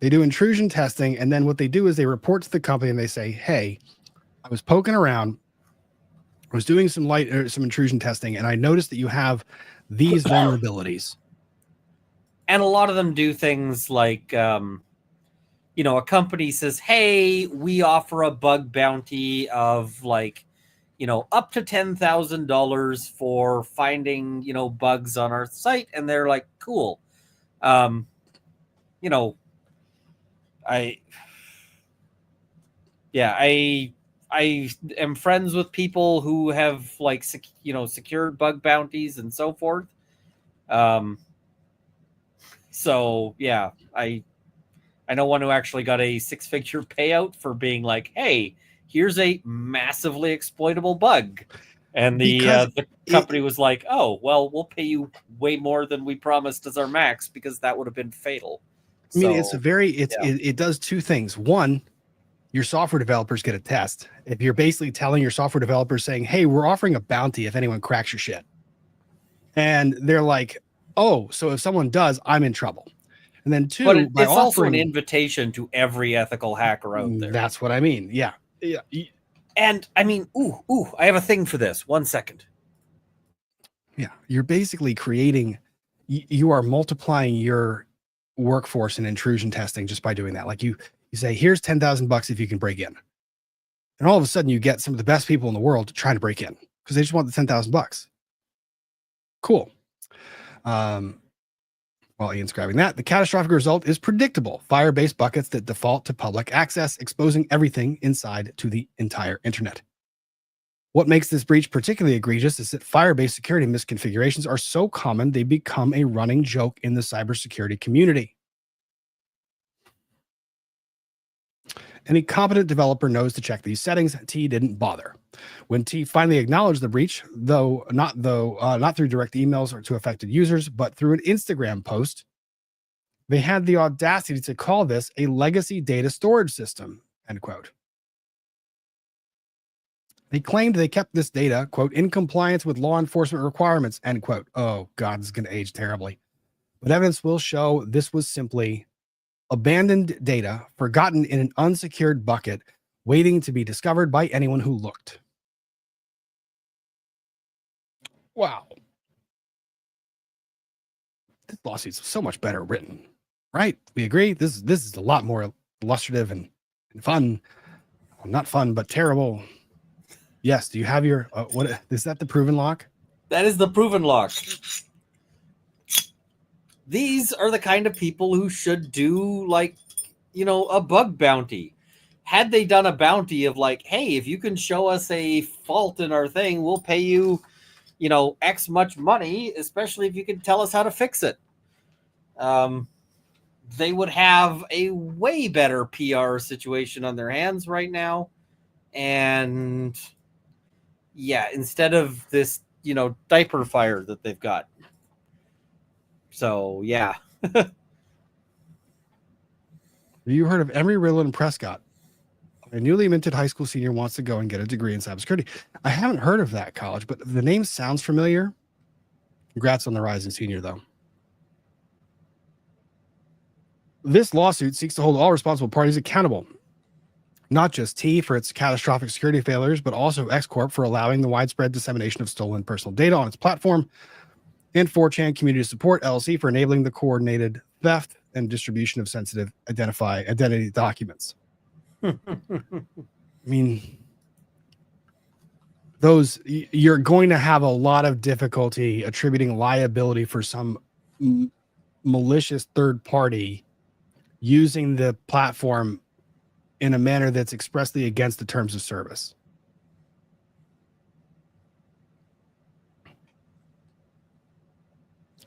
They do intrusion testing, and then what they do is they report to the company and they say, "Hey, I was poking around, I was doing some intrusion testing, and I noticed that you have these vulnerabilities."
And a lot of them do things like, a company says, "Hey, we offer a bug bounty of up to $10,000 for finding, bugs on our site." And they're like, "Cool." I am friends with people who have secured bug bounties and so forth. So yeah, I know one who actually got a 6-figure payout for being like, "Hey, here's a massively exploitable bug." And the company was like, "Oh, well, we'll pay you way more than we promised as our max, because that would have been fatal."
I mean, it does two things. One, your software developers get a test. If you're basically telling your software developers saying, hey, we're offering a bounty if anyone cracks your shit. And they're like, oh, so if someone does, I'm in trouble. And then two,
but
by
it's
offering,
also an invitation to every ethical hacker out there.
That's what I mean. Yeah. Yeah.
And I mean, I have a thing for this. 1 second.
Yeah. You're basically creating, you are multiplying your workforce in intrusion testing just by doing that. Like you say, here's $10,000 if you can break in. And all of a sudden you get some of the best people in the world trying to break in because they just want the $10,000. Cool. While Ian's grabbing that, the catastrophic result is predictable. Fire-based buckets that default to public access, exposing everything inside to the entire internet. What makes this breach particularly egregious is that fire-based security misconfigurations are so common they become a running joke in the cybersecurity community. Any competent developer knows to check these settings. T didn't bother. When T finally acknowledged the breach, not through direct emails or to affected users, but through an Instagram post, they had the audacity to call this a legacy data storage system, end quote. They claimed they kept this data, quote, in compliance with law enforcement requirements, end quote. Oh, God, this is going to age terribly. But evidence will show this was simply abandoned data, forgotten in an unsecured bucket, waiting to be discovered by anyone who looked. Wow. This lawsuit's so much better written, right? We agree? This is a lot more illustrative and fun. Well, not fun, but terrible. Yes. Do you have your, what is that, the proven lock?
That is the proven lock. These are the kind of people who should do, like, you know, a bug bounty. Had they done a bounty of like, hey, if you can show us a fault in our thing, we'll pay you, you know, X much money, especially if you can tell us how to fix it. They would have a way better PR situation on their hands right now. And yeah, instead of this, you know, diaper fire that they've got. So, yeah.
Have you heard of Emory Ridland Prescott? A newly minted high school senior wants to go and get a degree in cybersecurity. I haven't heard of that college, but the name sounds familiar. Congrats on the rising senior, though. This lawsuit seeks to hold all responsible parties accountable. Not just T for its catastrophic security failures, but also X Corp for allowing the widespread dissemination of stolen personal data on its platform, and 4chan Community Support LLC for enabling the coordinated theft and distribution of sensitive identity documents. I mean, you're going to have a lot of difficulty attributing liability for some malicious third party using the platform in a manner that's expressly against the terms of service.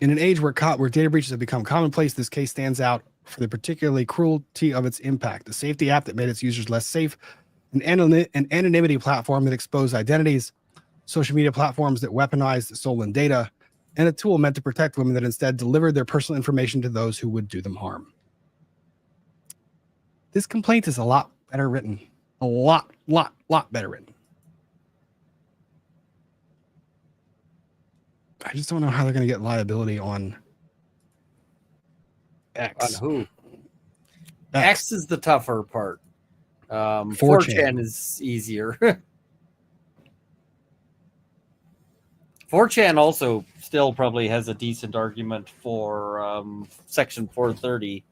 In an age where data breaches have become commonplace, this case stands out for the particularly cruelty of its impact. A safety app that made its users less safe, an anonymity platform that exposed identities, social media platforms that weaponized stolen data, and a tool meant to protect women that instead delivered their personal information to those who would do them harm. This complaint is a lot better written. A lot better written. I just don't know how they're going to get liability on X.
On who? X is the tougher part. 4chan is easier. 4chan also still probably has a decent argument for Section 430.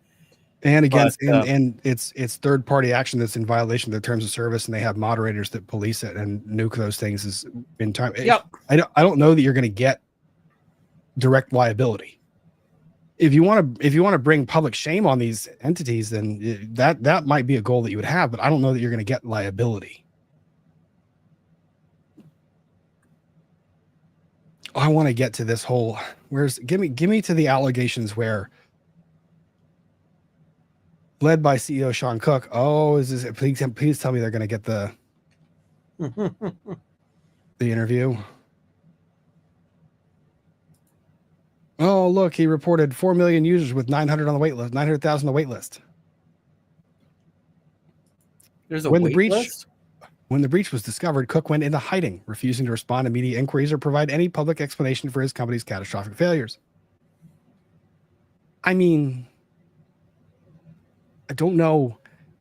And against and it's third party action that's in violation of their terms of service, and they have moderators that police it and nuke those things is in time.
Yep.
I don't know that you're going to get direct liability. If you want to bring public shame on these entities, then that might be a goal that you would have, but I don't know that you're going to get liability. I want to get to this whole give me to the allegations where led by CEO Sean Cook. Oh, please tell me they're going to get the interview. Oh, look, he reported 4 million users with 900,000 on the wait list.
There's a
When the
wait
breach
list?
When the breach was discovered, Cook went into hiding, refusing to respond to media inquiries or provide any public explanation for his company's catastrophic failures. I mean, I don't know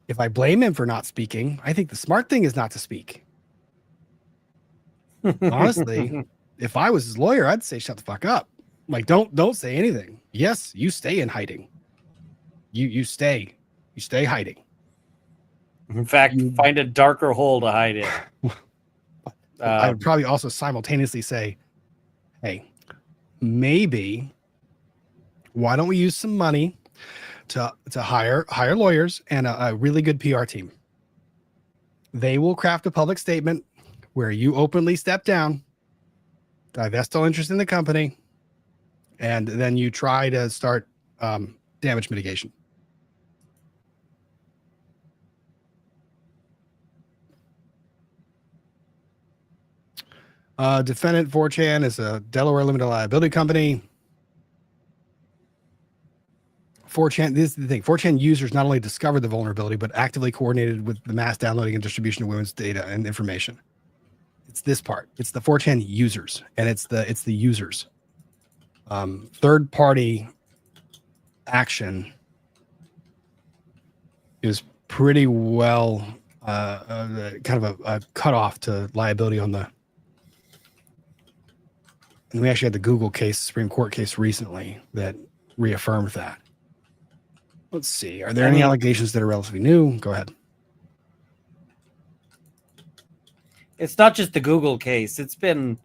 if I blame him for not speaking. I think the smart thing is not to speak. Honestly, if I was his lawyer, I'd say shut the fuck up. Like, don't say anything. Yes, you stay in hiding. You stay hiding.
In fact, find a darker hole to hide in.
I would probably also simultaneously say, hey, maybe why don't we use some money to hire lawyers and a really good PR team? They will craft a public statement where you openly step down, divest all interest in the company, and then you try to start damage mitigation. Defendant 4chan is a Delaware limited liability company. 4chan, this is the thing. 4chan users not only discovered the vulnerability, but actively coordinated with the mass downloading and distribution of women's data and information. It's this part. It's the 4chan users, and it's the users. Third party action is pretty well kind of a cutoff to liability on the. And we actually had the Google case, Supreme Court case recently that reaffirmed that. Let's see. Are there any allegations that are relatively new? Go ahead.
It's not just the Google case. It's been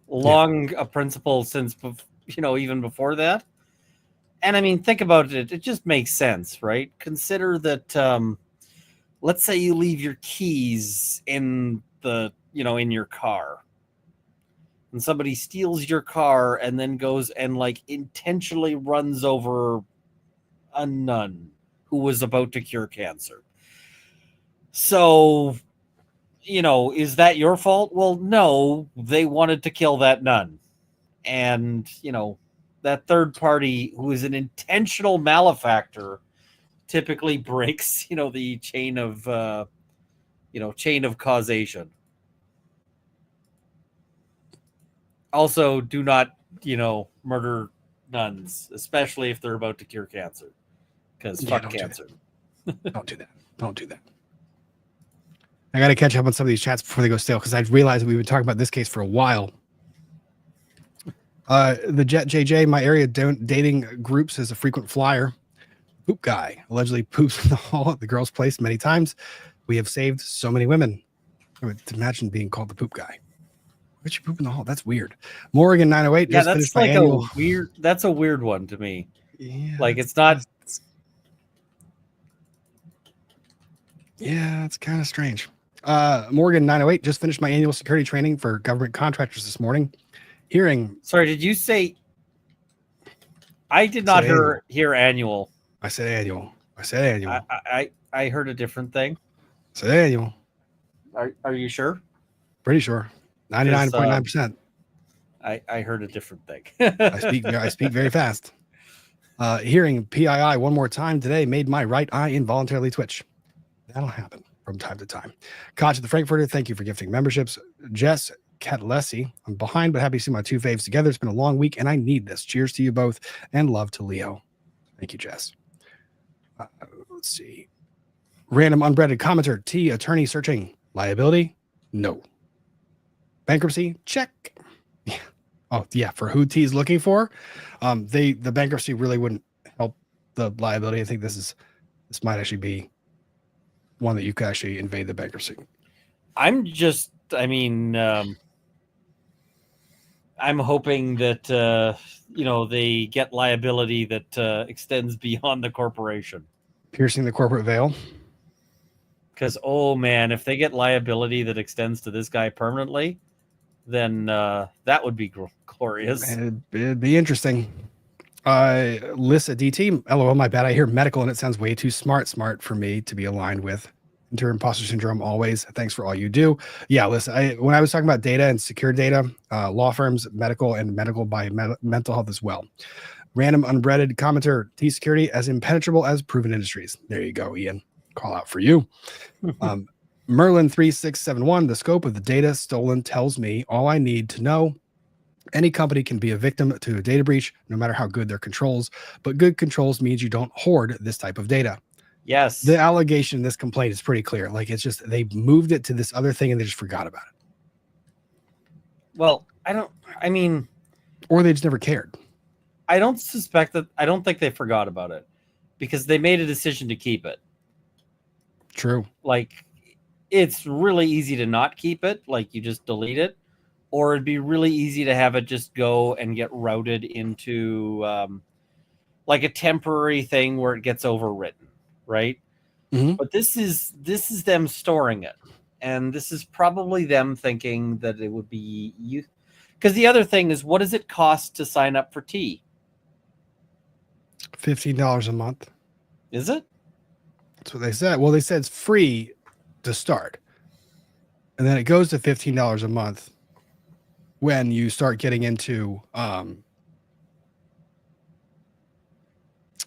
long a principle since, even before that. And I mean, think about it. It just makes sense, right? Consider that, let's say you leave your keys in in your car. And somebody steals your car and then goes and intentionally runs over a nun who was about to cure cancer. So, is that your fault? Well, no, they wanted to kill that nun. And, that third party who is an intentional malefactor typically breaks, the chain of causation. Also, do not, murder nuns, especially if they're about to cure cancer. Because fuck cancer.
Don't do that. Don't do that. I got to catch up on some of these chats before they go stale, because I realized we've been talking about this case for a while. The Jet JJ, my area dating groups is a frequent flyer. Poop guy allegedly poops in the hall at the girl's place many times. We have saved so many women. I would imagine being called the poop guy. Where'd you poop in the hall? That's weird. Morgan 908 just finished my annual.
That's a weird one to me.
Yeah,
it's not.
Yeah, it's kind of strange. Morgan 908 just finished my annual security training for government contractors this morning.
Sorry, did you say? I did not hear annual.
I said annual.
I heard a different thing.
I said annual.
Are you sure?
Pretty sure. 99.9%.
I heard a different thing.
I speak very fast. Hearing PII one more time today made my right eye involuntarily twitch. That'll happen from time to time. Koch the Frankfurter, thank you for gifting memberships. Jess Catlesi, I'm behind, but happy to see my two faves together. It's been a long week, and I need this. Cheers to you both, and love to Leo. Thank you, Jess. Let's see. Random unbreaded commenter. T, attorney searching. Liability? No. Bankruptcy? Check. Yeah. Oh, yeah. For who T is looking for, the bankruptcy really wouldn't help the liability. I think this might actually be one that you could actually invade the bankruptcy. I'm
hoping that they get liability that extends beyond the corporation.
Piercing the corporate veil.
Because, oh man, if they get liability that extends to this guy permanently, then that would be glorious.
It'd be interesting. Lissa DT, LOL, my bad. I hear medical and it sounds way too smart for me to be aligned with. Interim imposter syndrome always. Thanks for all you do. Yeah, listen, when I was talking about data and secure data, law firms, medical, and medical by mental health as well. Random unbreaded commenter, T security as impenetrable as proven industries. There you go, Ian. Call out for you. Merlin 3671, the scope of the data stolen tells me all I need to know. Any company can be a victim to a data breach, no matter how good their controls, but good controls means you don't hoard this type of data.
Yes.
The allegation in this complaint is pretty clear. Like, it's just, they moved it to this other thing and they just forgot about it.
Well, or
they just never cared.
I don't think they forgot about it because they made a decision to keep it.
True.
Like, it's really easy to not keep it. Like, you just delete it. Or it'd be really easy to have it just go and get routed into like a temporary thing where it gets overwritten, right?
Mm-hmm.
But this is them storing it, and this is probably them thinking that it would be you. Because the other thing is, what does it cost to sign up for T?
$15 a month.
Is it?
That's what they said. Well, they said it's free to start, and then it goes to $15 a month when you start getting into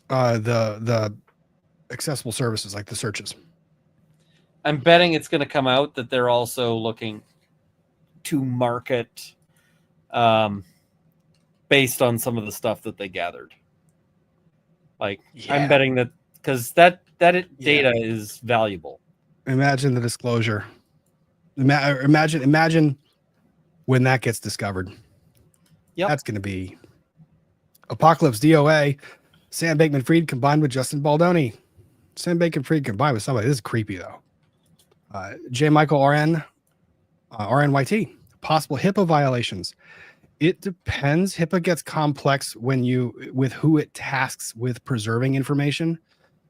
the accessible services like the searches.
I'm betting it's going to come out that they're also looking to market based on some of the stuff that they gathered. Like, yeah. I'm betting that because that data is valuable.
Imagine the disclosure. Imagine when that gets discovered.
Yep.
That's going to be Apocalypse DOA. Sam Bankman-Fried combined with Justin Baldoni. Sam Bankman-Fried combined with somebody. This is creepy, though. J. Michael RN, RNYT. Possible HIPAA violations. It depends. HIPAA gets complex with who it tasks with preserving information.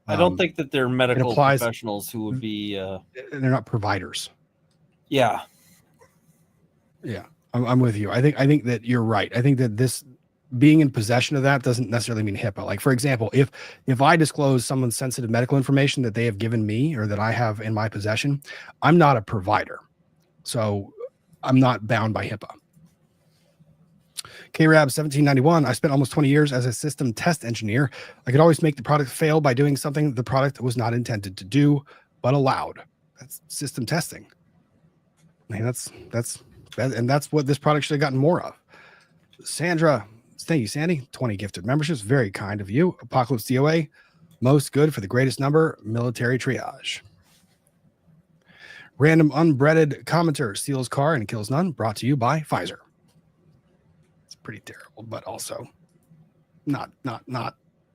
I don't think that they're medical professionals who would be.
They're not providers.
Yeah.
Yeah, I'm with you. I think that you're right. I think that this being in possession of that doesn't necessarily mean HIPAA. Like, for example, if I disclose someone's sensitive medical information that they have given me or that I have in my possession, I'm not a provider. So I'm not bound by HIPAA. KRAB 1791. I spent almost 20 years as a system test engineer. I could always make the product fail by doing something the product was not intended to do, but allowed. That's system testing. I mean, that's what this product should have gotten more of. Sandra, thank you, Sandy. 20 gifted memberships. Very kind of you. Apocalypse DOA. Most good for the greatest number. Military triage. Random unbreaded commenter steals car and kills none. Brought to you by Pfizer. It's pretty terrible, but also not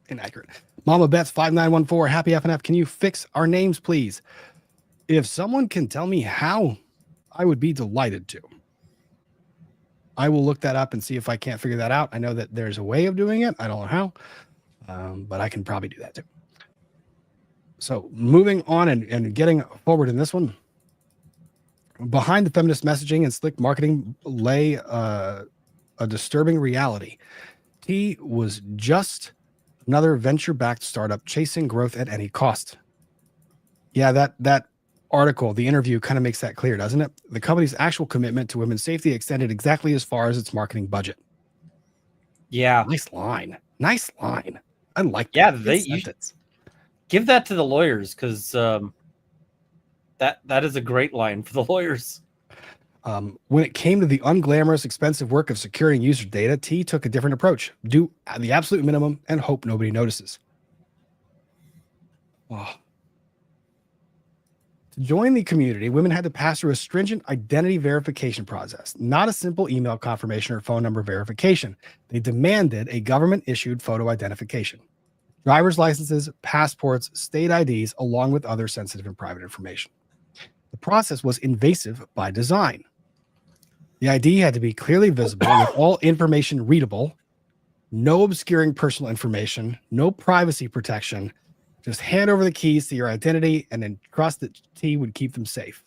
inaccurate. Mama Bets 5914. Happy FNF. Can you fix our names, please? If someone can tell me how, I would be delighted to. I will look that up and see if I can't figure that out. I know that there's a way of doing it. I don't know how, but I can probably do that too. So moving on and getting forward in this one. Behind the feminist messaging and slick marketing lay a disturbing reality. T was just another venture-backed startup chasing growth at any cost. Yeah, that article, the interview kind of makes that clear, doesn't it? The company's actual commitment to women's safety extended exactly as far as its marketing budget.
Yeah.
Nice line. I like that.
Yeah, you give that to the lawyers because that is a great line for the lawyers.
When it came to the unglamorous, expensive work of securing user data, T took a different approach. Do the absolute minimum and hope nobody notices. Oh. To join the community, women had to pass through a stringent identity verification process, not a simple email confirmation or phone number verification. They demanded a government-issued photo identification, driver's licenses, passports, state IDs, along with other sensitive and private information. The process was invasive by design. The ID had to be clearly visible with all information readable, no obscuring personal information, no privacy protection. Just hand over the keys to your identity and then trust that T would keep them safe.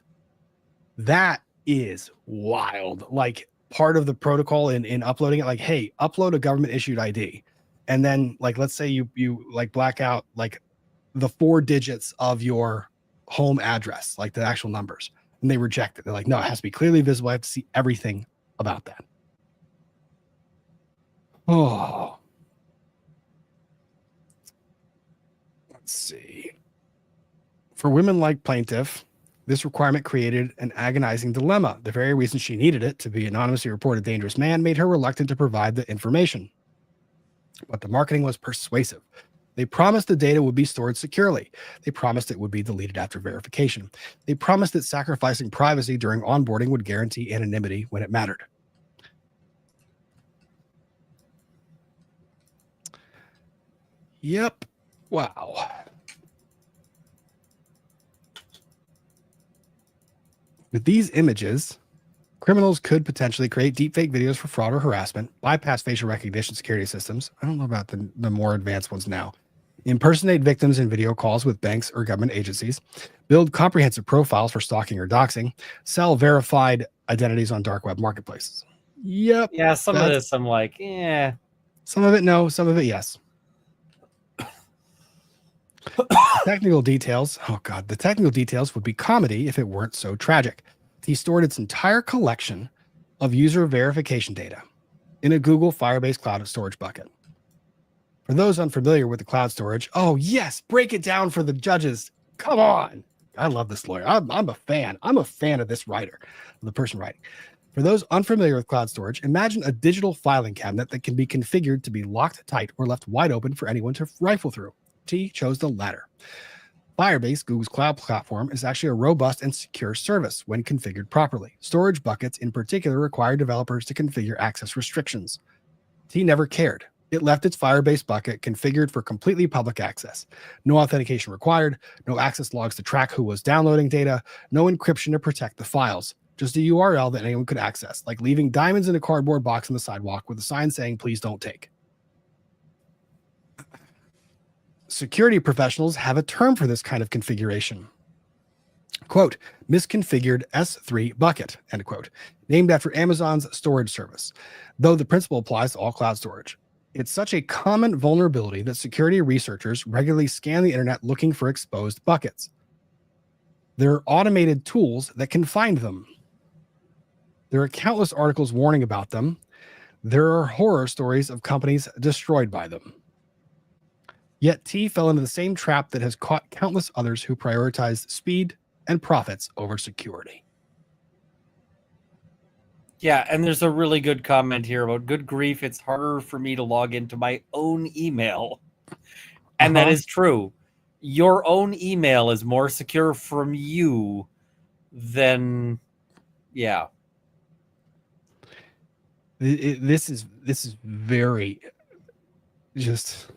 That is wild. Like, part of the protocol in uploading it, like, hey, upload a government issued ID. And then, like, let's say you like black out like the 4 digits of your home address, like the actual numbers, and they reject it. They're like, no, it has to be clearly visible. I have to see everything about that. Oh. Let's see. For women like plaintiff, this requirement created an agonizing dilemma. The very reason she needed it, to be anonymously report a dangerous man, made her reluctant to provide the information. But the marketing was persuasive. They promised the data would be stored securely. They promised it would be deleted after verification. They promised that sacrificing privacy during onboarding would guarantee anonymity when it mattered. Yep. Wow. With these images, criminals could potentially create deepfake videos for fraud or harassment, bypass facial recognition security systems. I don't know about the more advanced ones now. Impersonate victims in video calls with banks or government agencies, build comprehensive profiles for stalking or doxing, sell verified identities on dark web marketplaces. Yep.
Yeah, some of this I'm like, yeah.
Some of it no, some of it yes. Technical details. Oh God, the technical details would be comedy if it weren't so tragic. He stored its entire collection of user verification data in a Google Firebase cloud storage bucket. For those unfamiliar with the cloud storage, oh yes, break it down for the judges. Come on. I love this lawyer. I'm a fan. I'm a fan of this writer, the person writing. For those unfamiliar with cloud storage, imagine a digital filing cabinet that can be configured to be locked tight or left wide open for anyone to rifle through. T chose the latter. Firebase, Google's cloud platform, is actually a robust and secure service when configured properly. Storage buckets, in particular, require developers to configure access restrictions. T never cared. It left its Firebase bucket configured for completely public access. No authentication required, no access logs to track who was downloading data, no encryption to protect the files. Just a URL that anyone could access, like leaving diamonds in a cardboard box on the sidewalk with a sign saying, "Please don't take." Security professionals have a term for this kind of configuration. Quote, misconfigured S3 bucket, end quote, named after Amazon's storage service, though the principle applies to all cloud storage. It's such a common vulnerability that security researchers regularly scan the internet looking for exposed buckets. There are automated tools that can find them. There are countless articles warning about them. There are horror stories of companies destroyed by them. Yet T fell into the same trap that has caught countless others who prioritized speed and profits over security.
Yeah, and there's a really good comment here about good grief. It's harder for me to log into my own email. And that is true. Your own email is more secure from you than, yeah.
This is very just...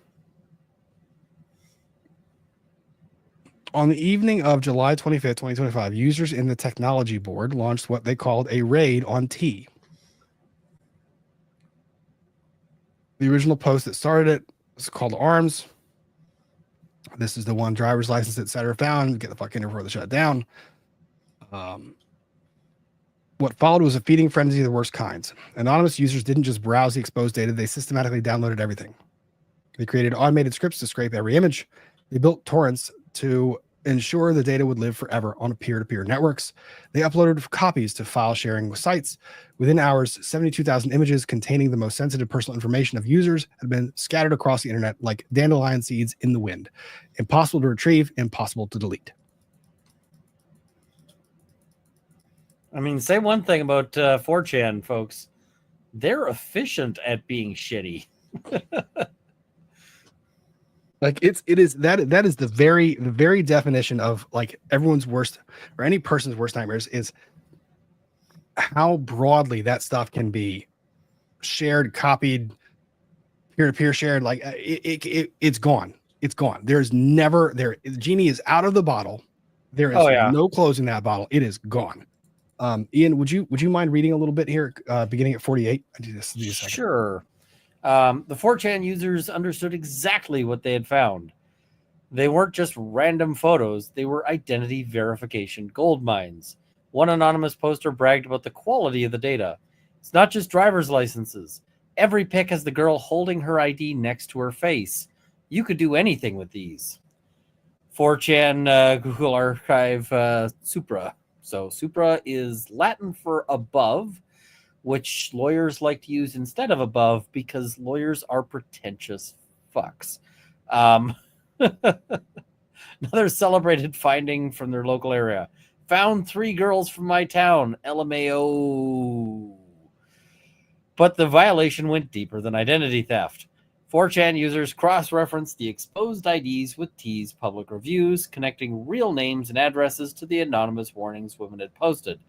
On the evening of July 25th, 2025, users in the technology board launched what they called a raid on T. The original post that started it was called Arms. This is the one driver's license, etc. found. Get the fuck in here before they shut it down. What followed was a feeding frenzy of the worst kinds. Anonymous users didn't just browse the exposed data, they systematically downloaded everything. They created automated scripts to scrape every image. They built torrents to ensure the data would live forever on peer-to-peer networks. They uploaded copies to file sharing sites. Within hours, 72,000 images containing the most sensitive personal information of users had been scattered across the internet like dandelion seeds in the wind. Impossible to retrieve, impossible to delete.
I mean, say one thing about 4chan, folks. They're efficient at being shitty.
Like it is that is the very definition of like everyone's worst or any person's worst nightmares is how broadly that stuff can be shared, copied, peer-to-peer shared. Like it's gone. It's gone. There's never there. The genie is out of the bottle. There is no closing that bottle. It is gone. Ian, would you mind reading a little bit here, beginning at 48? I do this.
Sure. The 4chan users understood exactly what they had found. They weren't just random photos, they were identity verification gold mines. One anonymous poster bragged about the quality of the data. It's not just driver's licenses. Every pic has the girl holding her ID next to her face. You could do anything with these. 4chan Google Archive Supra. So Supra is Latin for above, which lawyers like to use instead of above because lawyers are pretentious fucks. Another celebrated finding from their local area. Found 3 girls from my town. LMAO. But the violation went deeper than identity theft. 4chan users cross-referenced the exposed IDs with T's public reviews, connecting real names and addresses to the anonymous warnings women had posted.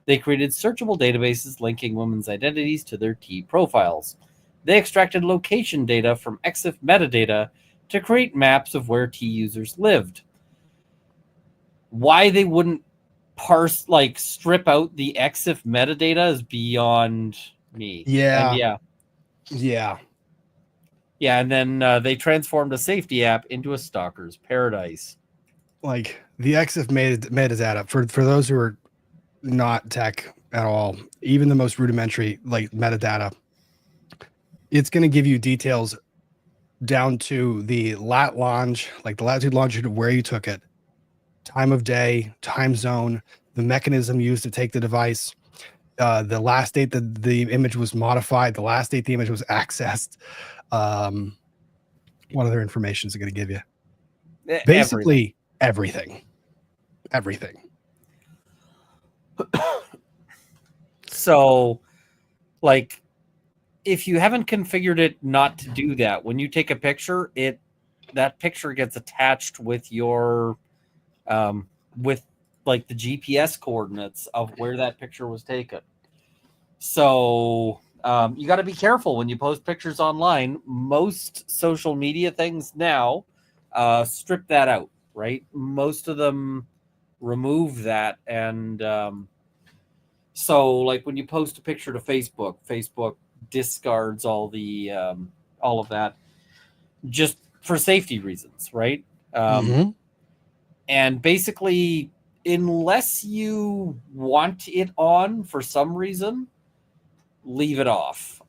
They created searchable databases linking women's identities to their T profiles. They extracted location data from EXIF metadata to create maps of where T users lived. Why they wouldn't strip out the EXIF metadata is beyond me.
Yeah.
And then they transformed a safety app into a stalker's paradise.
Like the EXIF metadata for those who are not tech at all, even the most rudimentary like metadata, it's going to give you details down to the latitude, longitude of where you took it, time of day, time zone, the mechanism used to take the device, the last date that the image was modified, the last date the image was accessed. What other information is it going to give you? Basically everything.
So, like, if you haven't configured it not to do that, when you take a picture, that picture gets attached with your with like the GPS coordinates of where that picture was taken. So you got to be careful when you post pictures online. Most social media things now strip that out, right? Most of them remove that. And so like when you post a picture to Facebook discards all of that just for safety reasons, right? And basically, unless you want it on for some reason, leave it off.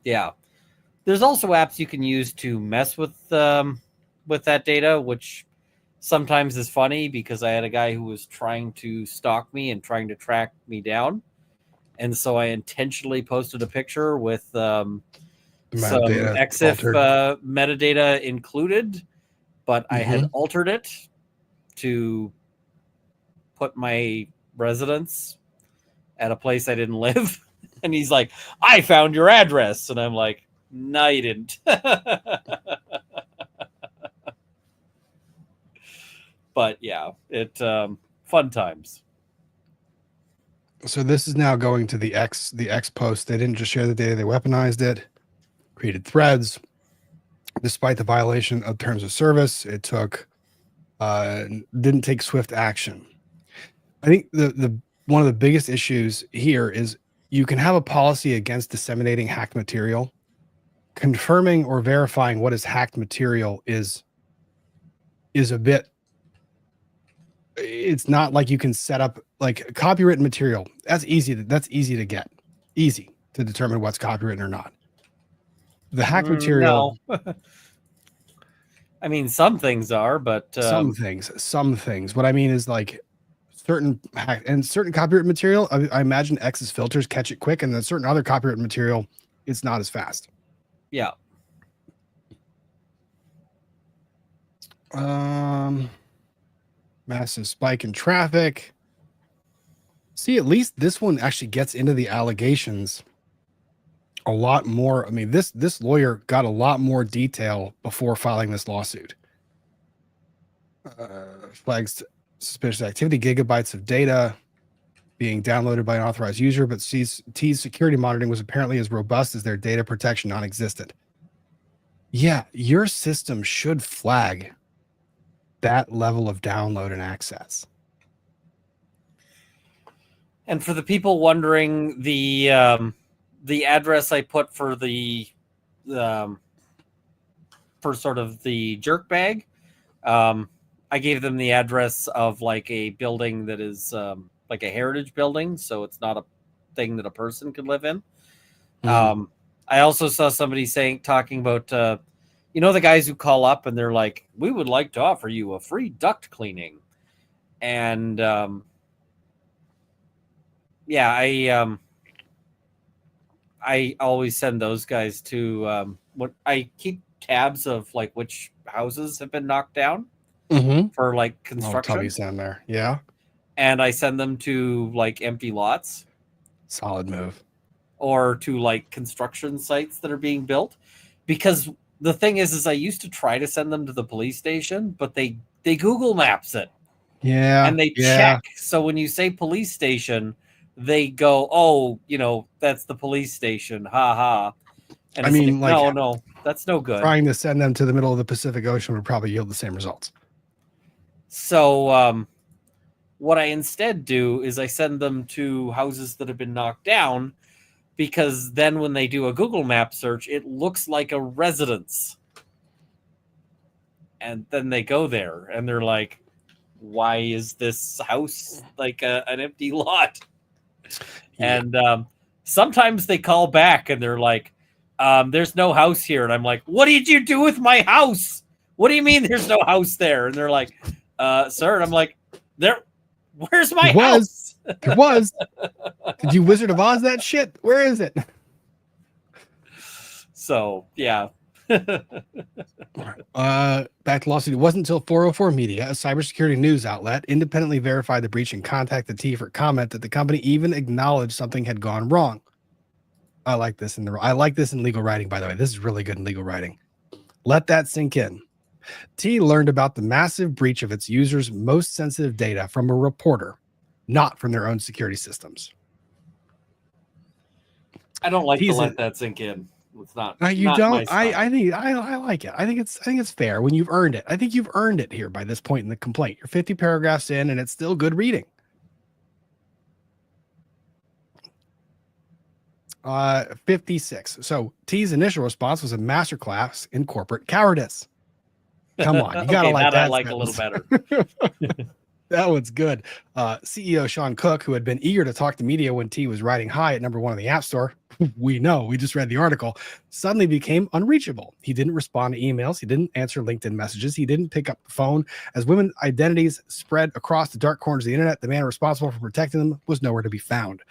There's also apps you can use to mess with that data, which sometimes is funny because I had a guy who was trying to stalk me and trying to track me down, and so I intentionally posted a picture with some EXIF metadata included, but I had altered it to put my residence at a place I didn't live. And he's like, I found your address. And I'm like, no, you didn't. But yeah, fun times.
So this is now going to the X post. They didn't just share the data, they weaponized it, created threads. Despite the violation of terms of service, it didn't take swift action. I think the one of the biggest issues here is you can have a policy against disseminating hacked material. Confirming or verifying what is hacked material is a bit. It's not like you can set up like copywritten material. That's easy to get, easy to determine what's copywritten or not. The hacked material.
No. I mean, some things are, but
some things. What I mean is like certain copywritten material. I imagine X's filters catch it quick, and then certain other copywritten material, it's not as fast.
Yeah.
Massive spike in traffic. See, at least this one actually gets into the allegations a lot more. I mean, this lawyer got a lot more detail before filing this lawsuit. Flags suspicious activity, gigabytes of data being downloaded by an authorized user, but T's security monitoring was apparently as robust as their data protection non-existent. Yeah, your system should flag that level of download and access.
And for the people wondering, the address I put for for sort of the jerk bag, I gave them the address of like a building that is like a heritage building, so it's not a thing that a person could live in. I also saw somebody talking about the guys who call up and they're like, we would like to offer you a free duct cleaning. And I always send those guys to what I keep tabs of like which houses have been knocked down for like
Oh,
construction,
Tubby's down there. Yeah.
and I send them to like empty lots
Solid move.
or to like construction sites that are being built. Because the thing is I used to try to send them to the police station, but they Google Maps it.
Yeah.
And they check. So when you say police station, they go, oh, that's the police station. Ha ha. And
I
it's
mean, like,
no, that's no good.
Trying to send them to the middle of the Pacific Ocean would probably yield the same results.
So what I instead do is I send them to houses that have been knocked down, because then when they do a Google Map search, it looks like a residence. And then they go there and they're like, why is this house like an empty lot? Yeah. And sometimes they call back and they're like, there's no house here. And I'm like, what did you do with my house? What do you mean there's no house there? And they're like, sir. And I'm like, where's my house?
There was. Did you Wizard of Oz that shit? Where is it?
So, yeah.
Back to lawsuit. It wasn't until 404 Media, a cybersecurity news outlet, independently verified the breach and contacted T for comment that the company even acknowledged something had gone wrong. I like this in legal writing, by the way. This is really good in legal writing. Let that sink in. T learned about the massive breach of its users' most sensitive data from a reporter, not from their own security systems.
I don't like to let that sink in. It's not.
You
not
don't. I think I like it. I think it's fair when you've earned it. I think you've earned it here by this point in the complaint. You're 50 paragraphs in, and it's still good reading. 56. So T's initial response was a masterclass in corporate cowardice. Come on, you gotta like that.
I like sentence. A little better.
That one's good. CEO Sean Cook, who had been eager to talk to media when T was riding high at #1 in the App Store, we just read the article, suddenly became unreachable. He didn't respond to emails. He didn't answer LinkedIn messages. He didn't pick up the phone. As women's identities spread across the dark corners of the internet, the man responsible for protecting them was nowhere to be found.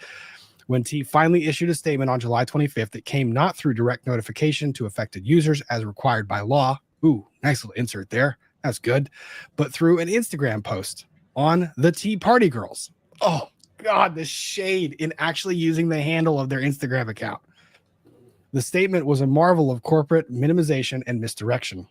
When T finally issued a statement on July 25th that came not through direct notification to affected users as required by law, ooh, nice little insert there, that's good, but through an Instagram post on the Tea Party Girls. Oh, God, the shade in actually using the handle of their Instagram account. The statement was a marvel of corporate minimization and misdirection.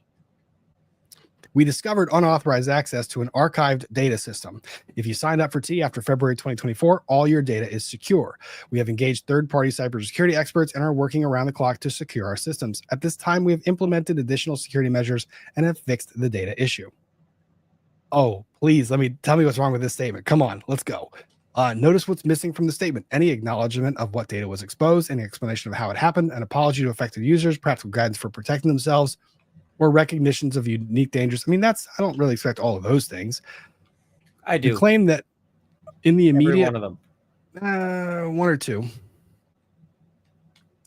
We discovered unauthorized access to an archived data system. If you signed up for T after February 2024, all your data is secure. We have engaged third-party cybersecurity experts and are working around the clock to secure our systems. At this time, we have implemented additional security measures and have fixed the data issue. Oh, please, tell me what's wrong with this statement. Come on, let's go. Notice what's missing from the statement. Any acknowledgement of what data was exposed, any explanation of how it happened, an apology to affected users, practical guidance for protecting themselves, or recognitions of unique dangers. I don't really expect all of those things.
I do.
You claim that in the immediate...
Every one of
them. One or two.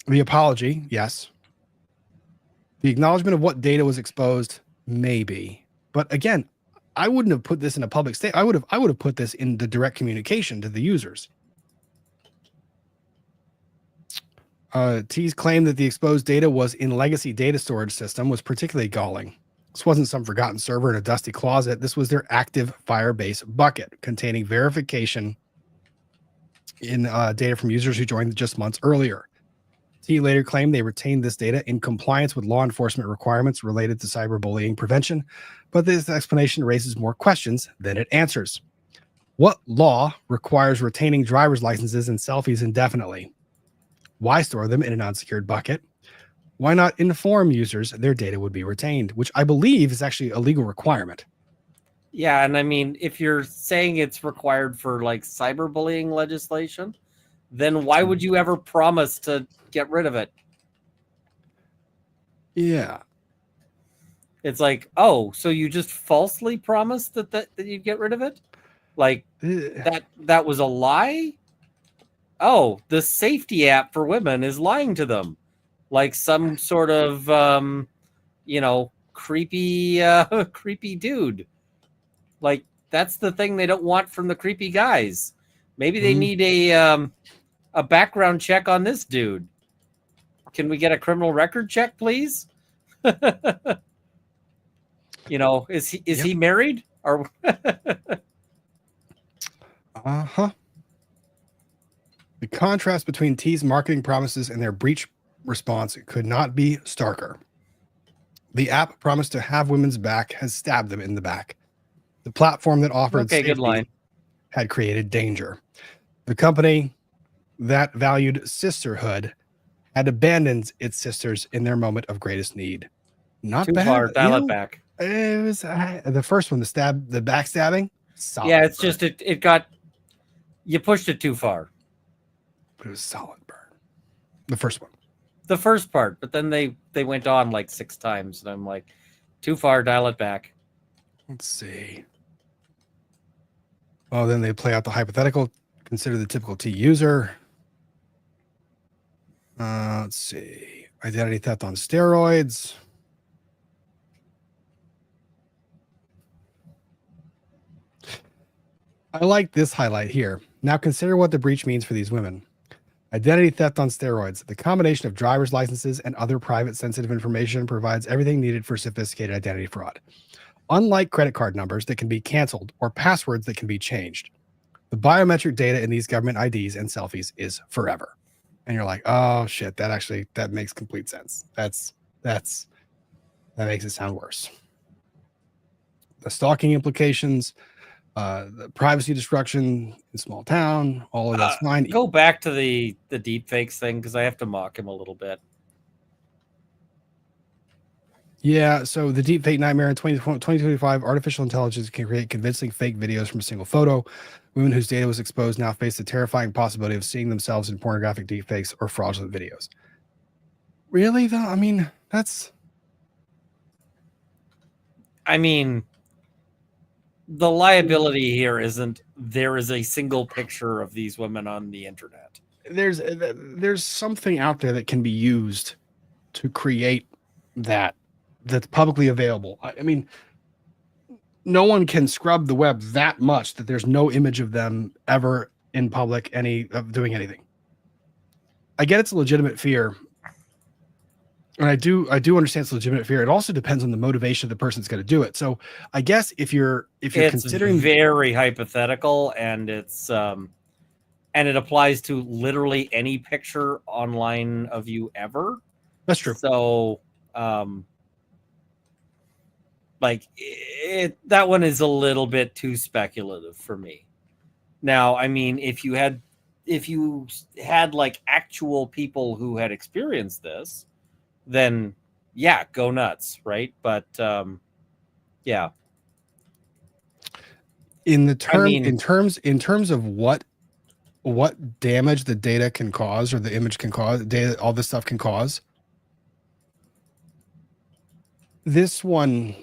The apology, yes. The acknowledgement of what data was exposed, maybe. But again, I wouldn't have put this in a public state. I would have put this in the direct communication to the users. T's claim that the exposed data was in legacy data storage system was particularly galling. This wasn't some forgotten server in a dusty closet. This was their active Firebase bucket containing verification in data from users who joined just months earlier. T later claimed they retained this data in compliance with law enforcement requirements related to cyberbullying prevention, but this explanation raises more questions than it answers. What law requires retaining driver's licenses and selfies indefinitely? Why store them in an unsecured bucket? Why not inform users their data would be retained, which I believe is actually a legal requirement.
Yeah, and if you're saying it's required for like cyberbullying legislation, then why would you ever promise to get rid of it?
Yeah.
It's like, oh, so you just falsely promised that you'd get rid of it? Like that was a lie? Oh, the safety app for women is lying to them. Like some sort of creepy dude. Like that's the thing they don't want from the creepy guys. Maybe they need a background check on this dude. Can we get a criminal record check, please? You know, is he married? Or
uh-huh. The contrast between T's marketing promises and their breach response could not be starker. The app promised to have women's back has stabbed them in the back. The platform that offered
okay, good line.
safety had created danger. The company that valued sisterhood had abandoned its sisters in their moment of greatest need. Not
Too
bad.
far. Dial it back.
It was the first one, the backstabbing. Solid
Yeah, it's
burn.
just it got you pushed it too far.
But it was solid burn. The first one.
The first part, but then they went on like 6 times, and I'm like, too far. Dial it back.
Let's see. Oh, then they play out the hypothetical. Consider the typical T user. Let's see. Identity theft on steroids. I like this highlight here. Now consider what the breach means for these women. Identity theft on steroids. The combination of driver's licenses and other private sensitive information provides everything needed for sophisticated identity fraud. Unlike credit card numbers that can be canceled or passwords that can be changed, the biometric data in these government IDs and selfies is forever. And you're like, oh shit, that makes complete sense. That makes it sound worse. The stalking implications, the privacy destruction in small town, all of that's fine.
Go back to the deep fakes thing, because I have to mock him a little bit.
Yeah, so the deep fake nightmare in 2025, artificial intelligence can create convincing fake videos from a single photo. Women whose data was exposed now face the terrifying possibility of seeing themselves in pornographic deep fakes or fraudulent videos. Really, though? I mean,
the liability here isn't there is a single picture of these women on the internet.
There's something out there that can be used to create that's publicly available. I mean, no one can scrub the web that much that there's no image of them ever in public doing anything. I get it's a legitimate fear. And I do understand it's a legitimate fear. It also depends on the motivation of the person that's going to do it. So I guess if you're considering
very hypothetical, and it's and it applies to literally any picture online of you ever.
That's true.
So that one is a little bit too speculative for me. Now, I mean, if you had like actual people who had experienced this, then yeah, go nuts, right? But yeah.
In terms of what damage the data can cause or the image can cause, data, all this stuff can cause. This one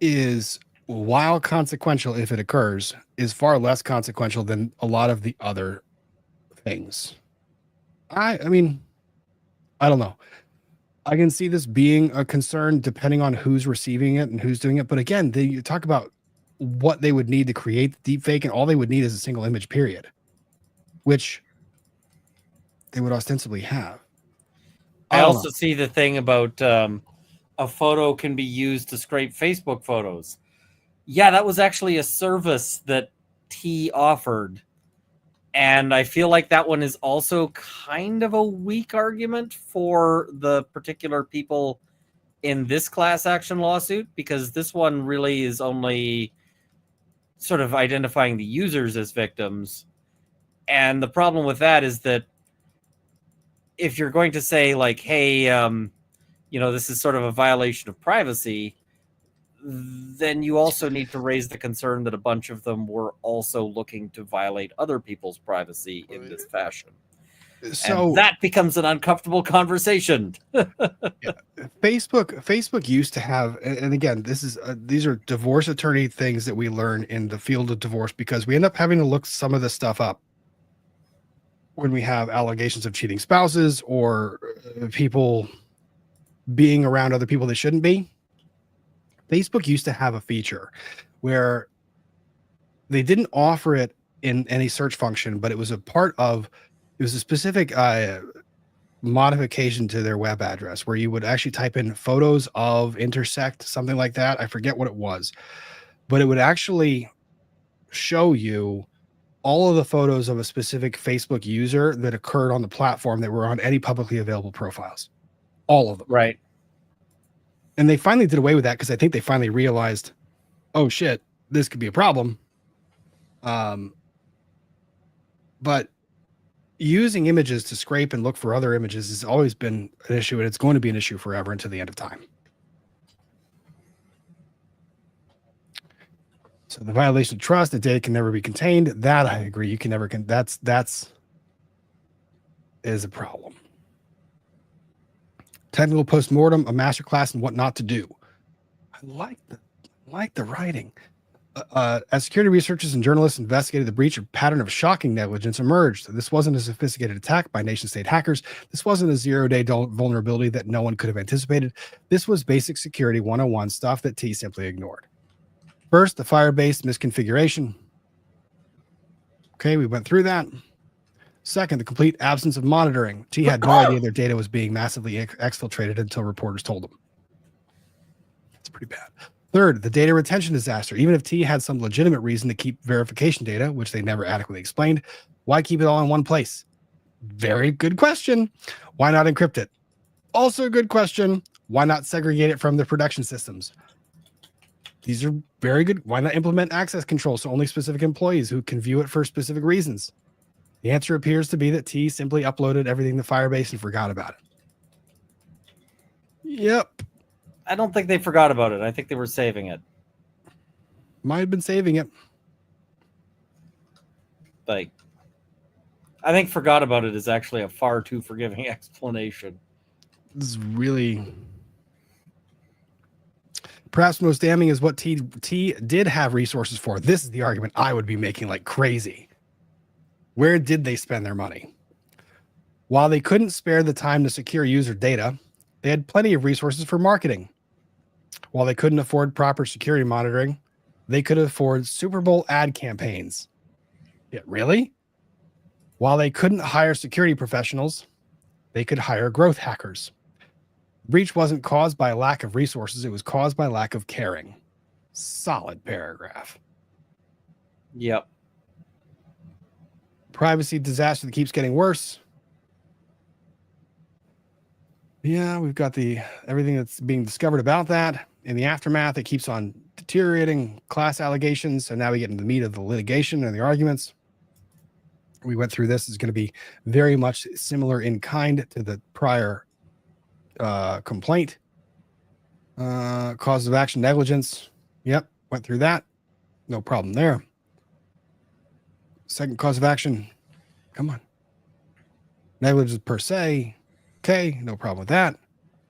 is, while consequential if it occurs, is far less consequential than a lot of the other things. I mean, I don't know. I can see this being a concern depending on who's receiving it and who's doing it. But again, you talk about what they would need to create the deep fake, and all they would need is a single image, period, which they would ostensibly have.
I also see the thing about a photo can be used to scrape Facebook photos. Yeah, that was actually a service that T offered. And I feel like that one is also kind of a weak argument for the particular people in this class action lawsuit, because this one really is only sort of identifying the users as victims. And the problem with that is that if you're going to say like, hey, this is sort of a violation of privacy, then you also need to raise the concern that a bunch of them were also looking to violate other people's privacy in this fashion. So and that becomes an uncomfortable conversation.
Yeah. Facebook used to have, and again, these are divorce attorney things that we learn in the field of divorce, because we end up having to look some of this stuff up when we have allegations of cheating spouses or people being around other people they shouldn't be. Facebook used to have a feature where they didn't offer it in any search function, but it was a specific modification to their web address where you would actually type in photos of intersect, something like that. I forget what it was, but it would actually show you all of the photos of a specific Facebook user that occurred on the platform that were on any publicly available profiles. All of them.
Right.
And they finally did away with that because I think they finally realized, oh shit, this could be a problem. But using images to scrape and look for other images has always been an issue, and it's going to be an issue forever until the end of time. So the violation of trust, that data can never be contained. That I agree. You can never that's is a problem. Technical postmortem, a masterclass in what not to do. I like the writing. As security researchers and journalists investigated the breach, a pattern of shocking negligence emerged. This wasn't a sophisticated attack by nation-state hackers. This wasn't a zero-day vulnerability that no one could have anticipated. This was basic security 101 stuff that T simply ignored. First, the Firebase misconfiguration. Okay, we went through that. Second, the complete absence of monitoring. T had no idea their data was being massively exfiltrated until reporters told them. That's pretty bad. Third, the data retention disaster. Even if T had some legitimate reason to keep verification data, which they never adequately explained, why keep it all in one place? Very good question. Why not encrypt it? Also a good question. Why not segregate it from the production systems? These are very good. Why not implement access control so only specific employees who can view it for specific reasons? The answer appears to be that T simply uploaded everything to Firebase and forgot about it. Yep.
I don't think they forgot about it. I think they were saving it.
Might have been saving it.
Like, I think forgot about it is actually a far too forgiving explanation.
This is really... Perhaps most damning is what T did have resources for. This is the argument I would be making like crazy. Where did they spend their money? While they couldn't spare the time to secure user data, they had plenty of resources for marketing. While they couldn't afford proper security monitoring, they could afford Super Bowl ad campaigns. Yeah, really? While they couldn't hire security professionals, they could hire growth hackers. Breach wasn't caused by a lack of resources. It was caused by lack of caring. Solid paragraph.
Yep.
Privacy disaster that keeps getting worse. Yeah, we've got everything that's being discovered about that. In the aftermath, it keeps on deteriorating. Class allegations. So now we get into the meat of the litigation and the arguments. We went through this. It's going to be very much similar in kind to the prior complaint. Cause of action, negligence. Yep, went through that. No problem there. Second cause of action. Come on. Negligence per se. Okay, no problem with that.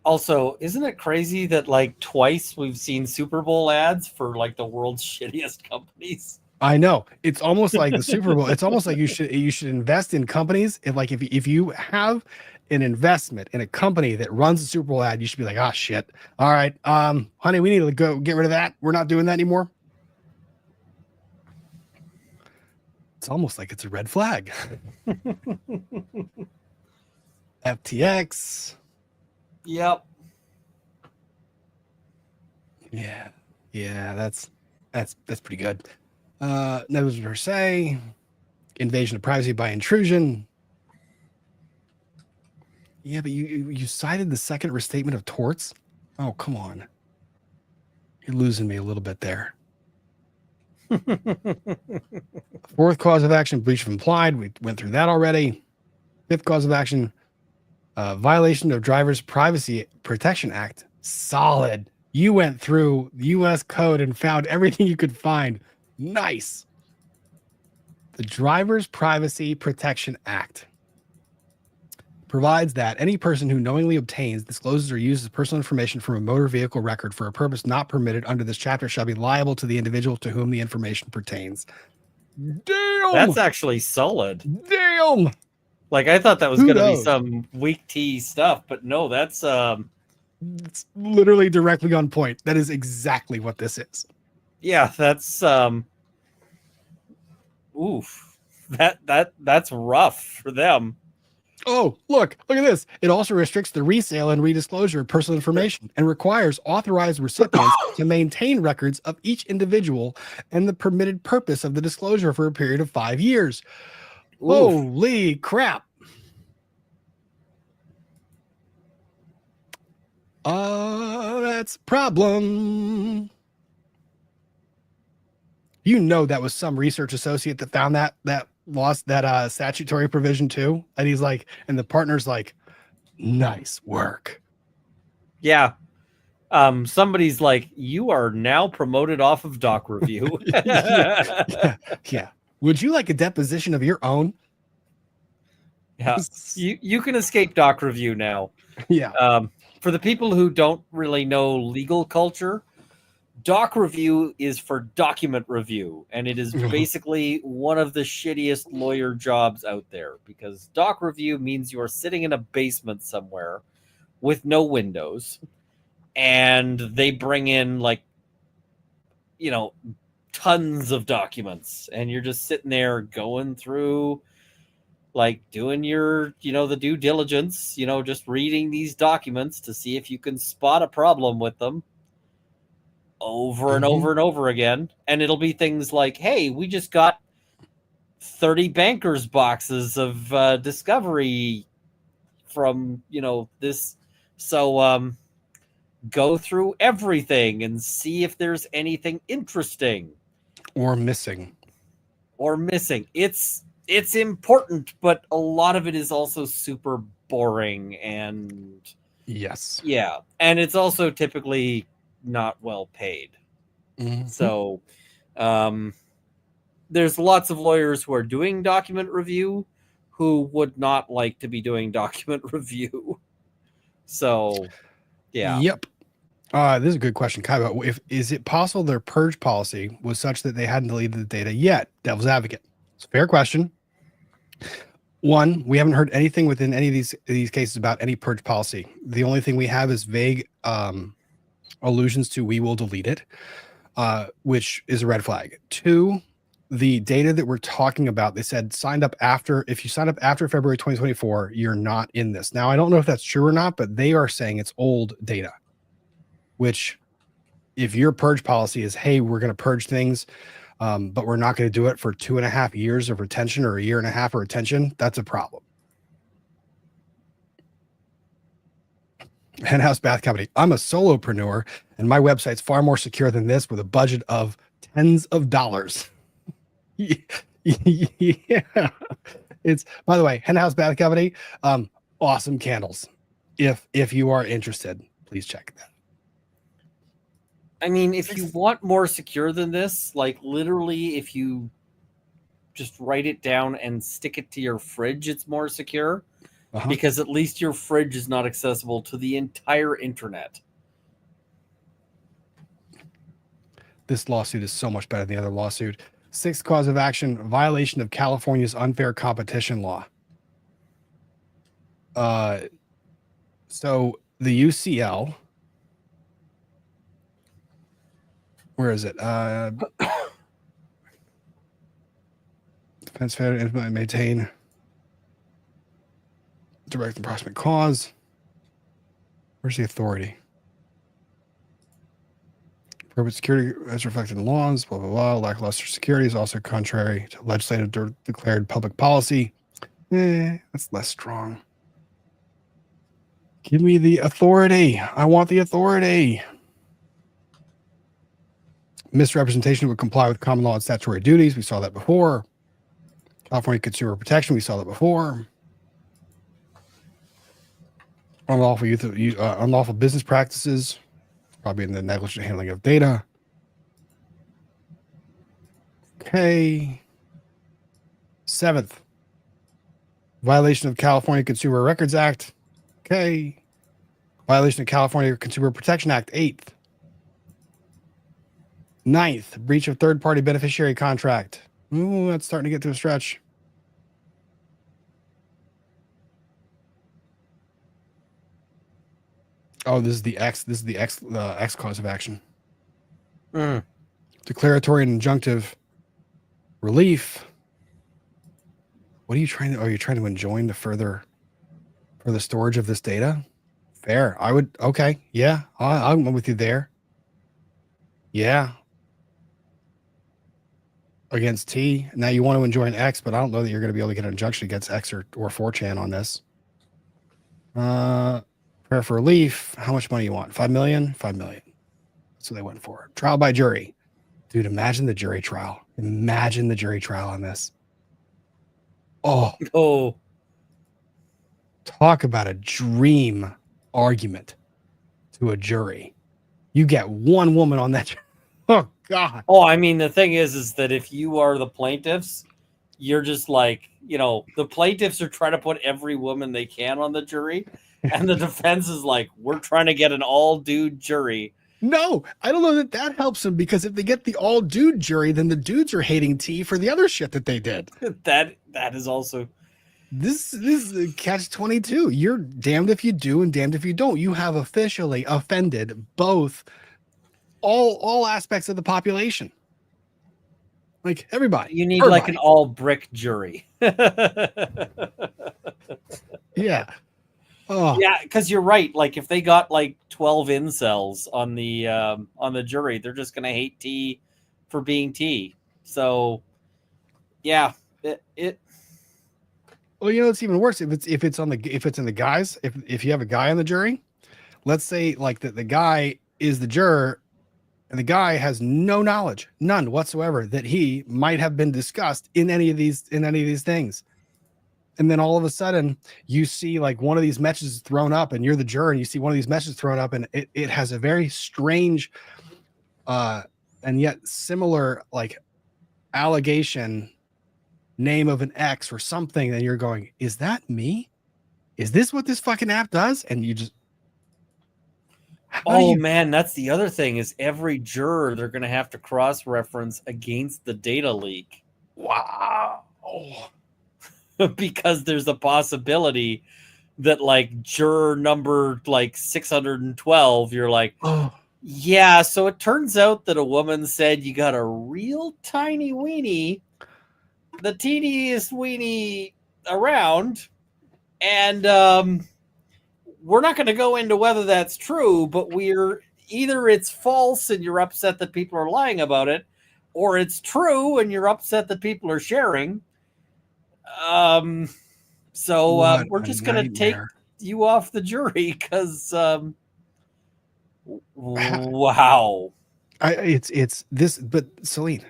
Also, isn't it crazy that like twice we've seen Super Bowl ads for like the world's shittiest companies?
I know. It's almost like the Super Bowl. It's almost like you should invest in companies. If you have an investment in a company that runs a Super Bowl ad, you should be like, oh shit. All right, honey, we need to go get rid of that. We're not doing that anymore. It's almost like it's a red flag. FTX.
Yep.
Yeah, that's pretty good. Negligence per se, invasion of privacy by intrusion. Yeah, but you cited the second restatement of torts. Oh, come on. You're losing me a little bit there. Fourth cause of action, breach of implied. We went through that already. Fifth cause of action, violation of Driver's Privacy Protection Act. Solid. You went through the U.S. code and found everything you could find. Nice. The Driver's Privacy Protection Act provides that any person who knowingly obtains, discloses, or uses personal information from a motor vehicle record for a purpose not permitted under this chapter shall be liable to the individual to whom the information pertains. Damn!
That's actually solid.
Damn!
Like, I thought that was going to be some weak tea stuff, but no, that's...
It's literally directly on point. That is exactly what this is.
Yeah, that's... Oof. That's rough for them.
Oh, look at this. It also restricts the resale and redisclosure of personal information and requires authorized recipients to maintain records of each individual and the permitted purpose of the disclosure for a period of 5 years.
Oof.
Holy crap. That's a problem. You know that was some research associate that found that lost that statutory provision too. And he's like, and the partner's like, nice work.
Yeah. Somebody's like, you are now promoted off of doc review.
Yeah. Would you like a deposition of your own?
Yeah. You can escape doc review now.
Yeah.
For the people who don't really know legal culture, doc review is for document review, and it is basically one of the shittiest lawyer jobs out there, because doc review means you are sitting in a basement somewhere with no windows, and they bring in like, you know, tons of documents, and you're just sitting there going through, like, doing your, the due diligence, just reading these documents to see if you can spot a problem with them over and over and over again. And it'll be things like, hey, we just got 30 bankers boxes of discovery from, this. So go through everything and see if there's anything interesting
or missing.
It's important, but a lot of it is also super boring, and
yes.
Yeah. And it's also typically not well paid. So there's lots of lawyers who are doing document review who would not like to be doing document review. So, yeah.
Yep. This is a good question, Kaiba. Is it possible their purge policy was such that they hadn't deleted the data yet? Devil's advocate. It's a fair question. One, we haven't heard anything within any of these cases about any purge policy. The only thing we have is vague allusions to we will delete it, which is a red flag. Two, the data that we're talking about, they said if you signed up after February 2024, you're not in this. Now, I don't know if that's true or not, but they are saying it's old data, which if your purge policy is, hey, we're going to purge things, but we're not going to do it for 2.5 years of retention or 1.5 years of retention, that's a problem. Henhouse Bath Company. I'm a solopreneur, and my website's far more secure than this with a budget of tens of dollars. Yeah. It's, by the way, Henhouse Bath Company, awesome candles. If you are interested, please check that.
I mean, if you want more secure than this, like literally, if you just write it down and stick it to your fridge, it's more secure, because at least your fridge is not accessible to the entire internet.
This lawsuit is so much better than the other lawsuit. Sixth cause of action, violation of California's unfair competition law. So the UCL, where is it? Defense failure to implement and maintain direct and proximate cause. Where's the authority? Appropriate security as reflected in laws, blah, blah, blah. Lackluster security is also contrary to legislative declared public policy. That's less strong. Give me the authority. I want the authority. Misrepresentation would comply with common law and statutory duties. We saw that before. California Consumer Protection. We saw that before. Unlawful business practices. Probably in the negligent handling of data. Okay. Seventh. Violation of California Consumer Records Act. Okay. Violation of California Consumer Protection Act. Eighth. Ninth. Breach of third-party beneficiary contract. Ooh, that's starting to get to a stretch. Oh, this is the X cause of action. Declaratory and injunctive relief. What are you trying to? Oh, you're trying to enjoin to further for the storage of this data. Fair. I would. Okay. Yeah. I'm with you there. Yeah. Against T. Now you want to enjoin X, but I don't know that you're going to be able to get an injunction against X or 4chan on this. Prayer for relief. How much money you want? 5 million? 5 million. So they went for it. Trial by jury. Dude, imagine the jury trial. Imagine the jury trial on this.
Oh.
Talk about a dream argument to a jury. You get one woman on that. Oh, God.
Oh, I mean, the thing is that if you are the plaintiffs, you're just like, the plaintiffs are trying to put every woman they can on the jury. And the defense is like, we're trying to get an all-dude jury.
No, I don't know that helps them, because if they get the all-dude jury, then the dudes are hating T for the other shit that they did.
That is also...
This is catch-22. You're damned if you do and damned if you don't. You have officially offended both all aspects of the population. Like everybody.
You need like an all brick jury.
Yeah. Oh.
Yeah, because you're right. Like if they got like 12 incels on the jury, they're just gonna hate T for being T. So yeah, it
Well, it's even worse if it's in the guys. If you have a guy on the jury, let's say like the guy is the juror, and the guy has no knowledge, none whatsoever, that he might have been discussed in any of these things. And then all of a sudden you see like one of these messages thrown up, and you're the juror, and you see one of these messages thrown up, and it has a very strange and yet similar like allegation, name of an X or something, and you're going, is that me? Is this what this fucking app does? And you just
man, that's the other thing, is every juror they're going to have to cross-reference against the data leak.
Wow.
Because there's a possibility that like juror number like 612, you're like, yeah, so it turns out that a woman said you got a real tiny weenie, the teeniest weenie around, and we're not going to go into whether that's true, but we're either it's false and you're upset that people are lying about it, or it's true and you're upset that people are sharing. So we're just going to take you off the jury because wow.
It's this, but Celine,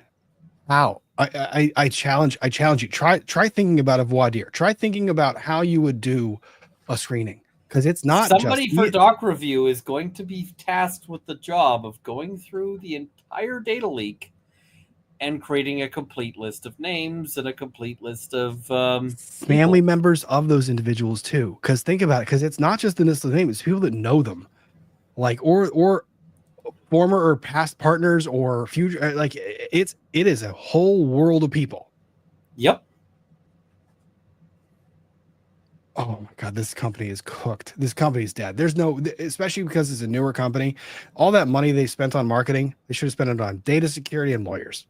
how? I challenge you. Try thinking about a voir dire. Try thinking about how you would do a screening, because it's not
somebody for doc review is going to be tasked with the job of going through the entire data leak and creating a complete list of names and a complete list of
family members of those individuals too. Because think about it, because it's not just the list of names; it's people that know them, like or former or past partners or future. Like it is a whole world of people.
Yep.
Oh my God, this company is cooked. This company is dead. There's no, especially because it's a newer company, all that money they spent on marketing, they should have spent it on data security and lawyers.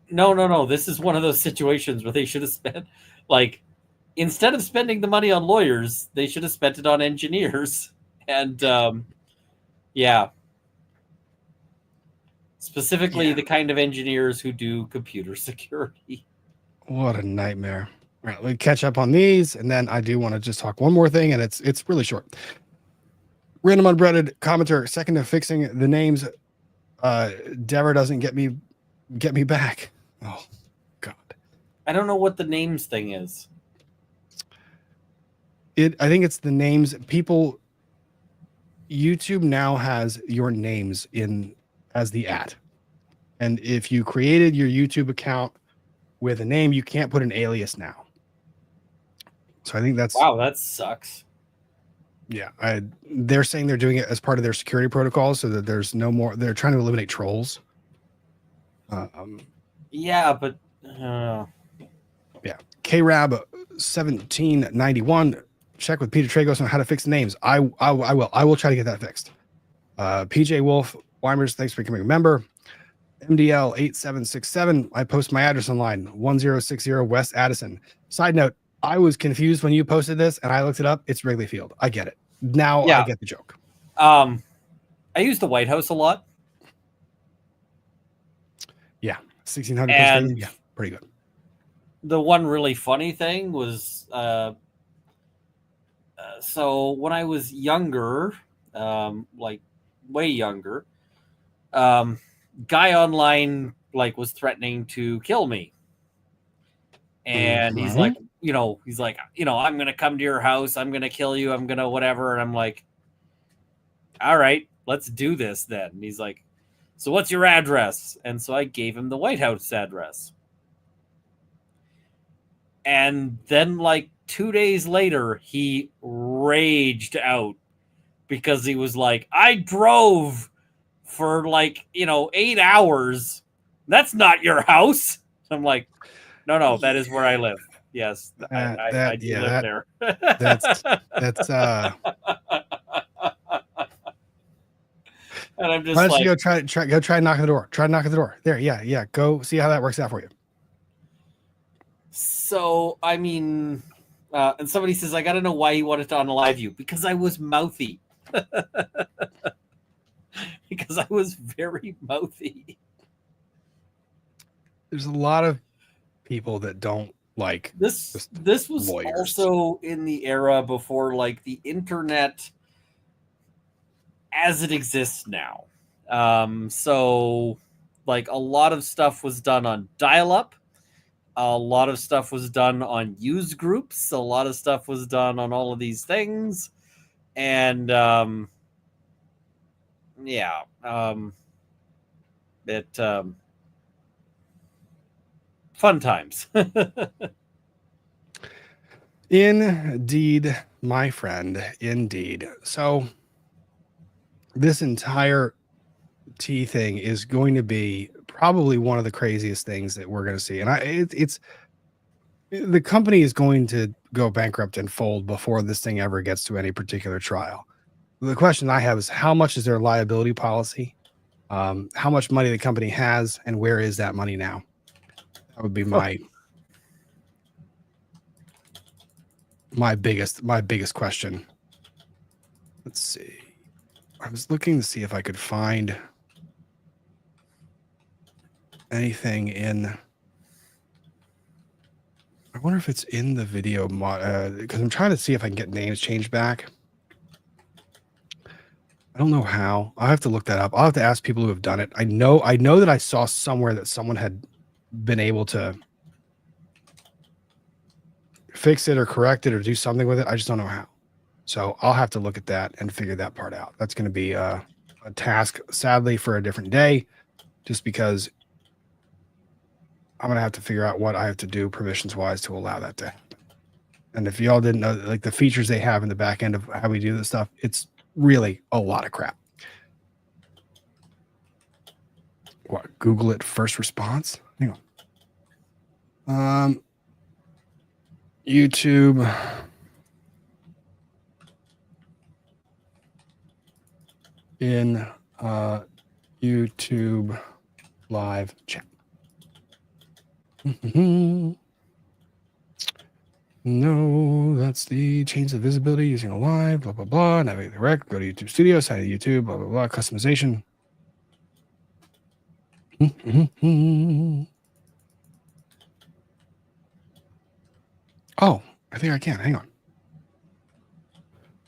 No. This is one of those situations where they should have spent, like, instead of spending the money on lawyers, they should have spent it on engineers. And yeah. Specifically the kind of engineers who do computer security.
What a nightmare. All right, let me catch up on these, and then I do want to just talk one more thing, and it's really short. Random unbreaded commenter, second to fixing the names. Dever doesn't get me back. Oh God.
I don't know what the names thing is.
I think it's the names. People, YouTube now has your names in as the @ and if you created your YouTube account with a name, you can't put an alias now. So I think that's,
wow, that sucks.
Yeah, they're saying they're doing it as part of their security protocol so that there's no more. They're trying to eliminate trolls.
Yeah, but
yeah, KRAB 1791. Check with Peter Tragos on how to fix the names. I will try to get that fixed. PJ Wolf Weimers, thanks for becoming a member. MDL 8767. I post my address online, 1060 West Addison. Side note, I was confused when you posted this and I looked it up. It's Wrigley Field. I get it. Now I get the joke.
I use the White House a lot.
Yeah. 1600
And
Stadium. Yeah, pretty good.
The one really funny thing was so when I was younger, like way younger, guy online like was threatening to kill me. And he's like, I'm going to come to your house. I'm going to kill you. I'm going to whatever. And I'm like, all right, let's do this then. And he's like, so what's your address? And so I gave him the White House address. And then like 2 days later, he raged out because he was like, I drove for 8 hours. That's not your house. I'm like, no, that is where I live. Yes, I do live there.
That's
and I'm just
why don't
like,
you go try knocking the door. Try knocking the door. There, yeah. Go see how that works out for you.
So I mean, and somebody says, I gotta know why you wanted to unalive you. Because I was mouthy. Because I was very mouthy.
There's a lot of people that don't like
this. This was
lawyers.
Also in the era before like the internet as it exists now. So like a lot of stuff was done on dial-up. A lot of stuff was done on used groups. A lot of stuff was done on all of these things. And fun times.
Indeed, my friend. Indeed. So this entire T thing is going to be probably one of the craziest things that we're going to see. And it's the company is going to go bankrupt and fold before this thing ever gets to any particular trial. The question I have is how much is their liability policy? How much money the company has, and where is that money now? That would be my biggest question. Let's see. I was looking to see if I could find anything in. I wonder if it's in the video because I'm trying to see if I can get names changed back. I don't know how. I'll have to look that up. I'll have to ask people who have done it. I know that I saw somewhere that someone had been able to fix it or correct it or do something with it. I just don't know how. So I'll have to look at that and figure that part out. That's going to be a task, sadly, for a different day, just because I'm going to have to figure out what I have to do permissions wise to allow that to happen. And if y'all didn't know, like the features they have in the back end of how we do this stuff, it's really a lot of crap. What? Google it first response? Hang on. YouTube. In YouTube live chat. No, that's the change the visibility using a live, blah, blah, blah. Navigate the rec, go to YouTube Studio, side of YouTube, blah, blah, blah. Customization. Oh, I think I can. Hang on.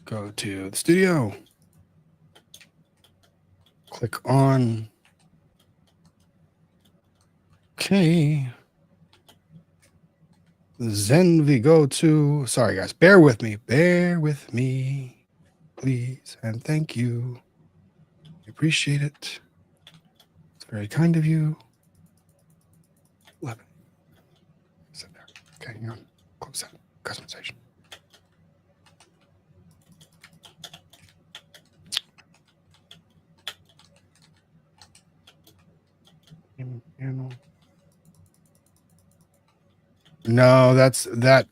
Go to the studio. Click on. Okay. Then we go to, sorry guys, bear with me, please, and thank you. I appreciate it. It's very kind of you. 11. Sit there. Okay, hang on. Close that. Customization. Panel. No, that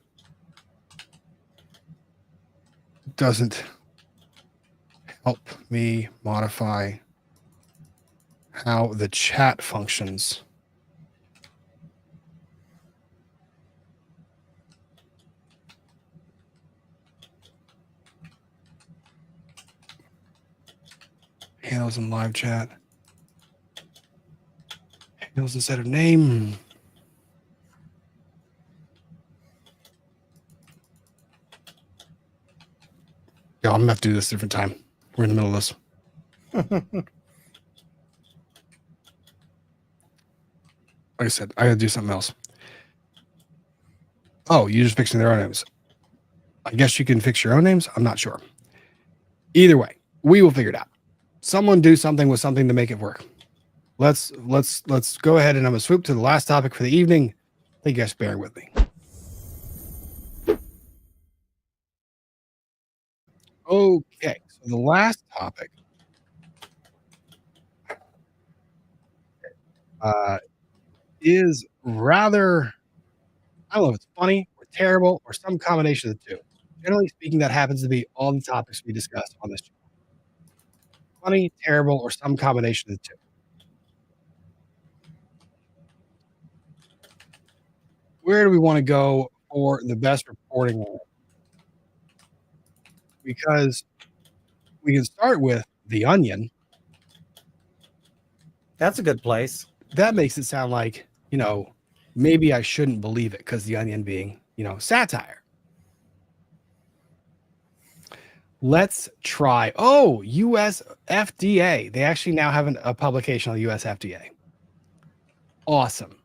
doesn't help me modify how the chat functions. handles in live chat. Handles instead of name. Yo, I'm gonna have to do this a different time. We're in the middle of this. Like I said, I gotta do something else. Oh, you're just fixing their own names. I guess you can fix your own names. I'm not sure. Either way, we will figure it out. Someone do something with something to make it work. Let's go ahead and I'm gonna swoop to the last topic for the evening. Thank you guys for bearing with me. Okay, so the last topic is rather, I don't know if it's funny or terrible or some combination of the two. Generally speaking, that happens to be all the topics we discuss on this show. Funny, terrible, or some combination of the two. Where do we want to go for the best reporting? Because we can start with The Onion.
That's a good place.
That makes it sound like, you know, maybe I shouldn't believe it because The Onion being, you know, satire. Let's try. Oh, US FDA. They actually now have a publication on the US FDA. Awesome.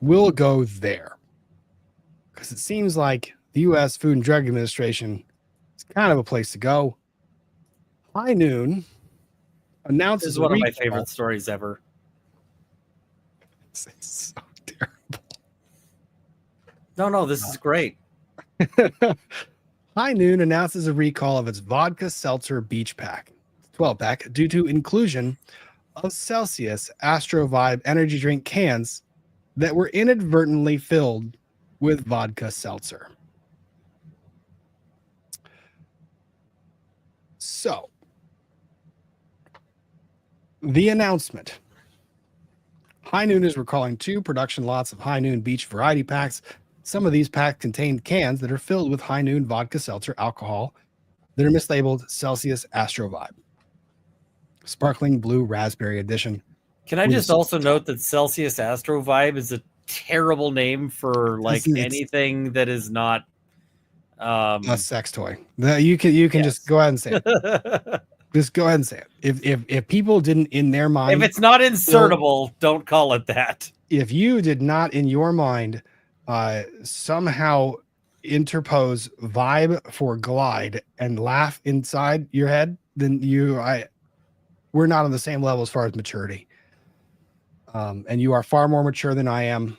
We'll go there because it seems like the US Food and Drug Administration is kind of a place to go. High Noon announces
This is one of my favorite stories ever.
It's so terrible.
No, this is great.
High Noon announces a recall of its vodka seltzer beach pack, 12-pack, due to inclusion of Celsius Astro Vibe energy drink cans that were inadvertently filled with vodka seltzer. So, the announcement. High Noon is recalling 2 production lots of High Noon Beach variety packs. Some of these packs contain cans that are filled with High Noon vodka seltzer alcohol that are mislabeled Celsius Astro Vibe. Sparkling Blue Raspberry Edition.
Can I just also note that Celsius Astro Vibe is a terrible name for like anything that is not
a sex toy. You can just go ahead and say it. Just go ahead and say it. If people didn't in their mind,
if it's not insertable, don't call it that.
If you did not in your mind somehow interpose vibe for glide and laugh inside your head, then we're not on the same level as far as maturity. And you are far more mature than I am,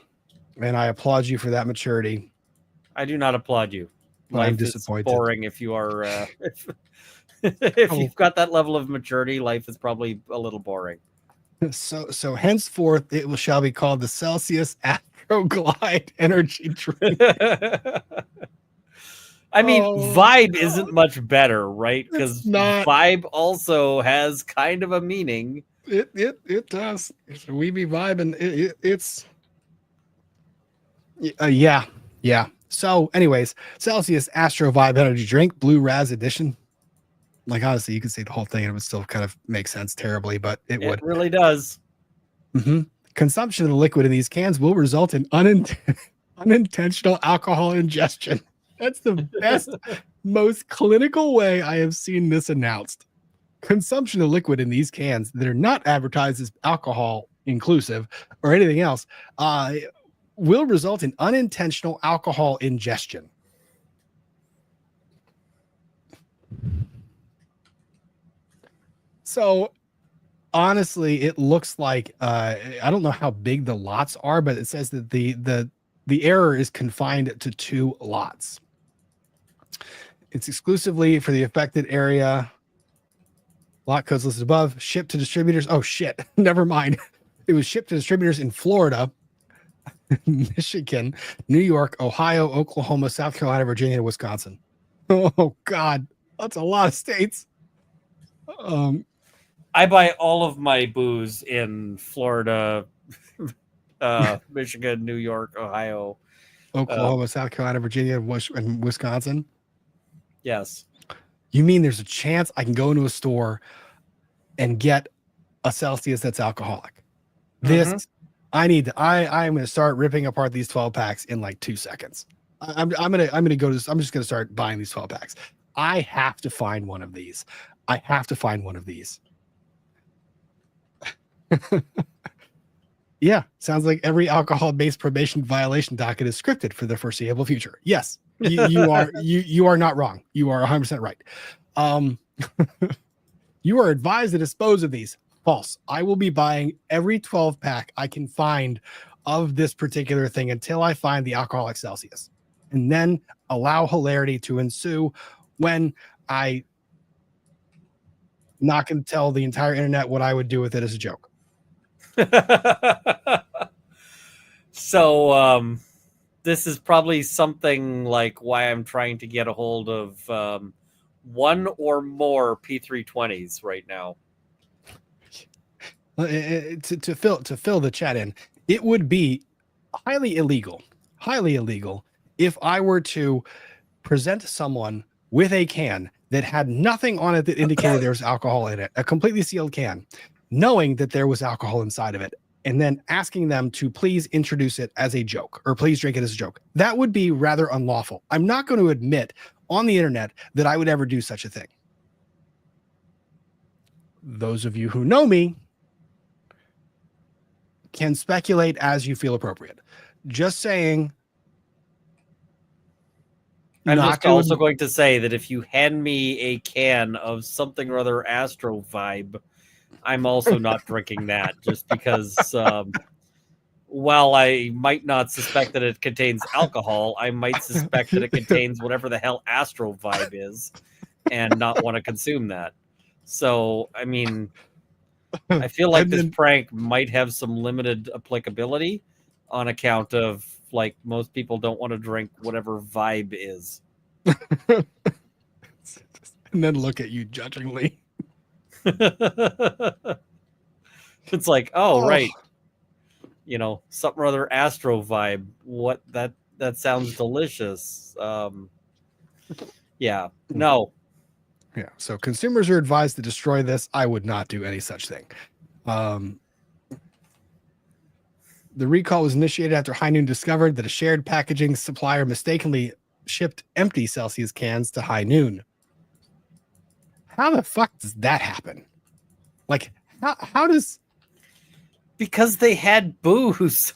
and I applaud you for that maturity.
I do not applaud you. Life
I'm disappointed.
Is boring if you are if you've got that level of maturity, life is probably a little boring.
So henceforth it shall be called the Celsius Astro Glide energy drink.
I mean, vibe isn't much better, right? Because vibe also has kind of a meaning.
It does. We be vibing. It's yeah. So, anyways, Celsius Astro Vibe energy drink, Blue Raz edition. Like, honestly, you could say the whole thing and it would still kind of make sense terribly, but it would.
It really does.
Mm-hmm. Consumption of the liquid in these cans will result in unintentional alcohol ingestion. That's the best, most clinical way I have seen this announced. Consumption of liquid in these cans that are not advertised as alcohol inclusive or anything else will result in unintentional alcohol ingestion. So honestly, it looks like I don't know how big the lots are, but it says that the error is confined to 2 lots. It's exclusively for the affected area. Lot codes listed above. Shipped to distributors. Oh shit! Never mind. It was shipped to distributors in Florida, Michigan, New York, Ohio, Oklahoma, South Carolina, Virginia, and Wisconsin. Oh God, that's a lot of states.
I buy all of my booze in Florida, Michigan, New York, Ohio,
Oklahoma, South Carolina, Virginia, and Wisconsin.
Yes.
You mean there's a chance I can go into a store, and get a Celsius that's alcoholic.
Mhm.
This I'm going to start ripping apart these 12 packs in like 2 seconds. I'm just going to start buying these 12 packs. I have to find one of these. Yeah, sounds like every alcohol-based probation violation docket is scripted for the foreseeable future. Yes, you are not wrong. You are 100% right. You are advised to dispose of these. False. I will be buying every 12 pack I can find of this particular thing until I find the alcoholic Celsius, and then allow hilarity to ensue when I not going to tell the entire internet what I would do with it as a joke.
So this is probably something like why I'm trying to get a hold of one or more P320s right now.
To fill the chat in, it would be highly illegal if I were to present someone with a can that had nothing on it that indicated there was alcohol in it, a completely sealed can, knowing that there was alcohol inside of it, and then asking them to please introduce it as a joke or please drink it as a joke. That would be rather unlawful. I'm not going to admit on the internet that I would ever do such a thing. Those of you who know me can speculate as you feel appropriate. Just saying.
I'm just also going to say that if you hand me a can of something or other Astro Vibe, I'm also not drinking that, just because while I might not suspect that it contains alcohol, I might suspect that it contains whatever the hell Astro Vibe is and not want to consume that. So, I mean, I feel like this prank might have some limited applicability on account of, like, most people don't want to drink whatever Vibe is.
And then look at you judgingly.
It's like, oh, right. You know, something or other Astro Vibe. What that sounds delicious. Yeah. No.
Yeah. So consumers are advised to destroy this. I would not do any such thing. The recall was initiated after High Noon discovered that a shared packaging supplier mistakenly shipped empty Celsius cans to High Noon. How the fuck does that happen? Like, how does...
Because they had booze.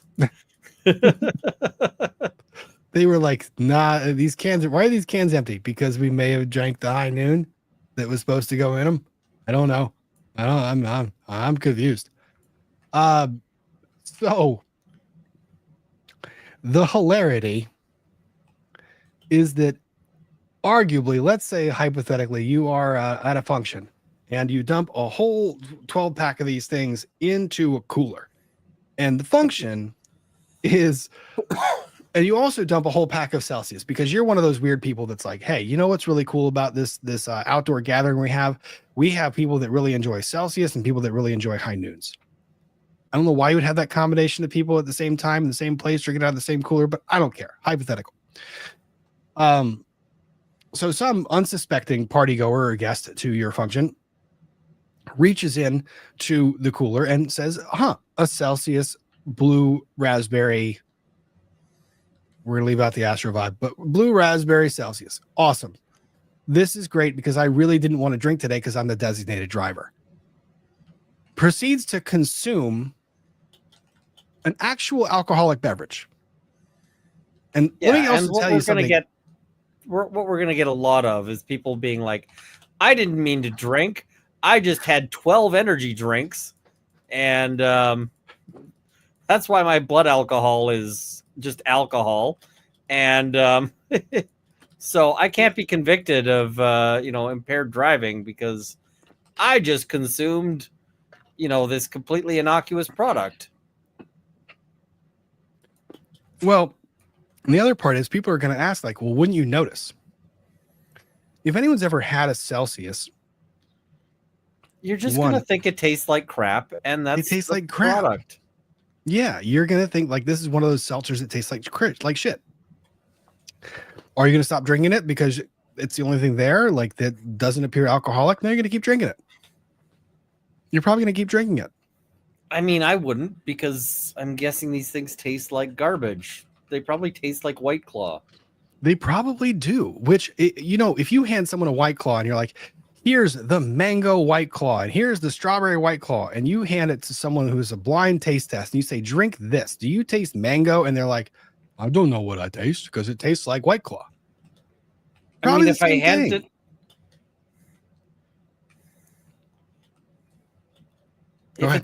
They were like, nah, these cans, why are these cans empty? Because we may have drank the High Noon that was supposed to go in them. I don't know. I'm confused. So the hilarity is that arguably, let's say hypothetically, you are at a function and you dump a whole 12 pack of these things into a cooler, and the function is, and you also dump a whole pack of Celsius because you're one of those weird people that's like, hey, you know what's really cool about this outdoor gathering we have? We have people that really enjoy Celsius and people that really enjoy High Noons. I don't know why you would have that combination of people at the same time in the same place drinking out of the same cooler, but I don't care. Hypothetical. So some unsuspecting party goer or guest to your function reaches in to the cooler and says, a Celsius blue raspberry. We're going to leave out the Astro Vibe, but blue raspberry Celsius. Awesome. This is great because I really didn't want to drink today because I'm the designated driver. Proceeds to consume an actual alcoholic beverage. And let me also tell you something.
What we're going to get a lot of is people being like, I didn't mean to drink. I just had 12 energy drinks. And that's why my blood alcohol is just alcohol. And so I can't be convicted of, impaired driving because I just consumed, this completely innocuous product.
Well, and the other part is people are going to ask, like, well, wouldn't you notice? If anyone's ever had a Celsius,
you're just going to think it tastes like crap, and that's
it tastes like crap.
Product.
Yeah, you're going to think like this is one of those seltzers that tastes like shit. Are you going to stop drinking it because it's the only thing there, like that doesn't appear alcoholic? No, you're going to keep drinking it. you're probably going to keep drinking it.
I mean, I wouldn't, because I'm guessing these things taste like garbage. They probably taste like White Claw.
They probably do, which, if you hand someone a White Claw and you're like, here's the mango White Claw and here's the strawberry White Claw, and you hand it to someone who's a blind taste test and you say, drink this. Do you taste mango? And they're like, I don't know what I taste because it tastes like White Claw.
I mean, if I hand it, if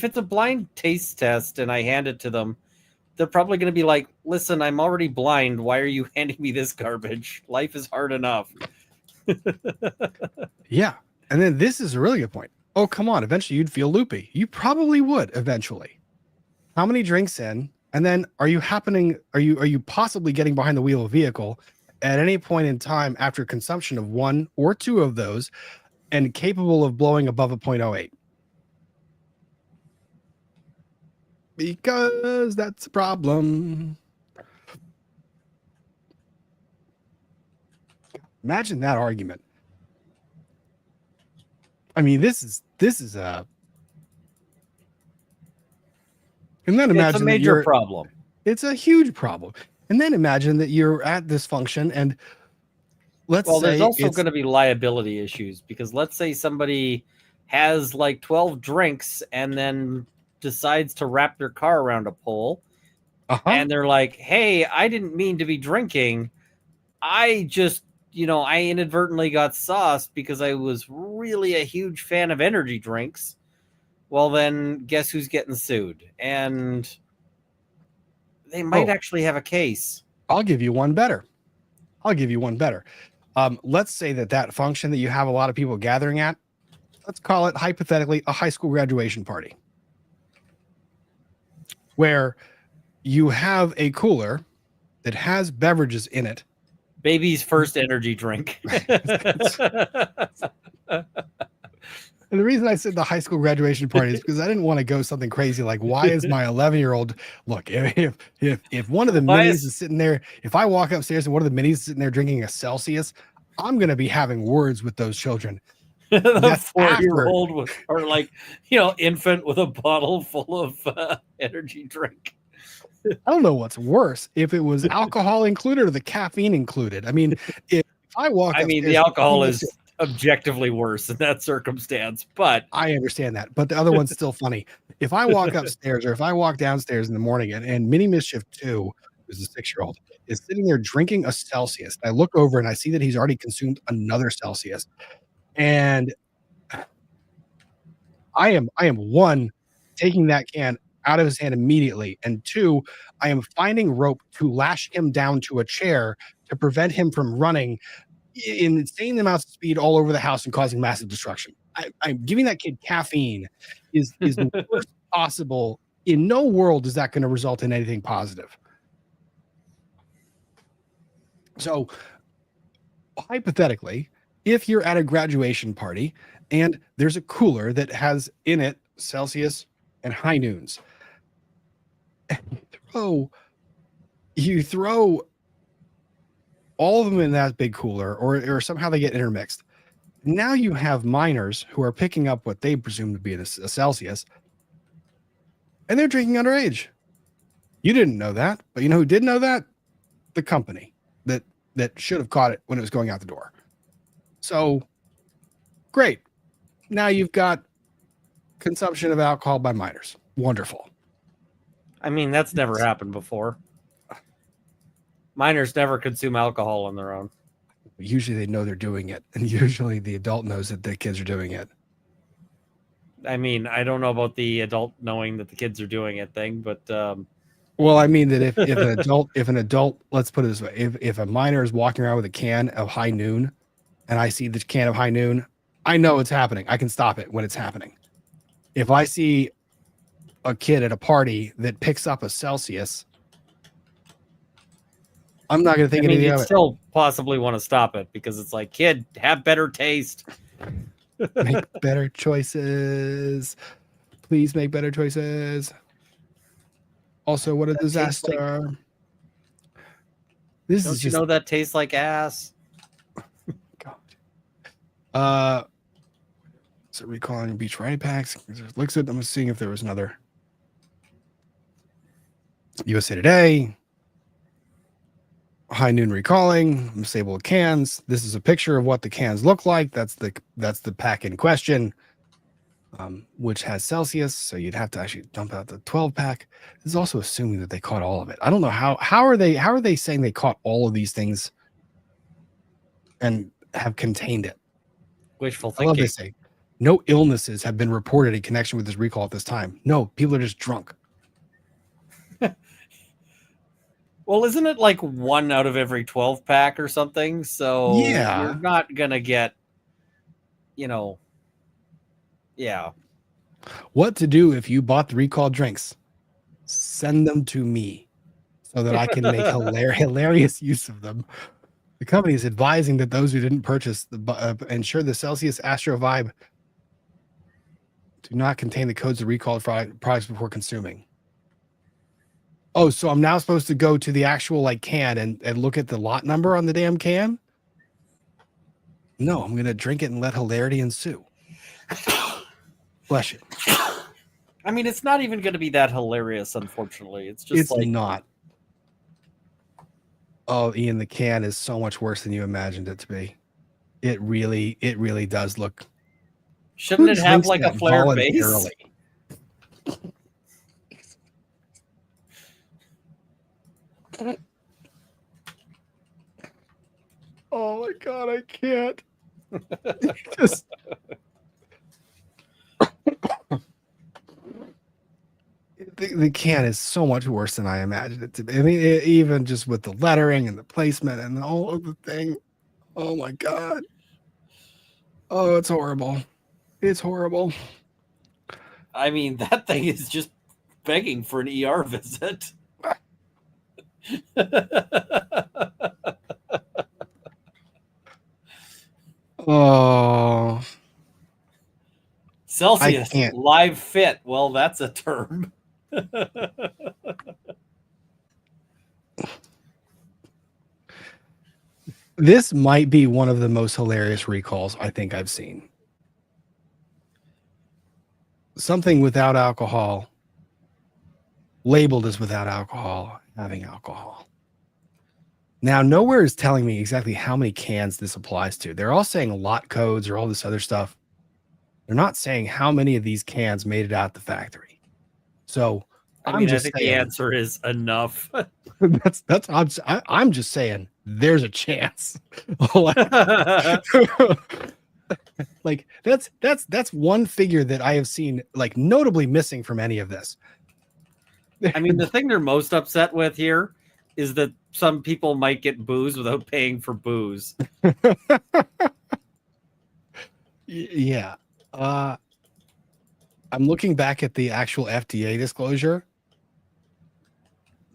it's a blind taste test and I hand it to them, they're probably going to be like, listen, I'm already blind. Why are you handing me this garbage? Life is hard enough.
Yeah. And then this is a really good point. Oh, come on. Eventually you'd feel loopy. You probably would eventually. How many drinks in? And then are you possibly getting behind the wheel of a vehicle at any point in time after consumption of one or two of those and capable of blowing above a 0.08? Because that's a problem. Imagine that argument. I mean, this is a, and then imagine
it's a major problem.
It's a huge problem. And then imagine that you're at this function and
there's also going to be liability issues, because let's say somebody has like 12 drinks and then decides to wrap their car around a pole, and they're like, hey, I didn't mean to be drinking. I just, I inadvertently got sauced because I was really a huge fan of energy drinks. Well, then guess who's getting sued? And they might actually have a case.
I'll give you one better. Let's say that function that you have a lot of people gathering at, let's call it hypothetically a high school graduation party, where you have a cooler that has beverages in it.
Baby's first energy drink.
And the reason I said the high school graduation party is because I didn't want to go something crazy like, why is my 11-year-old look, if one of the minis is sitting there, if I walk upstairs and one of the minis is sitting there drinking a Celsius, I'm going to be having words with those children.
The 4-year-old or like, infant with a bottle full of energy drink.
I don't know what's worse, if it was alcohol included or the caffeine included. I mean, if I walk upstairs,
the alcohol is objectively worse in that circumstance, but
I understand that. But the other one's still funny. If I walk upstairs or if I walk downstairs in the morning and Mini Mischief 2, who's a 6-year-old, is sitting there drinking a Celsius, I look over and I see that he's already consumed another Celsius. And I am one, taking that can out of his hand immediately, and 2, I am finding rope to lash him down to a chair to prevent him from running in insane amounts of speed all over the house and causing massive destruction. I'm giving that kid caffeine is the worst possible. In no world is that going to result in anything positive. So hypothetically, if you're at a graduation party and there's a cooler that has in it Celsius and high noons, and you throw all of them in that big cooler, or somehow they get intermixed. Now you have minors who are picking up what they presume to be a Celsius, and they're drinking underage. You didn't know that, but you know who did know that? The company that should have caught it when it was going out the door. So great. Now you've got consumption of alcohol by minors. Wonderful.
I mean, that's never happened before. Minors never consume alcohol on their own.
Usually they know they're doing it, and usually the adult knows that the kids are doing it.
I mean, I don't know about the adult knowing that the kids are doing it thing, but
well, I mean that if an adult, let's put it this way, if a minor is walking around with a can of High Noon and I see the can of High Noon, I know it's happening. I can stop it when it's happening. If I see a kid at a party that picks up a Celsius, I'm not going to think anything of it.
You'd still possibly want to stop it because it's like, kid, have better taste.
Make better choices. Please make better choices. Also, what a disaster. This
Don't
is
you
just,
know that tastes like ass?
God. So recalling beach variety packs. Looks at. I'm seeing if there was another. USA Today. High noon recalling. Disabled cans. This is a picture of what the cans look like. That's the pack in question, which has Celsius. So you'd have to actually dump out the 12 pack. This is also assuming that they caught all of it. I don't know how are they saying they caught all of these things and have contained it.
Wishful
I love
thinking.
they say no illnesses have been reported in connection with this recall at this time. No, people are just drunk.
Well, isn't it like 1 out of every 12 pack or something? So
Yeah.
you're not gonna get, yeah.
What to do if you bought the recalled drinks? Send them to me so that I can make hilarious use of them. The company is advising that those who didn't purchase ensure the Celsius Astro Vibe do not contain the codes of recalled products before consuming. Oh, so I'm now supposed to go to the actual can and look at the lot number on the damn can? No, I'm going to drink it and let hilarity ensue. Bless you.
I mean, it's not even going to be that hilarious, unfortunately. It's just
not. Oh, Ian, the can is so much worse than you imagined it to be. It really does look.
Shouldn't it have like a flared base?
Oh my god, I can't. Just the can is so much worse than I imagined it to be. I mean, even just with the lettering and the placement and all of the thing. Oh my god. Oh, it's horrible. It's horrible.
I mean, that thing is just begging for an ER visit.
Oh.
Celsius live fit. Well, that's a term.
This might be one of the most hilarious recalls I think I've seen. Something without alcohol, labeled as without alcohol, having alcohol. Now, nowhere is telling me exactly how many cans this applies to. They're all saying lot codes or all this other stuff. They're not saying how many of these cans made it out the factory. So
I think the answer is enough.
I'm just saying there's a chance. Like that's one figure that I have seen notably missing from any of this.
I mean, the thing they're most upset with here is that some people might get booze without paying for booze.
Yeah. I'm looking back at the actual FDA disclosure.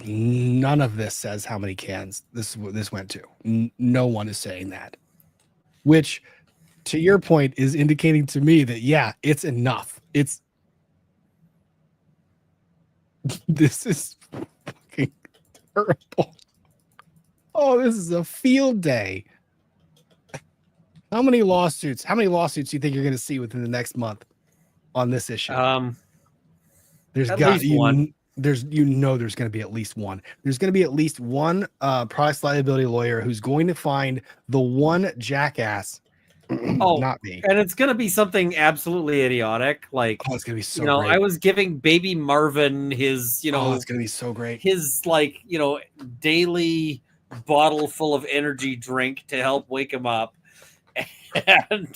None of this says how many cans this went to. No one is saying that, which to your point is indicating to me that it's enough. This is fucking terrible. Oh, this is a field day. How many lawsuits do you think you're going to see within the next month on this issue? There's
at least one.
There's going to be at least one. There's going to be at least one product liability lawyer who's going to find the one jackass. Not me.
And it's going to be something absolutely idiotic. It's
going to be so great.
I was giving baby Marvin his,
it's going to be so great.
His daily bottle full of energy drink to help wake him up. And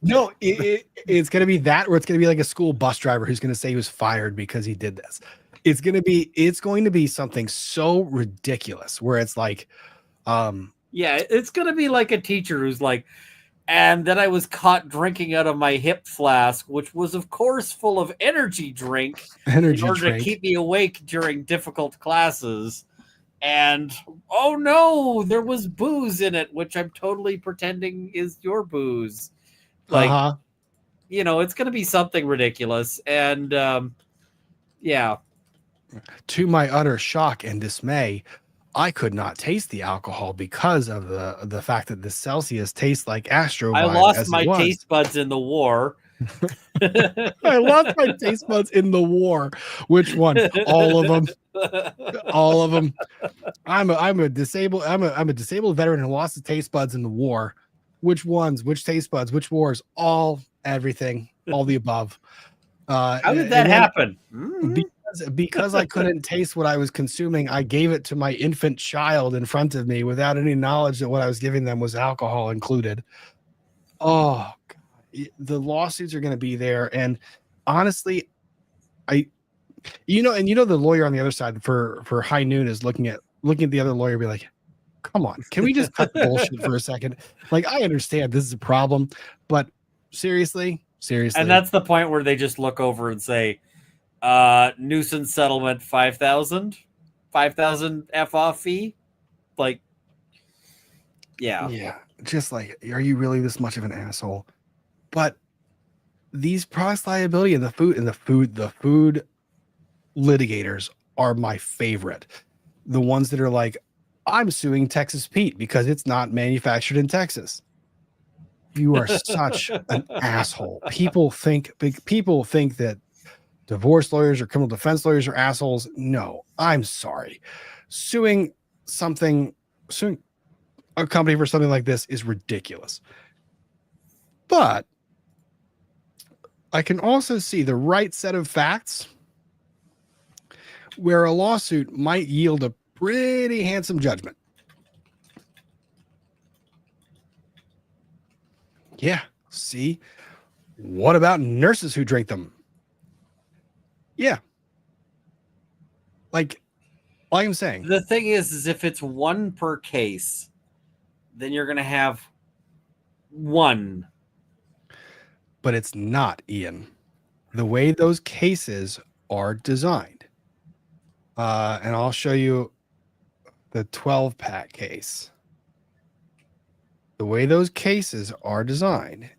no, it's going to be that, or it's going to be like a school bus driver who's going to say he was fired because he did this. It's going to be something so ridiculous where it's like,
it's going to be like a teacher who's like, and then I was caught drinking out of my hip flask, which was of course full of energy drink in order to keep me awake during difficult classes. And oh no, there was booze in it, which I'm totally pretending is your booze. It's going to be something ridiculous. And
to my utter shock and dismay, I could not taste the alcohol because of the fact that the Celsius tastes like Astro
I
Vibe
lost
as
my
it was.
taste buds in the war.
I lost my taste buds in the war. Which one? All of them. All of them. I'm a disabled veteran who lost his taste buds in the war. Which ones? Which taste buds? Which wars? All, everything, all the above.
How did that happen?
Because I couldn't taste what I was consuming, I gave it to my infant child in front of me without any knowledge that what I was giving them was alcohol included. Oh, God. The lawsuits are going to be there, and honestly, the lawyer on the other side for High Noon is looking at the other lawyer and be like, come on, can we just cut the bullshit for a second? Like, I understand this is a problem, but seriously.
And that's the point where they just look over and say, nuisance settlement 5,000 F off fee. Like, yeah.
Just like, are you really this much of an asshole? But these product liability and the food litigators are my favorite. The ones that are like, I'm suing Texas Pete because it's not manufactured in Texas. You are such an asshole. People think that divorce lawyers or criminal defense lawyers are assholes. No, I'm sorry. Suing a company for something like this is ridiculous. But I can also see the right set of facts where a lawsuit might yield a pretty handsome judgment. Yeah. See, what about nurses who drink them? Yeah. Like I'm saying,
the thing is if it's one per case, then you're going to have one.
But it's not, Ian. The way those cases are designed. And I'll show you the 12-pack case. The way those cases are designed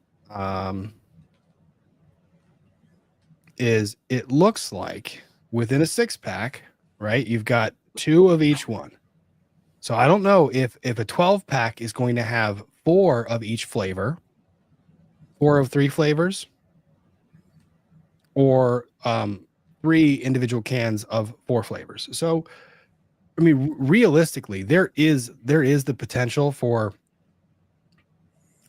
is it looks like within a 6-pack, right? You've got 2 of each one. So I don't know if a 12-pack is going to have 4 of each flavor, 4 of 3 flavors, or 3 individual cans of 4 flavors. So, I mean, realistically, there is the potential for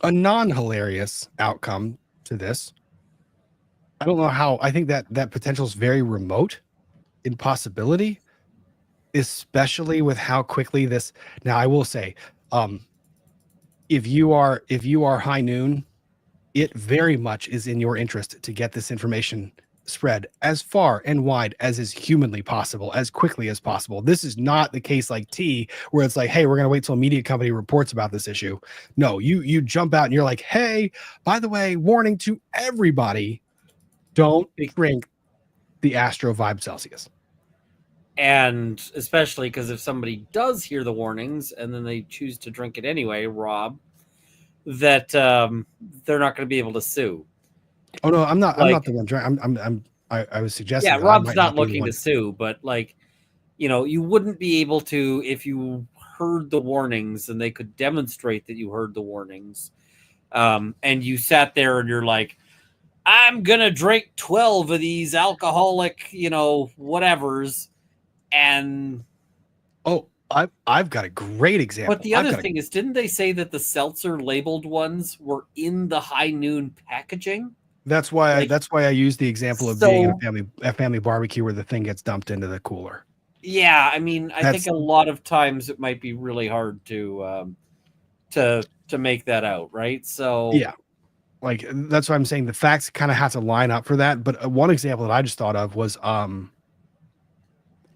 a non-hilarious outcome to this. I don't know how. I think that potential is very remote in possibility, especially with how quickly this. Now, I will say, if you are High Noon, it very much is in your interest to get this information spread as far and wide as is humanly possible, as quickly as possible. This is not the case like T, where it's like, hey, we're going to wait till a media company reports about this issue. No, you jump out and you're like, hey, by the way, warning to everybody, don't drink the Astro Vibe Celsius.
And especially because if somebody does hear the warnings and then they choose to drink it anyway, Rob, that they're not going to be able to sue.
Oh no, I'm not. Like, I'm not the one drinking. I was suggesting.
Yeah, Rob's not looking to sue, but like, you wouldn't be able to if you heard the warnings and they could demonstrate that you heard the warnings, and you sat there and you're like, I'm gonna drink 12 of these alcoholic, whatevers, and
I've got a great example.
But the other thing is, didn't they say that the seltzer labeled ones were in the High Noon packaging?
That's why I use the example of being in a family barbecue where the thing gets dumped into the cooler.
Yeah, I mean, I think a lot of times it might be really hard to make that out, right? So
yeah, like that's why I'm saying the facts kind of have to line up for that. But one example that I just thought of was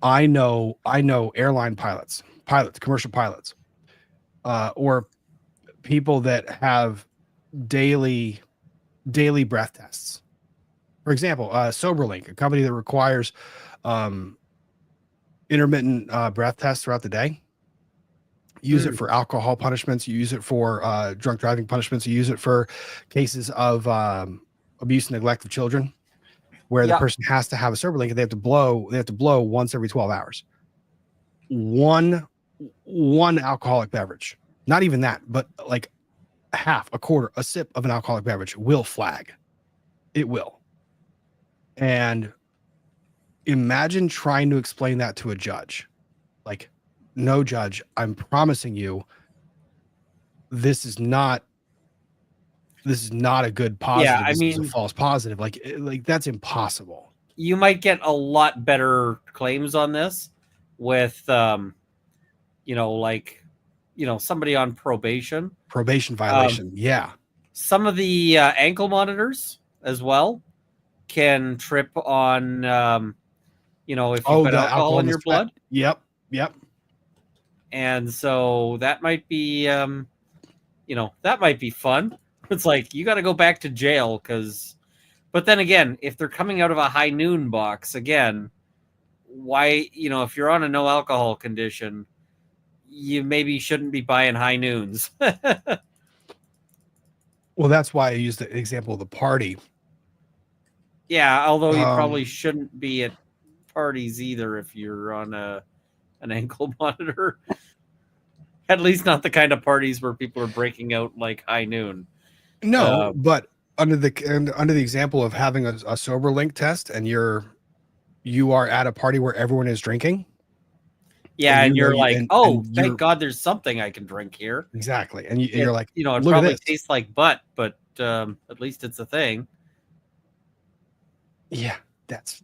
I know airline pilots, commercial pilots, or people that have daily breath tests. For example, SoberLink, a company that requires intermittent breath tests throughout the day. You use it for alcohol punishments. You use it for drunk driving punishments. You use it for cases of abuse and neglect of children, where the person has to have a SoberLink and they have to blow once every 12 hours. One one alcoholic beverage, not even that, but like a half, a quarter, a sip of an alcoholic beverage will flag. It will. And imagine trying to explain that to a judge. Like, no, judge, I'm promising you, this is not a good positive.
I
This is a
mean,
false positive. Like that's impossible.
you might get a lot better claims on this with, somebody on probation.
Probation violation. Yeah.
Some of the ankle monitors as well can trip on, if you've got alcohol in your blood.
Yep.
And so that might be, that might be fun. It's like, you got to go back to jail but then again, if they're coming out of a high noon box, again, why, if you're on a no alcohol condition, you maybe shouldn't be buying high noons.
Well, that's why I used the example of the party.
Yeah, although you probably shouldn't be at parties either if you're on an ankle monitor. At least not the kind of parties where people are breaking out like high noon.
No, but under the example of having a sober link test, and you are at a party where everyone is drinking.
Yeah, and you're like, thank God there's something I can drink here.
Exactly. And you're like,
it probably tastes like butt, but at least it's a thing.
Yeah, that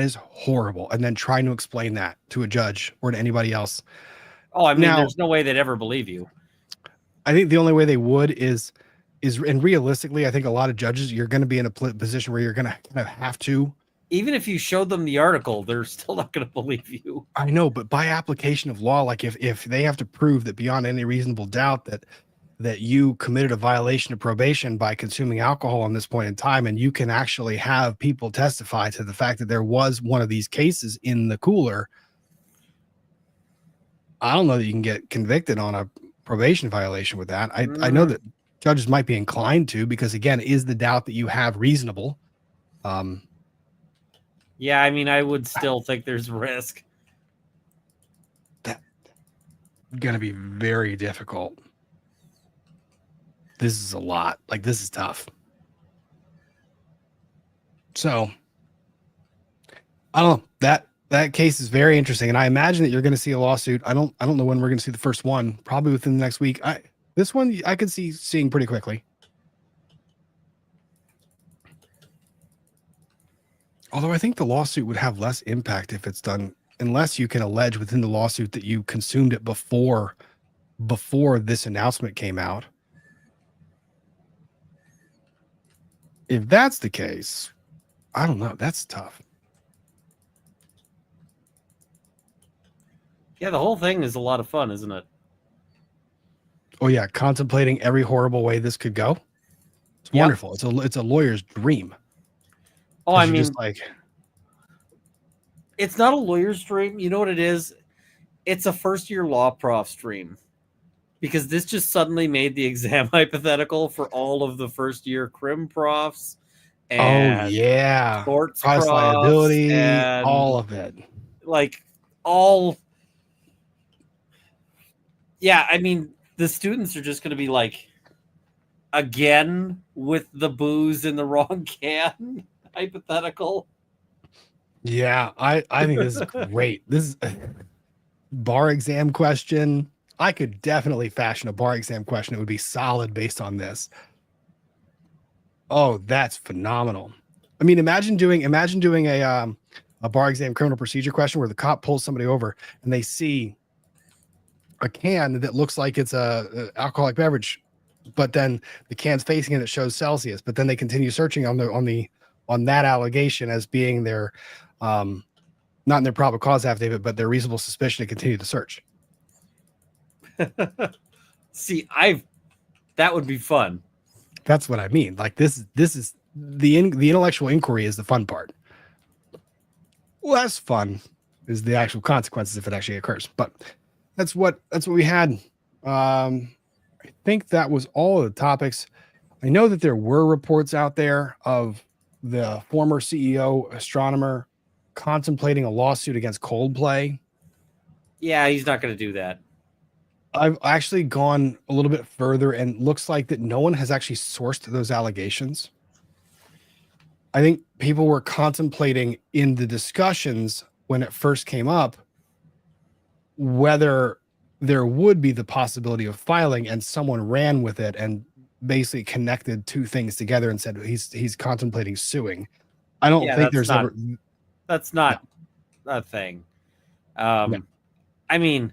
is horrible. And then trying to explain that to a judge or to anybody else.
Oh, I mean, there's no way they'd ever believe you.
I think the only way they would is, and realistically, I think a lot of judges, you're going to be in a position where you're going to kind of have to.
Even if you showed them the article, they're still not going to believe you.
I know, but by application of law, like if they have to prove that beyond any reasonable doubt that you committed a violation of probation by consuming alcohol on this point in time, and you can actually have people testify to the fact that there was one of these cases in the cooler, I don't know that you can get convicted on a probation violation with that. I know that judges might be inclined to, because again, is the doubt that you have reasonable?
Yeah, I mean, I would still think there's risk.
That's going to be very difficult. This is a lot. Like, this is tough. So, I don't know. That case is very interesting, and I imagine that you're going to see a lawsuit. I don't know when we're going to see the first one. Probably within the next week. This one I could see seeing pretty quickly. Although I think the lawsuit would have less impact if it's done, unless you can allege within the lawsuit that you consumed it before this announcement came out. If that's the case, I don't know. That's tough.
Yeah, the whole thing is a lot of fun, isn't it?
Oh yeah, contemplating every horrible way this could go. It's wonderful. It's a lawyer's dream.
Oh, I mean,
like,
it's not a lawyer's dream. You know what it is? It's a first-year law prof's dream, because this just suddenly made the exam hypothetical for all of the first-year crim profs. And sports
price
profs,
liability,
and
all of it.
Like all. Yeah, I mean, the students are just going to be like, again with the booze in the wrong can. Hypothetical.
Yeah, I think this is great. This is a bar exam question. I could definitely fashion a bar exam question. It would be solid based on this. Oh, that's phenomenal. I mean, imagine doing a bar exam criminal procedure question where the cop pulls somebody over and they see a can that looks like it's a alcoholic beverage, but then the can's facing it, it shows Celsius, but then they continue searching on that allegation as being their not in their probable cause affidavit, but their reasonable suspicion to continue the search.
See, that would be fun.
That's what I mean. Like this is the intellectual inquiry is the fun part. Less fun is the actual consequences if it actually occurs. But that's what we had. I think that was all of the topics. I know that there were reports out there of the former CEO Astronomer contemplating a lawsuit against Coldplay
Yeah, he's not going to do that.
I've actually gone a little bit further, and looks like that no one has actually sourced those allegations. I think people were contemplating in the discussions when it first came up whether there would be the possibility of filing, and someone ran with it and basically connected two things together and said he's contemplating suing. I don't
Yeah,
think there's ever.
That's not a thing.
No.
I mean,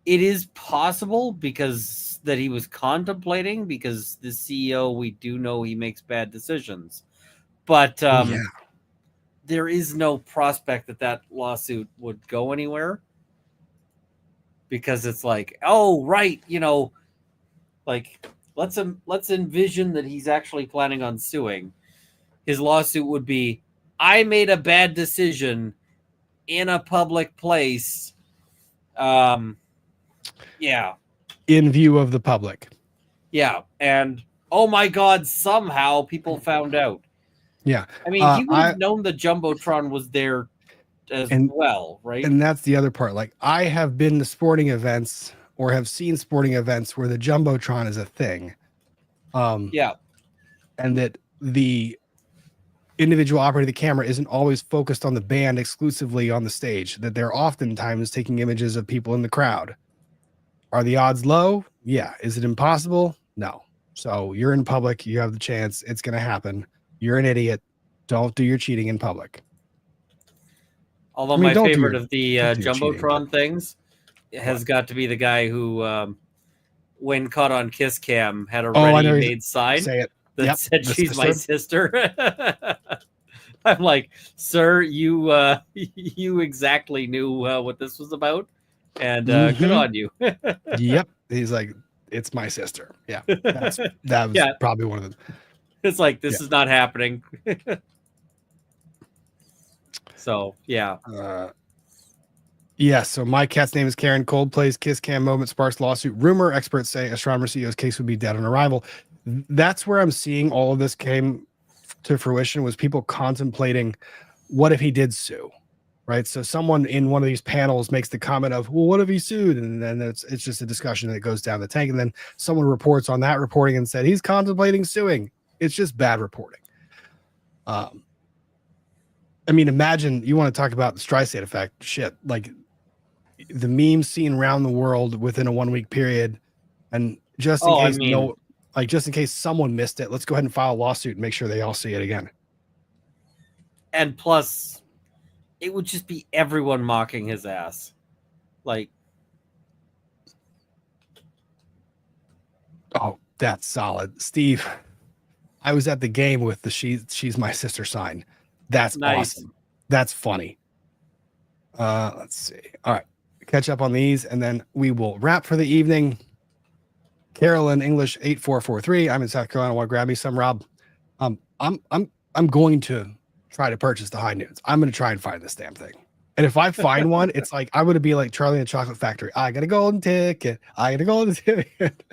it is possible because that he was contemplating, because the CEO, we do know he makes bad decisions, but
Yeah.
there is no prospect that that lawsuit would go anywhere, because it's like, oh, right, you know, like let's envision that he's actually planning on suing. His lawsuit would be, I made a bad decision in a public place. Yeah.
In view of the public.
Yeah. And oh my God, somehow people found out.
Yeah.
I mean, he would have known the Jumbotron was there as well, right?
And that's the other part. Like, I have been to sporting events or have seen sporting events where the Jumbotron is a thing.
Yeah.
And that the individual operating the camera isn't always focused on the band exclusively on the stage, that they're oftentimes taking images of people in the crowd. Are the odds low? Yeah. Is it impossible? No. So you're in public, you have the chance, it's going to happen. You're an idiot. Don't do your cheating in public.
Although my favorite of the Jumbotron things has got to be the guy who, when caught on Kiss Cam, had a ready-made sign that said, "She's my sister." I'm like, sir, you exactly knew what this was about, and good on you.
Yep. He's like, it's my sister. Yeah. That was probably one of them.
It's like, this is not happening. So, yeah.
So my cat's name is Karen. Coldplay's Kiss Cam moment sparks lawsuit. Rumor, experts say Astronomer CEO's case would be dead on arrival. That's where I'm seeing all of this came to fruition, was people contemplating, what if he did sue? Right. So someone in one of these panels makes the comment of, well, what if he sued? And then it's just a discussion that goes down the tank. And then someone reports on that reporting and said he's contemplating suing. It's just bad reporting. I mean, imagine, you want to talk about the Streisand effect. Shit, like the memes seen around the world within a 1 week period, and just in case just in case someone missed it, let's go ahead and file a lawsuit and make sure they all see it again.
And plus, it would just be everyone mocking his ass. Like,
oh, that's solid, Steve. I was at the game with the she's my sister sign. That's nice. Awesome. That's funny. Let's see. All right. Catch up on these, and then we will wrap for the evening. Carolyn English 8443. I'm in South Carolina. Want to grab me some, Rob? I'm going to try to purchase the high noons. I'm going to try and find this damn thing. And if I find one, it's like I'm going to be like Charlie and the Chocolate Factory. I got a golden ticket. I got a golden ticket.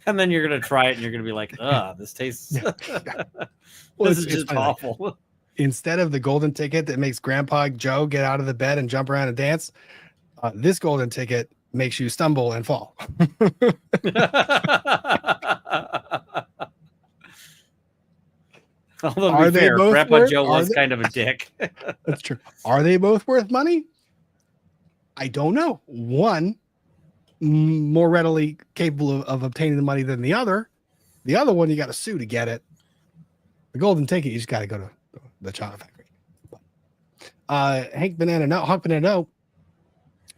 And then you're going to try it, and you're going to be like, this tastes. Well, this is just awful.
Like, instead of the golden ticket that makes Grandpa Joe get out of the bed and jump around and dance, this golden ticket makes you stumble and fall.
Although, to be fair, Grandpa Joe was kind of a dick.
That's true. Are they both worth money? I don't know. One more readily capable of obtaining the money than the other. The other one, you got to sue to get it. The golden ticket, you just got to go to the Chocolate Factory. Hawk Banana No.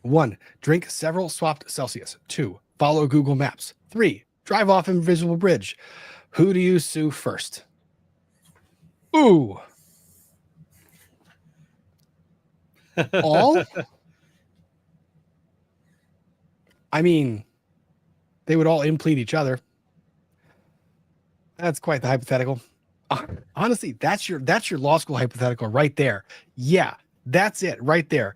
1, drink several swapped Celsius. 2, follow Google Maps. 3, drive off invisible bridge. Who do you sue first? Ooh. All? I mean, they would all implead each other. That's quite the hypothetical. Honestly, that's your law school hypothetical right there. Yeah, That's it right there.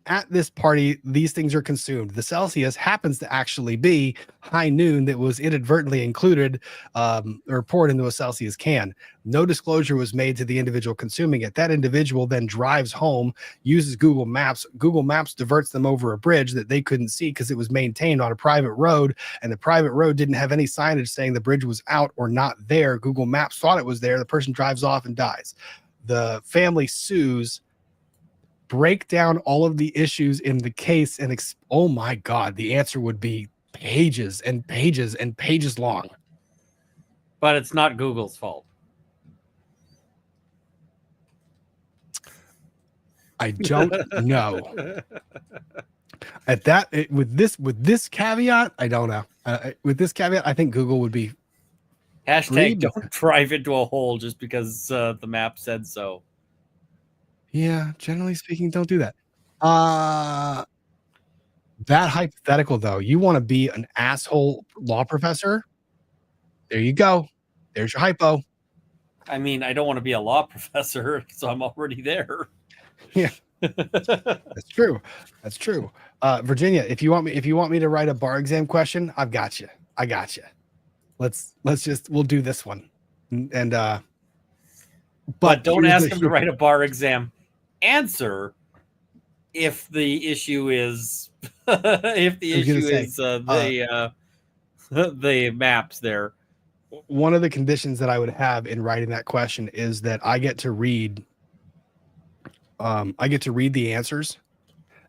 At this party, these things are consumed. The Celsius happens to actually be high noon that was inadvertently included or poured into a Celsius can. No disclosure was made to the individual consuming it. That individual then drives home, uses Google Maps. Google Maps diverts them over a bridge that they couldn't see because it was maintained on a private road, and the private road didn't have any signage saying the bridge was out or not there. Google Maps thought it was there. The person drives off and dies. The family sues, break down all of the issues in the case, and oh my God, the answer would be pages and pages and pages long.
But it's not Google's fault.
I don't know. At that, with this caveat, I don't know. With this caveat, I think Google would be
hashtag don't drive into a hole just because the map said so.
Yeah, generally speaking, don't do that. That hypothetical, though, you want to be an asshole law professor? There you go. There's your hypo.
I mean, I don't want to be a law professor, so I'm already there.
Yeah, that's true. That's true. Virginia, if you want me to write a bar exam question, I've got you. I got you. We'll do this one. And
but don't ask him to write a bar exam. Answer if the issue is the maps there.
One of the conditions that I would have in writing that question is that I get to read the answers,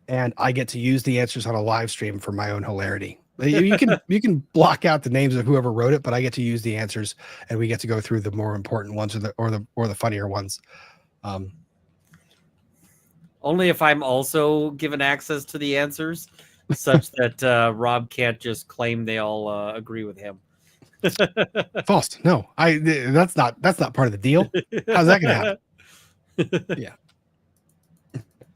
and I get to use the answers on a live stream for my own hilarity. You can block out the names of whoever wrote it, but I get to use the answers, and we get to go through the more important ones or the funnier ones.
Only if I'm also given access to the answers, such that Rob can't just claim they all agree with him.
False. No, that's not part of the deal. How's that gonna happen? Yeah.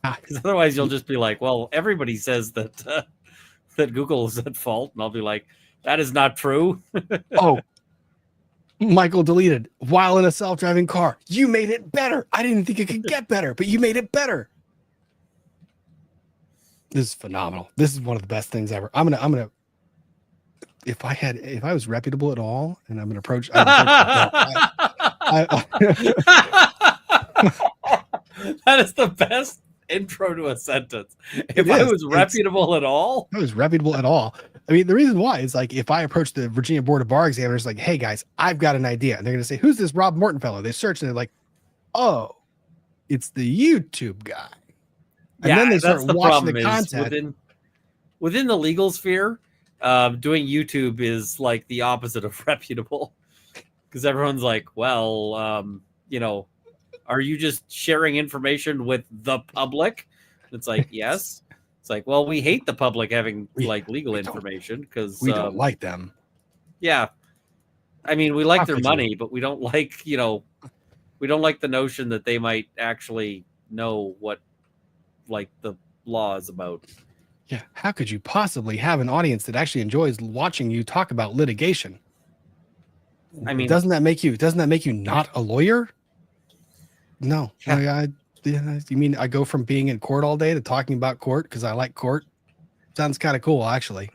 Because otherwise you'll just be like, well, everybody says that that Google is at fault, and I'll be like, that is not true.
Oh, Michael deleted while in a self-driving car. You made it better. I didn't think it could get better, but you made it better. This is phenomenal. This is one of the best things ever. I'm gonna if I was reputable at all, and I'm gonna approach
that is the best intro to a sentence. If I was reputable at all,
I was reputable at all. I mean, the reason why is like if I approach the Virginia Board of Bar Examiners, like, hey guys, I've got an idea, and they're gonna say, who's this Rob Morton fellow? They search and they're like, oh, it's the YouTube guy. And then they start watching the content.
Within the legal sphere, doing YouTube is like the opposite of reputable, because everyone's like, well, are you just sharing information with the public? It's like, yes. It's like, well, we hate the public having legal information because
we don't like them.
Yeah. I mean, we like their money, but we don't like, we don't like the notion that they might actually know what the law is about.
Yeah. How could you possibly have an audience that actually enjoys watching you talk about litigation? I mean, doesn't that make you not a lawyer? No. Yeah. You mean I go from being in court all day to talking about court because I like court? Sounds kind of cool, actually.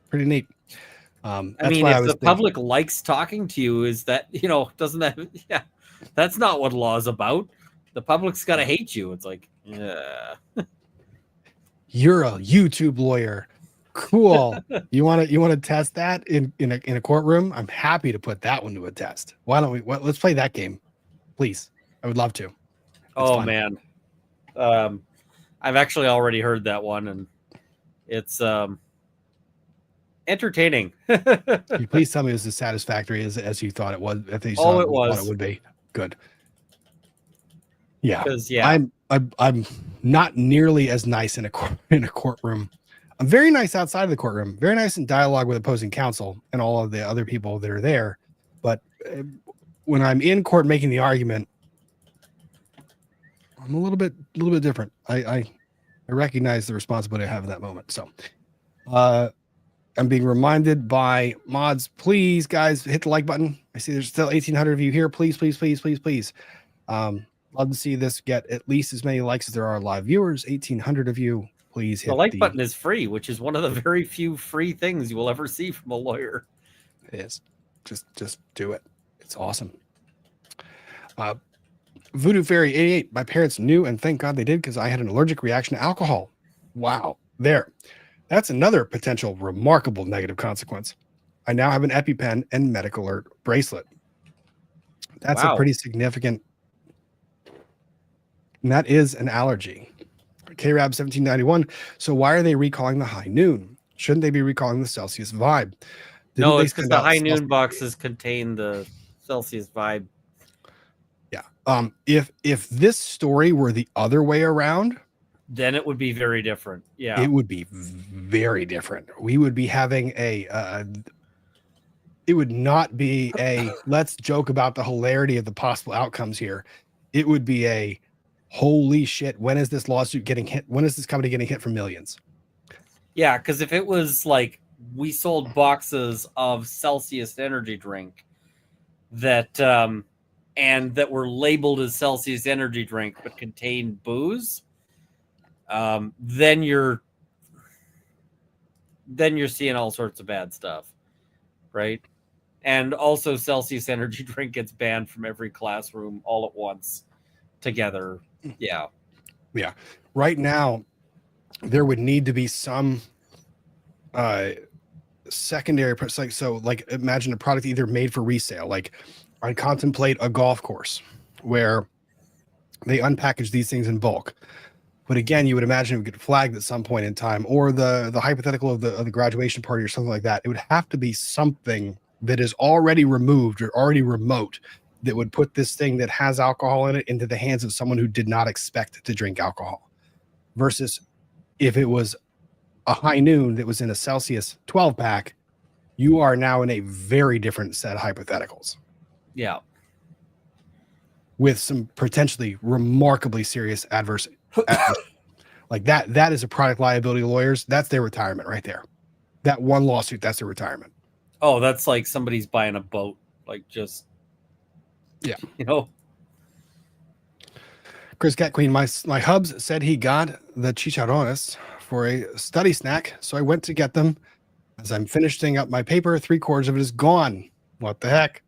Pretty neat.
I mean, if the public likes talking to you, is that, doesn't that, yeah, that's not what law is about. The public's got to hate you. It's like, yeah.
You're a YouTube lawyer. Cool. You want to test that in a courtroom? I'm happy to put that one to a test. Why don't we? Let's play that game, please. I would love to.
Oh, man. I've actually already heard that one, and it's entertaining.
Can you please tell me it was as satisfactory as you thought it was? If you
it was.
Thought it would be good. Yeah.
Yeah.
I'm not nearly as nice in a courtroom. I'm very nice outside of the courtroom, very nice in dialogue with opposing counsel and all of the other people that are there. But when I'm in court making the argument, I'm a little bit different. I recognize the responsibility I have in that moment. So I'm being reminded by mods, please guys, hit the like button. I see there's still 1,800 of you here. Please. Love to see this get at least as many likes as there are live viewers. 1,800 of you. Please hit
The like button is free, which is one of the very few free things you will ever see from a lawyer.
It is. Just do it. It's awesome. Voodoo Fairy 88. My parents knew, and thank God they did, because I had an allergic reaction to alcohol. Wow. There. That's another potential remarkable negative consequence. I now have an EpiPen and medical alert bracelet. That's a pretty significant. And that is an allergy. KRAB 1791. So why are they recalling the high noon? Shouldn't they be recalling the Celsius vibe?
No, it's because the high noon boxes contain the Celsius vibe.
Yeah. If this story were the other way around,
then it would be very different. Yeah.
It would be very different. We would be having it would not be a let's joke about the hilarity of the possible outcomes here. It would be a holy shit, when is this lawsuit getting hit? When is this company getting hit for millions?
Yeah, because if it was like we sold boxes of Celsius energy drink that and that were labeled as Celsius energy drink but contained booze, then you're seeing all sorts of bad stuff, right? And also Celsius energy drink gets banned from every classroom all at once together. Yeah.
Right now, there would need to be some secondary, like imagine a product either made for resale. Like I contemplate a golf course where they unpackage these things in bulk. But again, you would imagine it would get flagged at some point in time, or the hypothetical of the graduation party or something like that. It would have to be something that is already removed or already remote that would put this thing that has alcohol in it into the hands of someone who did not expect to drink alcohol. Versus if it was a high noon that was in a Celsius 12 pack, you are now in a very different set of hypotheticals.
Yeah.
With some potentially remarkably serious adverse like that is a product liability lawyers. That's their retirement right there. That one lawsuit, that's their retirement.
Oh, that's like somebody's buying a boat. Like just,
yeah.
You know.
Chris Cat Queen, my hubs said he got the chicharrones for a study snack, so I went to get them. As I'm finishing up my paper, 3/4 of it is gone. What the heck?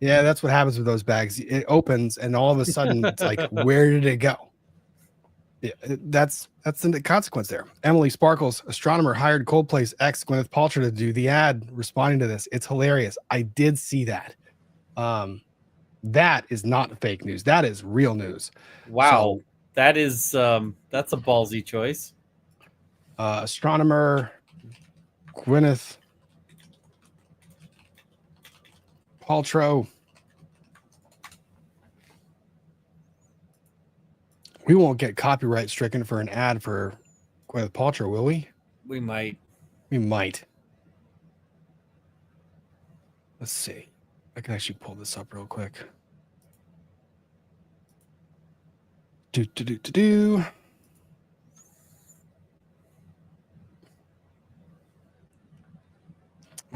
Yeah, that's what happens with those bags. It opens and all of a sudden it's like, where did it go? Yeah, that's the consequence there. Emily Sparkles, Astronomer, hired Coldplay's ex Gwyneth Paltrow to do the ad responding to this. It's hilarious. I did see that. That is not fake news. That is real news.
Wow. So, that is that's a ballsy choice.
Astronomer, Gwyneth Paltrow. We won't get copyright stricken for an ad for Gwyneth Paltrow, will we?
We might.
We might. Let's see. I can actually pull this up real quick. I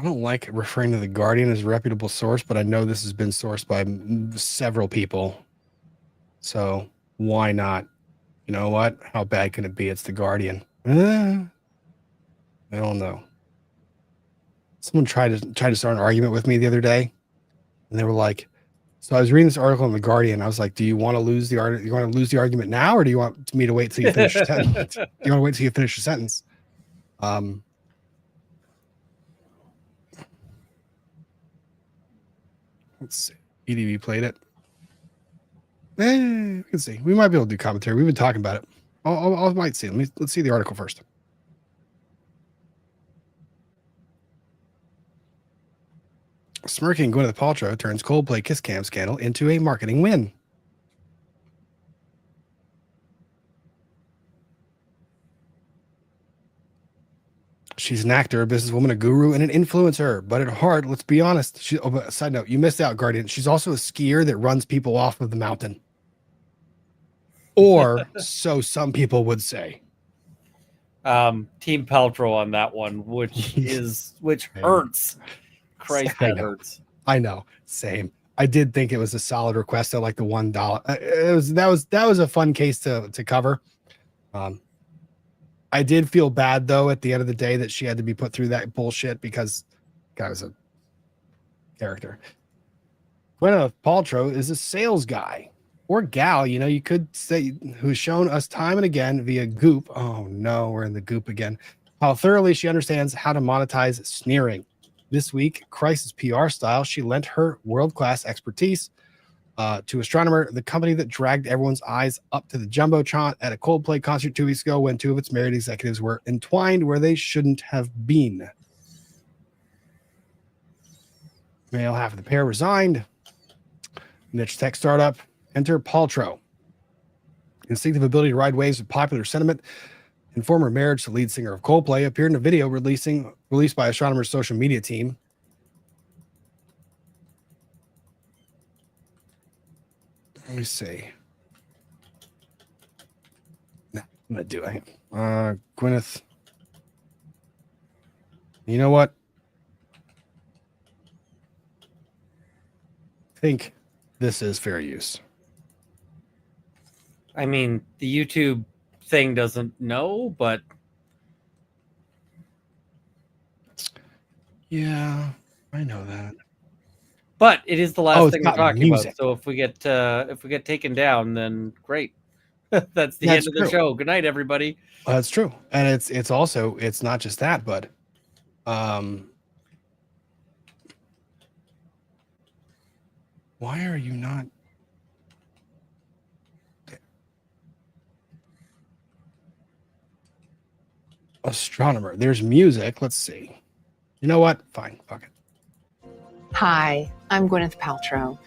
don't like referring to The Guardian as a reputable source, but I know this has been sourced by several people. So why not? You know what? How bad can it be? It's The Guardian. I don't know. Someone tried to start an argument with me the other day, and they were like, so I was reading this article in The Guardian. I was like, do you want to lose the argument? You want to lose the argument now, or do you want me to wait till you finish your sentence? Do you want to wait till you finish your sentence? Let's see. EDV played it. We can see. We might be able to do commentary. We've been talking about it. I might see. Let's see the article first. Smirking Gwyneth Paltrow turns Coldplay kiss cam scandal into a marketing win. She's an actor, a businesswoman, a guru, and an influencer. But at heart, let's be honest. Side note, you missed out, Guardian. She's also a skier that runs people off of the mountain. Or so some people would say.
Team Paltrow on that one, which hurts. Christ, that hurts.
I know. Same. I did think it was a solid request at like the $1. That was a fun case to cover. I did feel bad though at the end of the day that she had to be put through that bullshit because guy was a character. Gwyneth Paltrow is a sales guy or gal, you know, you could say, who's shown us time and again via Goop. Oh no, we're in the Goop again. How thoroughly she understands how to monetize sneering. This week, crisis PR style, she lent her world-class expertise to Astronomer, the company that dragged everyone's eyes up to the Jumbotron at a Coldplay concert 2 weeks ago when two of its married executives were entwined where they shouldn't have been. Male half of the pair resigned. Niche tech startup. Enter Paltrow. Instinctive ability to ride waves with popular sentiment and former marriage to lead singer of Coldplay appeared in a video released by Astronomer's social media team. Let me see. No, I'm gonna do it. Gwyneth. You know what? I think this is fair use.
I mean, the YouTube thing doesn't know, but
yeah, I know that.
But it is the last thing we're
got
talking
music.
about. So if we get taken down, then great. That's the
That's
end of the
true.
show. Good night, everybody.
That's true, and it's also it's not just that, but why are you not? Astronomer. There's music. Let's see. You know what? Fine. Fuck it.
Hi, I'm Gwyneth Paltrow.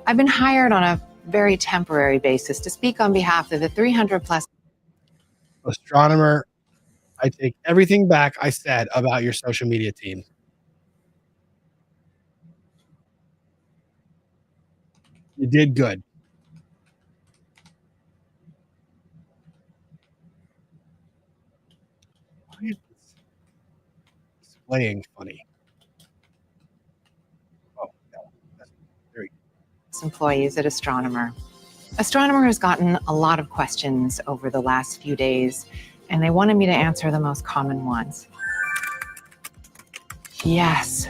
I've been hired on a very temporary basis to speak on behalf of the 300 plus.
Astronomer, I take everything back I said about your social media team. You did good. Why is this displaying funny? Oh, no. That's very
Employees at Astronomer. Astronomer has gotten a lot of questions over the last few days, and they wanted me to answer the most common ones. Yes.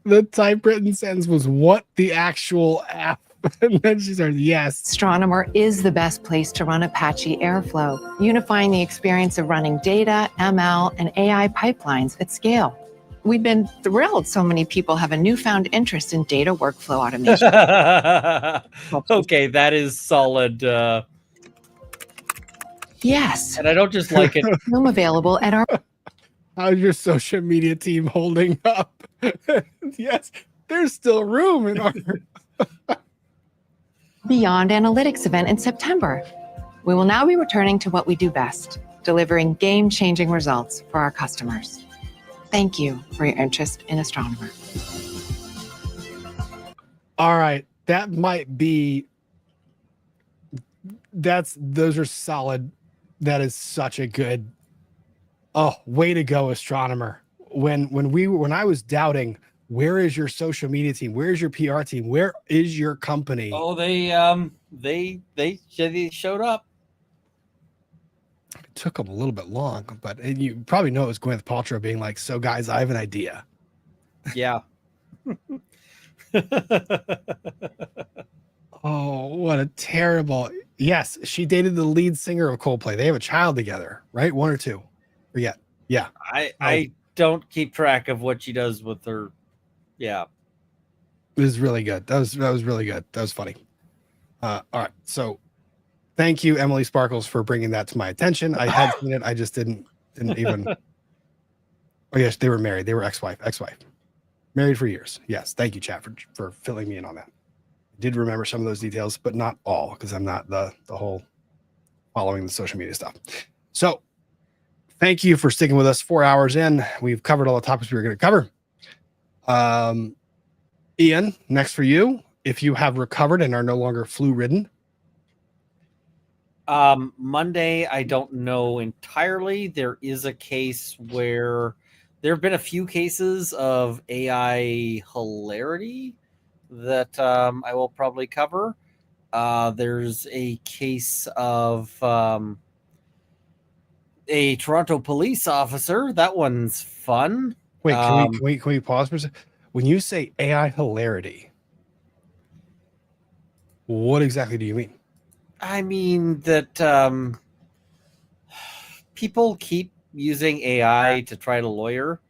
The typewritten sentence was what the actual app. And then she started, yes.
Astronomer is the best place to run Apache Airflow, unifying the experience of running data, ML, and AI pipelines at scale. We've been thrilled so many people have a newfound interest in data workflow automation.
Okay, that is solid.
Yes.
And I don't just like it.
Room available at our
How's your social media team holding up? Yes, there's still room in our
Beyond Analytics event in September. We will now be returning to what we do best, delivering game-changing results for our customers. Thank you for your interest in Astronomer.
All right, that might be those are solid. That is such a good way to go, Astronomer. When I was doubting, where is your social media team? Where's your PR team? Where is your company?
Oh, they showed up.
It took them a little bit long, but you probably know it was Gwyneth Paltrow being like, so guys, I have an idea.
Yeah.
Oh, what a terrible. Yes, she dated the lead singer of Coldplay. They have a child together, right? One or two. Forget. Yeah.
I don't keep track of what she does with her. Yeah.
It was really good. That was really good. That was funny. All right. So thank you, Emily Sparkles, for bringing that to my attention. I had seen it. I just didn't even. Oh, yes, they were married. They were ex-wife. Married for years. Yes. Thank you, chat, for filling me in on that. I did remember some of those details, but not all, because I'm not the whole following the social media stuff. So thank you for sticking with us 4 hours in. We've covered all the topics we were going to cover. Ian, next for you. If you have recovered and are no longer flu-ridden.
Monday, I don't know entirely. There is a case where there have been a few cases of AI hilarity that I will probably cover. There's a case of a Toronto police officer. That one's fun.
Wait, can we pause for a second? When you say AI hilarity, what exactly do you mean?
I mean that people keep using AI to try to lawyer,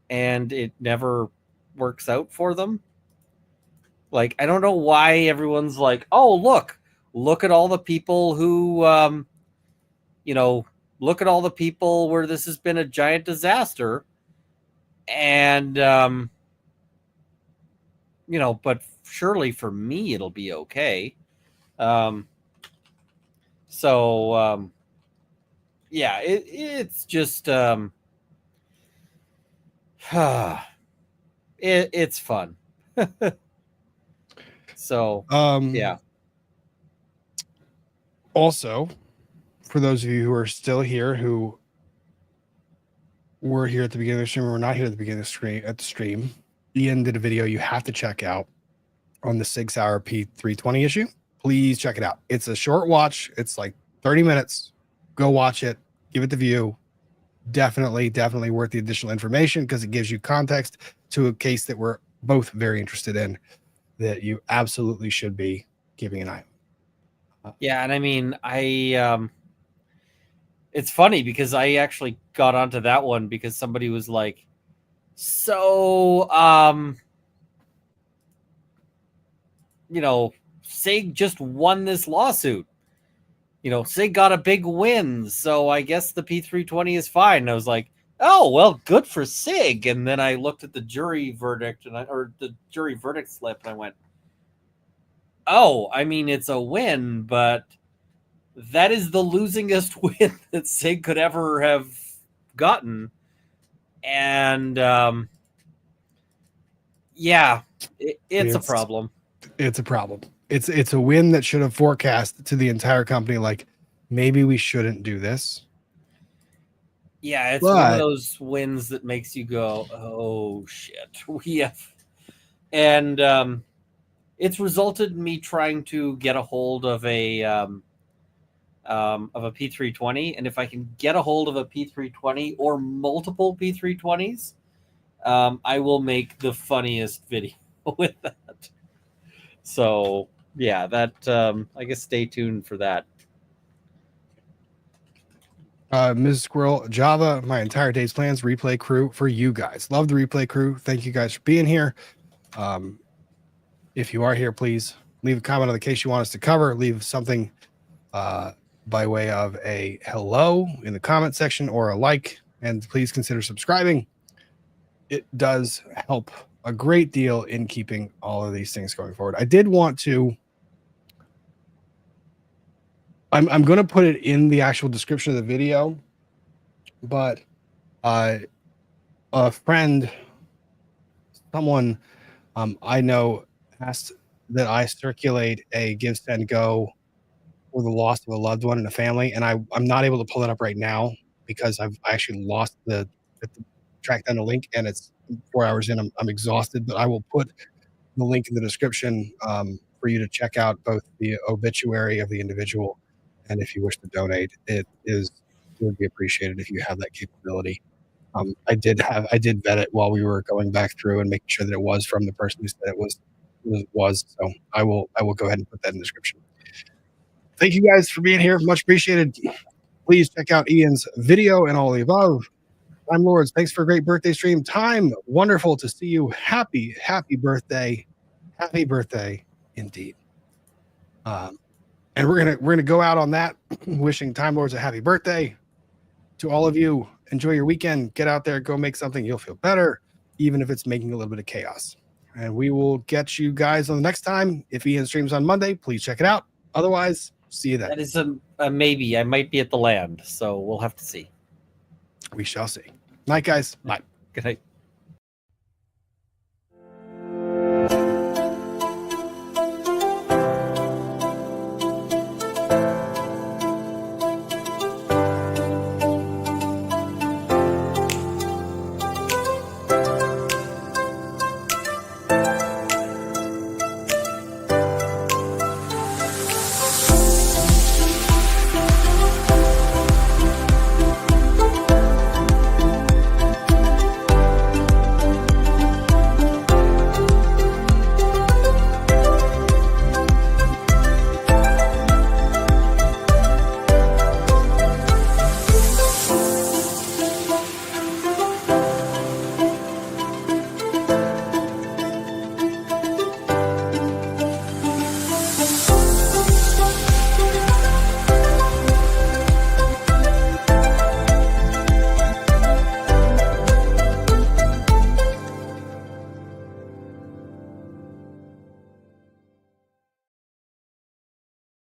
and it never works out for them. Like, I don't know why everyone's like, oh, look at all the people who, look at all the people where this has been a giant disaster. And, but surely for me, it'll be okay. Yeah, it's just, it's fun. So, yeah.
Also, for those of you who are still here, who were here at the beginning of the stream, or were not here at the beginning of the stream, Ian did a video you have to check out on the 6 Hour P320 issue. Please check it out. It's a short watch. It's like 30 minutes. Go watch it. Give it the view. Definitely worth the additional information because it gives you context to a case that we're both very interested in, that you absolutely should be keeping an eye on.
Yeah, and I mean, it's funny because I actually got onto that one because somebody was like, so, SIG just won this lawsuit. SIG got a big win, so I guess the P320 is fine. And I was like, oh, well, good for SIG. And then I looked at the jury verdict or the jury verdict slip, and I went, oh, I mean, it's a win, but that is the losingest win that SIG could ever have gotten. And it's a problem.
It's a problem. It's a win that should have forecast to the entire company, like, maybe we shouldn't do this.
Yeah, it's one of those wins that makes you go, oh shit, we have. And it's resulted in me trying to get a hold of a P320, and if I can get a hold of a P320 or multiple P320s, I will make the funniest video with that. So yeah, that I guess stay tuned for that.
Mrs. Squirrel, Java, my entire day's plans, replay crew for you guys. Love the replay crew. Thank you guys for being here. If you are here, please leave a comment on the case you want us to cover. Leave something by way of a hello in the comment section or a like, and please consider subscribing. It does help a great deal in keeping all of these things going forward. I did want to, I'm going to put it in the actual description of the video, but a friend, someone I know, asked that I circulate a Give, Send, Go for the loss of a loved one in a family, and I'm not able to pull it up right now because I actually lost the track down the link, and it's 4 hours in. I'm exhausted, but I will put the link in the description for you to check out both the obituary of the individual, and if you wish to donate, it would be appreciated if you have that capability. I did vet it while we were going back through and making sure that it was from the person who said it was. So I will go ahead and put that in the description. Thank you guys for being here. Much appreciated. Please check out Ian's video and all the above. Time Lords, thanks for a great birthday stream. Time, wonderful to see you. Happy birthday. Happy birthday indeed. And we're gonna go out on that, wishing Time Lords a happy birthday. To all of you, enjoy your weekend. Get out there, go make something. You'll feel better, even if it's making a little bit of chaos. And we will get you guys on the next time. If Ian streams on Monday, please check it out. Otherwise, see you then.
That is a maybe. I might be at the land, so we'll have to see.
We shall see. Night, guys. Bye.
Good night.